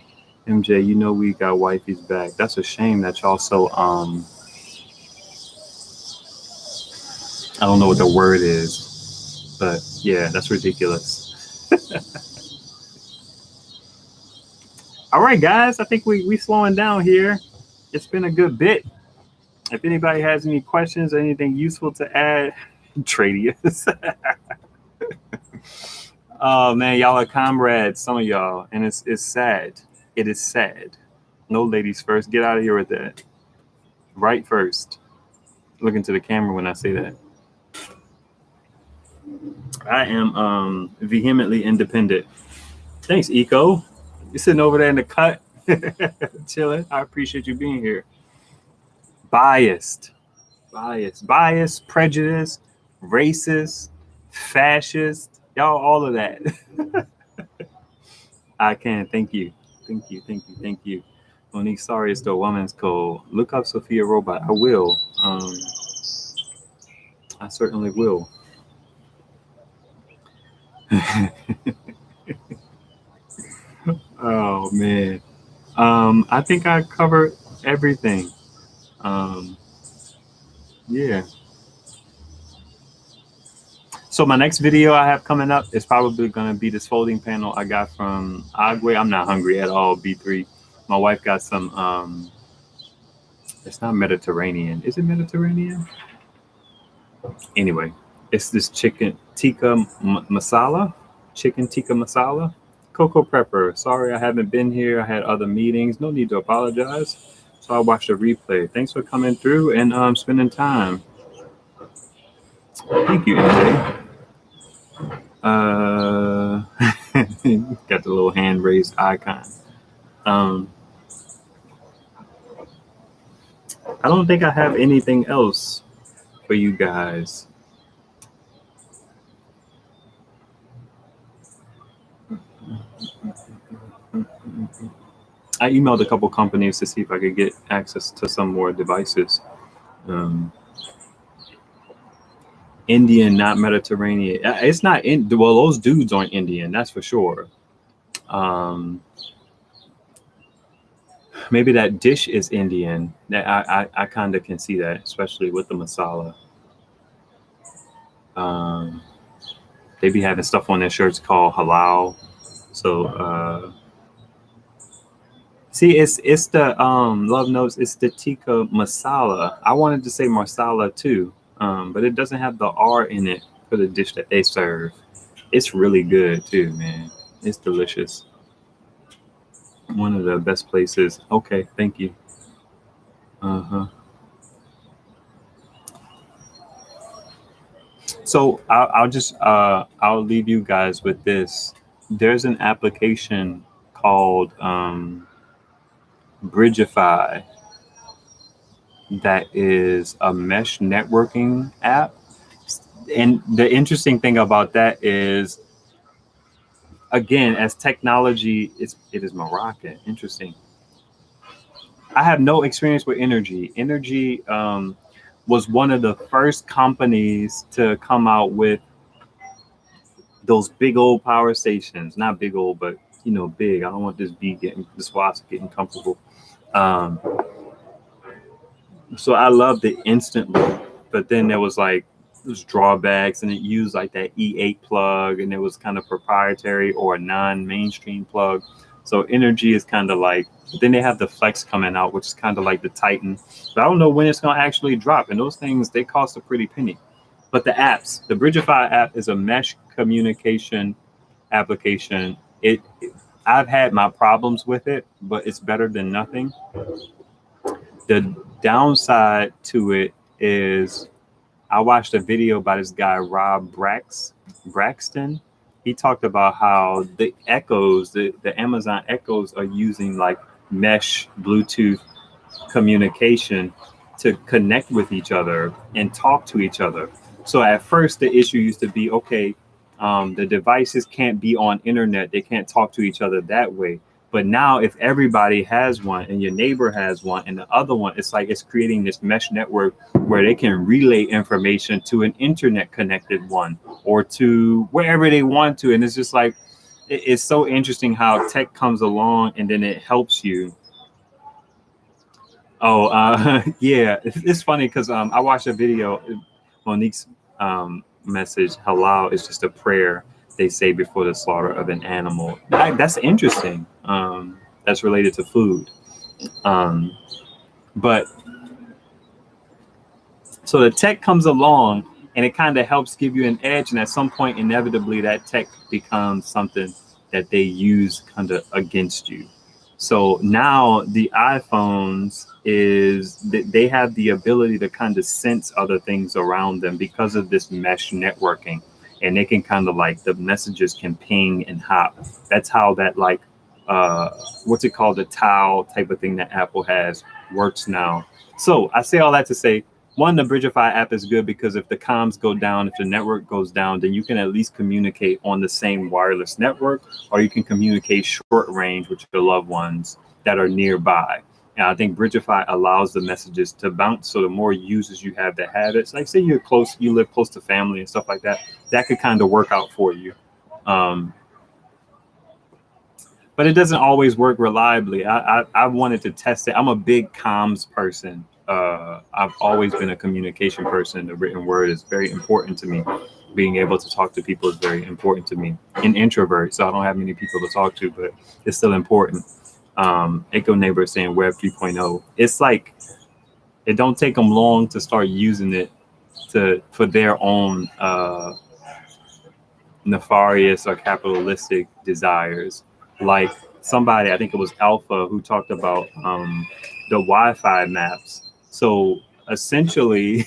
MJ, you know we got wifey's back. That's a shame that y'all so I don't know what the word is, but yeah, that's ridiculous. All right, guys, I think we slowing down here. It's been a good bit. If anybody has any questions or anything useful to add, Tradius. Oh man, y'all are comrades, some of y'all, and it's sad. It is sad. No ladies first. Get out of here with that. Right first. Look into the camera when I say that. I am vehemently independent. Thanks, Eco. You're sitting over there in the cut, chilling. I appreciate you being here. Biased, prejudice, racist, fascist, y'all, all of that. I can. Thank you. Monique, sorry, it's the woman's code. Look up Sophia Robot. I will. I certainly will. Oh man. I think I covered everything. Yeah. So my next video I have coming up is probably going to be this folding panel I got from Agwe. I'm not hungry at all, B3. My wife got some, it's not Mediterranean. Is it Mediterranean? Anyway, it's this chicken tikka masala. Cocoa pepper. Sorry I haven't been here. I had other meetings. No need to apologize. So I'll watch the replay. Thanks for coming through and spending time. Thank you, AJ. Got the little hand raised icon. I don't think I have anything else for you guys. I emailed a couple companies to see if I could get access to some more devices. Indian, not Mediterranean. It's not in. Well, those dudes aren't Indian, that's for sure. Maybe that dish is Indian. That I kind of can see that, especially with the masala. Um, they be having stuff on their shirts called halal. So see, it's the love notes. It's the tikka masala. I wanted to say marsala too, but it doesn't have the R in it for the dish that they serve. It's really good too, man. It's delicious. One of the best places. Okay, thank you. Uh-huh. So I'll just I'll leave you guys with this. There's an application called Bridgefy that is a mesh networking app. And the interesting thing about that is, again, as technology, it is Moroccan. Interesting. I have no experience with Energy. Energy was one of the first companies to come out with those big old power stations. Not big old, but big. I don't want this wasp getting comfortable. Um, so I loved it instantly, but then there was like those drawbacks, and it used like that E8 plug, and it was kind of proprietary or a non-mainstream plug. So Energy is kind of like, then they have the Flex coming out, which is kind of like the Titan. But I don't know when it's going to actually drop. And those things, they cost a pretty penny. But the apps, the Bridgefy app is a mesh communication application. I've had my problems with it, but it's better than nothing. The downside to it is I watched a video by this guy, Rob Braxton. He talked about how the Echoes, the Amazon Echoes are using like mesh Bluetooth communication to connect with each other and talk to each other. So at first the issue used to be, okay, the devices can't be on internet. They can't talk to each other that way. But now if everybody has one and your neighbor has one and the other one, it's like it's creating this mesh network where they can relay information to an internet connected one or to wherever they want to. And it's just like, it's so interesting how tech comes along and then it helps you. Oh, yeah, it's funny because I watched a video. Monique's message, halal is just a prayer they say before the slaughter of an animal. That's interesting. That's related to food. But so the tech comes along and it kind of helps give you an edge. And at some point, inevitably, that tech becomes something that they use kind of against you. So now the iPhones they have the ability to kind of sense other things around them because of this mesh networking. And they can kind of like, the messages can ping and hop. That's how that like, what's it called? The towel type of thing that Apple has works now. So I say all that to say, one, the Bridgefy app is good because if the comms go down, if the network goes down, then you can at least communicate on the same wireless network, or you can communicate short range with your loved ones that are nearby. And I think Bridgefy allows the messages to bounce. So the more users you have that have it, so like say you live close to family and stuff like that, that could kind of work out for you. But it doesn't always work reliably. I wanted to test it. I'm a big comms person. I've always been a communication person. The written word is very important to me. Being able to talk to people is very important to me. An introvert, so I don't have many people to talk to, but it's still important. Echo Neighbor is saying Web 3.0. It's like, it don't take them long to start using it for their own nefarious or capitalistic desires. Like somebody, I think it was Alpha, who talked about the Wi-Fi maps. So essentially,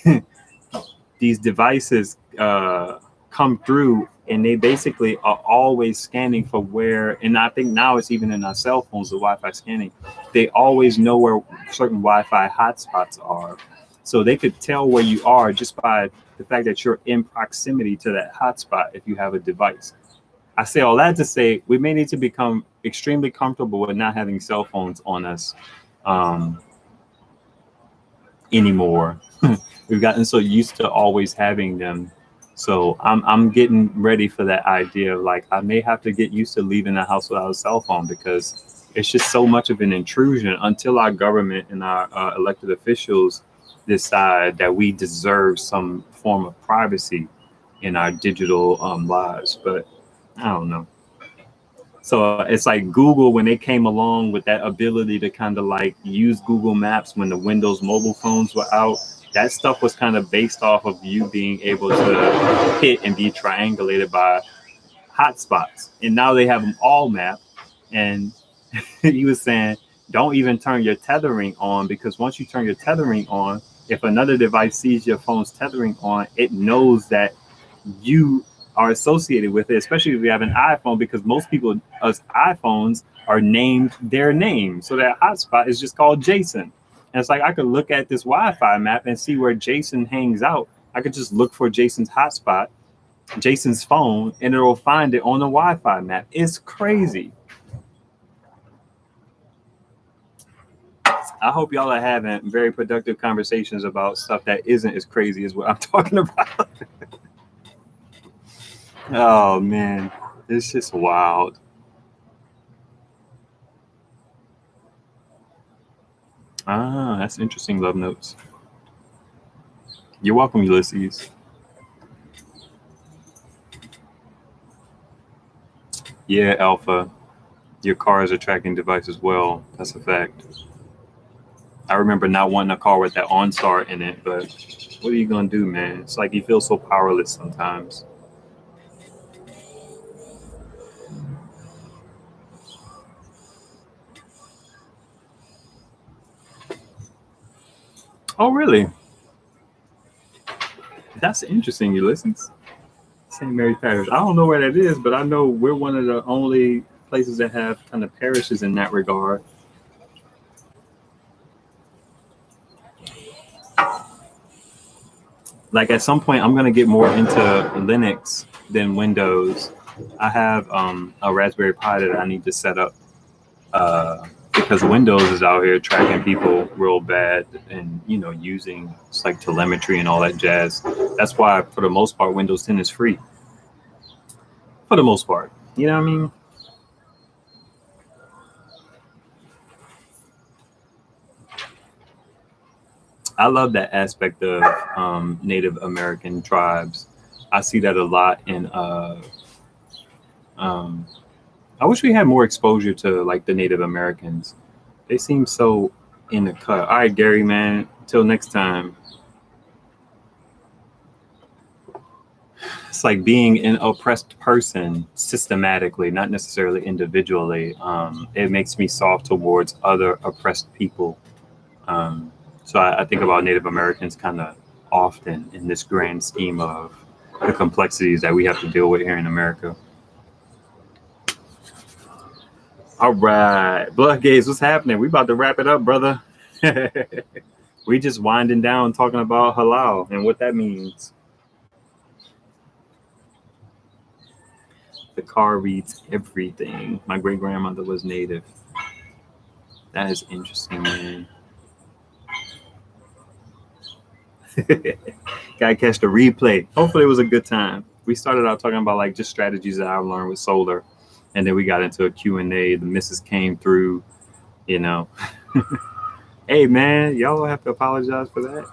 these devices come through and they basically are always scanning for where, and I think now it's even in our cell phones, the Wi-Fi scanning, they always know where certain Wi-Fi hotspots are. So they could tell where you are just by the fact that you're in proximity to that hotspot if you have a device. I say all that to say we may need to become extremely comfortable with not having cell phones on us anymore. We've gotten so used to always having them. So I'm getting ready for that idea of like, I may have to get used to leaving the house without a cell phone, because it's just so much of an intrusion until our government and our elected officials decide that we deserve some form of privacy in our digital lives. But I don't know. So it's like Google, when they came along with that ability to kind of like use Google Maps when the Windows mobile phones were out, that stuff was kind of based off of you being able to hit and be triangulated by hotspots. And now they have them all mapped. And he was saying, don't even turn your tethering on, because once you turn your tethering on, if another device sees your phone's tethering on, it knows that you are associated with it, especially if you have an iPhone, because most people, us iPhones, are named their name. So that hotspot is just called Jason. And it's like, I could look at this Wi-Fi map and see where Jason hangs out. I could just look for Jason's hotspot, Jason's phone, and it'll find it on the Wi-Fi map. It's crazy. I hope y'all are having very productive conversations about stuff that isn't as crazy as what I'm talking about. Oh man, it's just wild. Ah, that's interesting, love notes. You're welcome, Ulysses. Yeah, Alpha, your car is a tracking device as well. That's a fact. I remember not wanting a car with that OnStar in it, but what are you gonna do, man? It's like you feel so powerless sometimes. Oh, really? That's interesting, Ulysses. St. Mary's Parish. I don't know where that is, but I know we're one of the only places that have kind of parishes in that regard. Like at some point, I'm gonna get more into Linux than Windows. I have a Raspberry Pi that I need to set up because Windows is out here tracking people real bad and using it's like telemetry and all that jazz. That's why, for the most part, Windows 10 is free. For the most part, you know what I mean? I love that aspect of Native American tribes. I see that a lot in. I wish we had more exposure to like the Native Americans. They seem so in the cut. All right, Gary, man. Till next time. It's like being an oppressed person systematically, not necessarily individually. It makes me soft towards other oppressed people. So I think about Native Americans kind of often in this grand scheme of the complexities that we have to deal with here in America. All right, Blood Gaze, what's happening? We about to wrap it up, brother. We just winding down talking about halal and what that means. The car reads everything. My great grandmother was Native. That is interesting, man. Gotta catch the replay. Hopefully it was a good time. We started out talking about like just strategies that I've learned with solar, and then we got into a Q&A. The missus came through, Hey man, y'all don't have to apologize for that.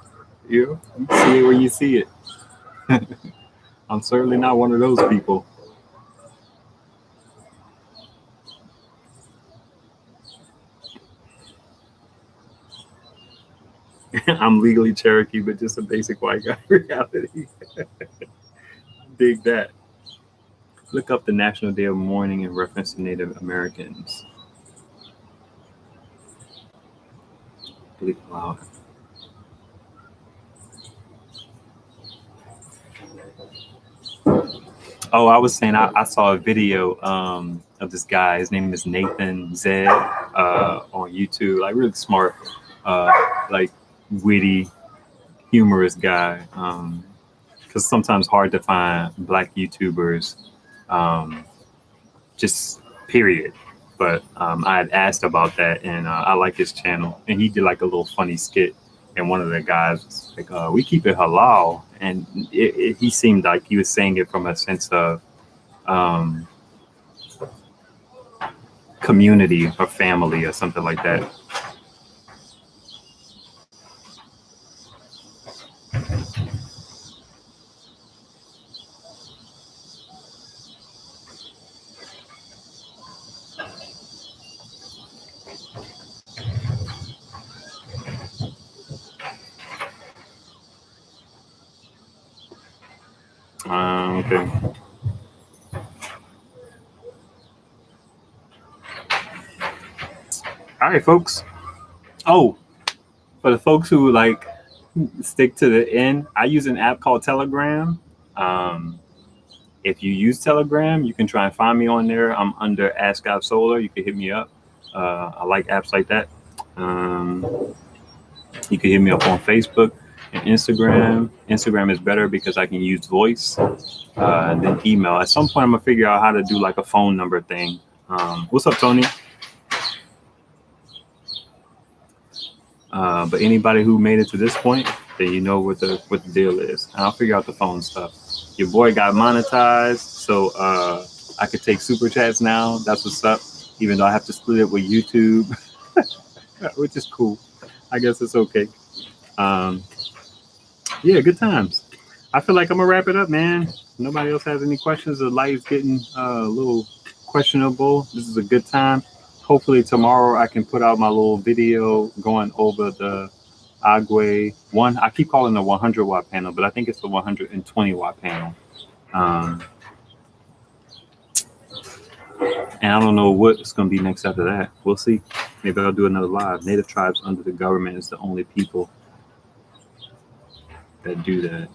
You see it where you see it. I'm certainly not one of those people. I'm legally Cherokee, but just a basic white guy reality. Dig that. Look up the National Day of Mourning in reference to Native Americans. Wow. Oh, I was saying I saw a video of this guy. His name is Nathan Zed on YouTube. Like really smart, like witty, humorous guy. Because sometimes hard to find Black YouTubers, just period. But I had asked about that, and I like his channel. And he did like a little funny skit. And one of the guys was like, we keep it halal. And he seemed like he was saying it from a sense of community or family or something like that. Okay. All right, folks. Oh, for the folks who like stick to the end, I use an app called Telegram. If you use Telegram, you can try and find me on there. I'm under Ask App Solar. You can hit me up. I like apps like that. You can hit me up on Facebook and Instagram. Instagram is better because I can use voice and then email. At some point, I'm gonna figure out how to do like a phone number thing. What's up, Tony? But anybody who made it to this point, then you know what the deal is. And I'll figure out the phone stuff. Your boy got monetized, so I could take super chats now. That's what's up. Even though I have to split it with YouTube, which is cool. I guess it's okay. Yeah, good times. I feel like I'm gonna wrap it up, man. Nobody else has any questions. The light's getting a little questionable. This is a good time. Hopefully tomorrow I can put out my little video going over the Agwe one. I keep calling it a 100 watt panel, but I think it's the 120 watt panel. And I don't know what's going to be next after that. We'll see. Maybe I'll do another live. Native tribes under the government is the only people that do that.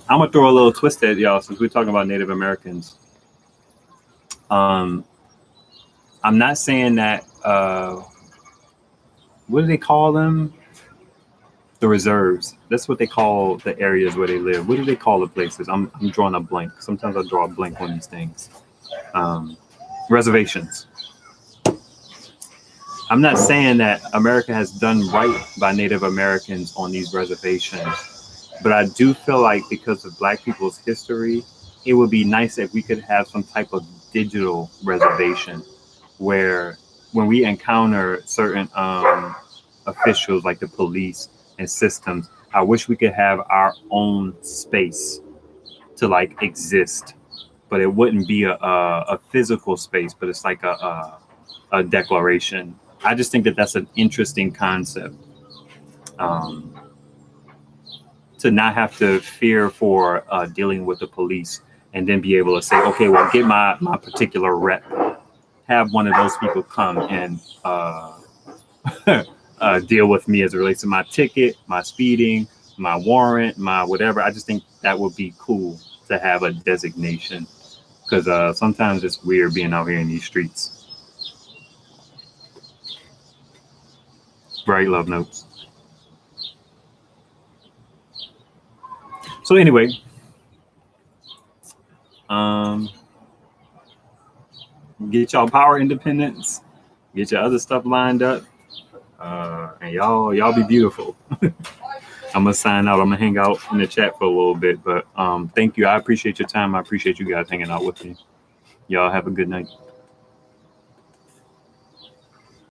I'm going to throw a little twist at y'all since we're talking about Native Americans. I'm not saying that, what do they call them? The reserves. That's what they call the areas where they live. What do they call the places? I'm drawing a blank. Sometimes I draw a blank on these things. Reservations. I'm not saying that America has done right by Native Americans on these reservations, but I do feel like because of Black people's history, it would be nice if we could have some type of digital reservation where when we encounter certain officials like the police and systems, I wish we could have our own space to like exist, but it wouldn't be a physical space, but it's like a declaration. I just think that that's an interesting concept, to not have to fear for dealing with the police and then be able to say, okay, well, get my particular rep, have one of those people come and deal with me as it relates to my ticket, my speeding, my warrant, my whatever. I just think that would be cool to have a designation, because sometimes it's weird being out here in these streets. Right, love notes. So anyway, get y'all power independence, get your other stuff lined up. And y'all be beautiful. I'm gonna sign out. I'm gonna hang out in the chat for a little bit, but thank you. I appreciate your time. I appreciate you guys hanging out with me. Y'all have a good night.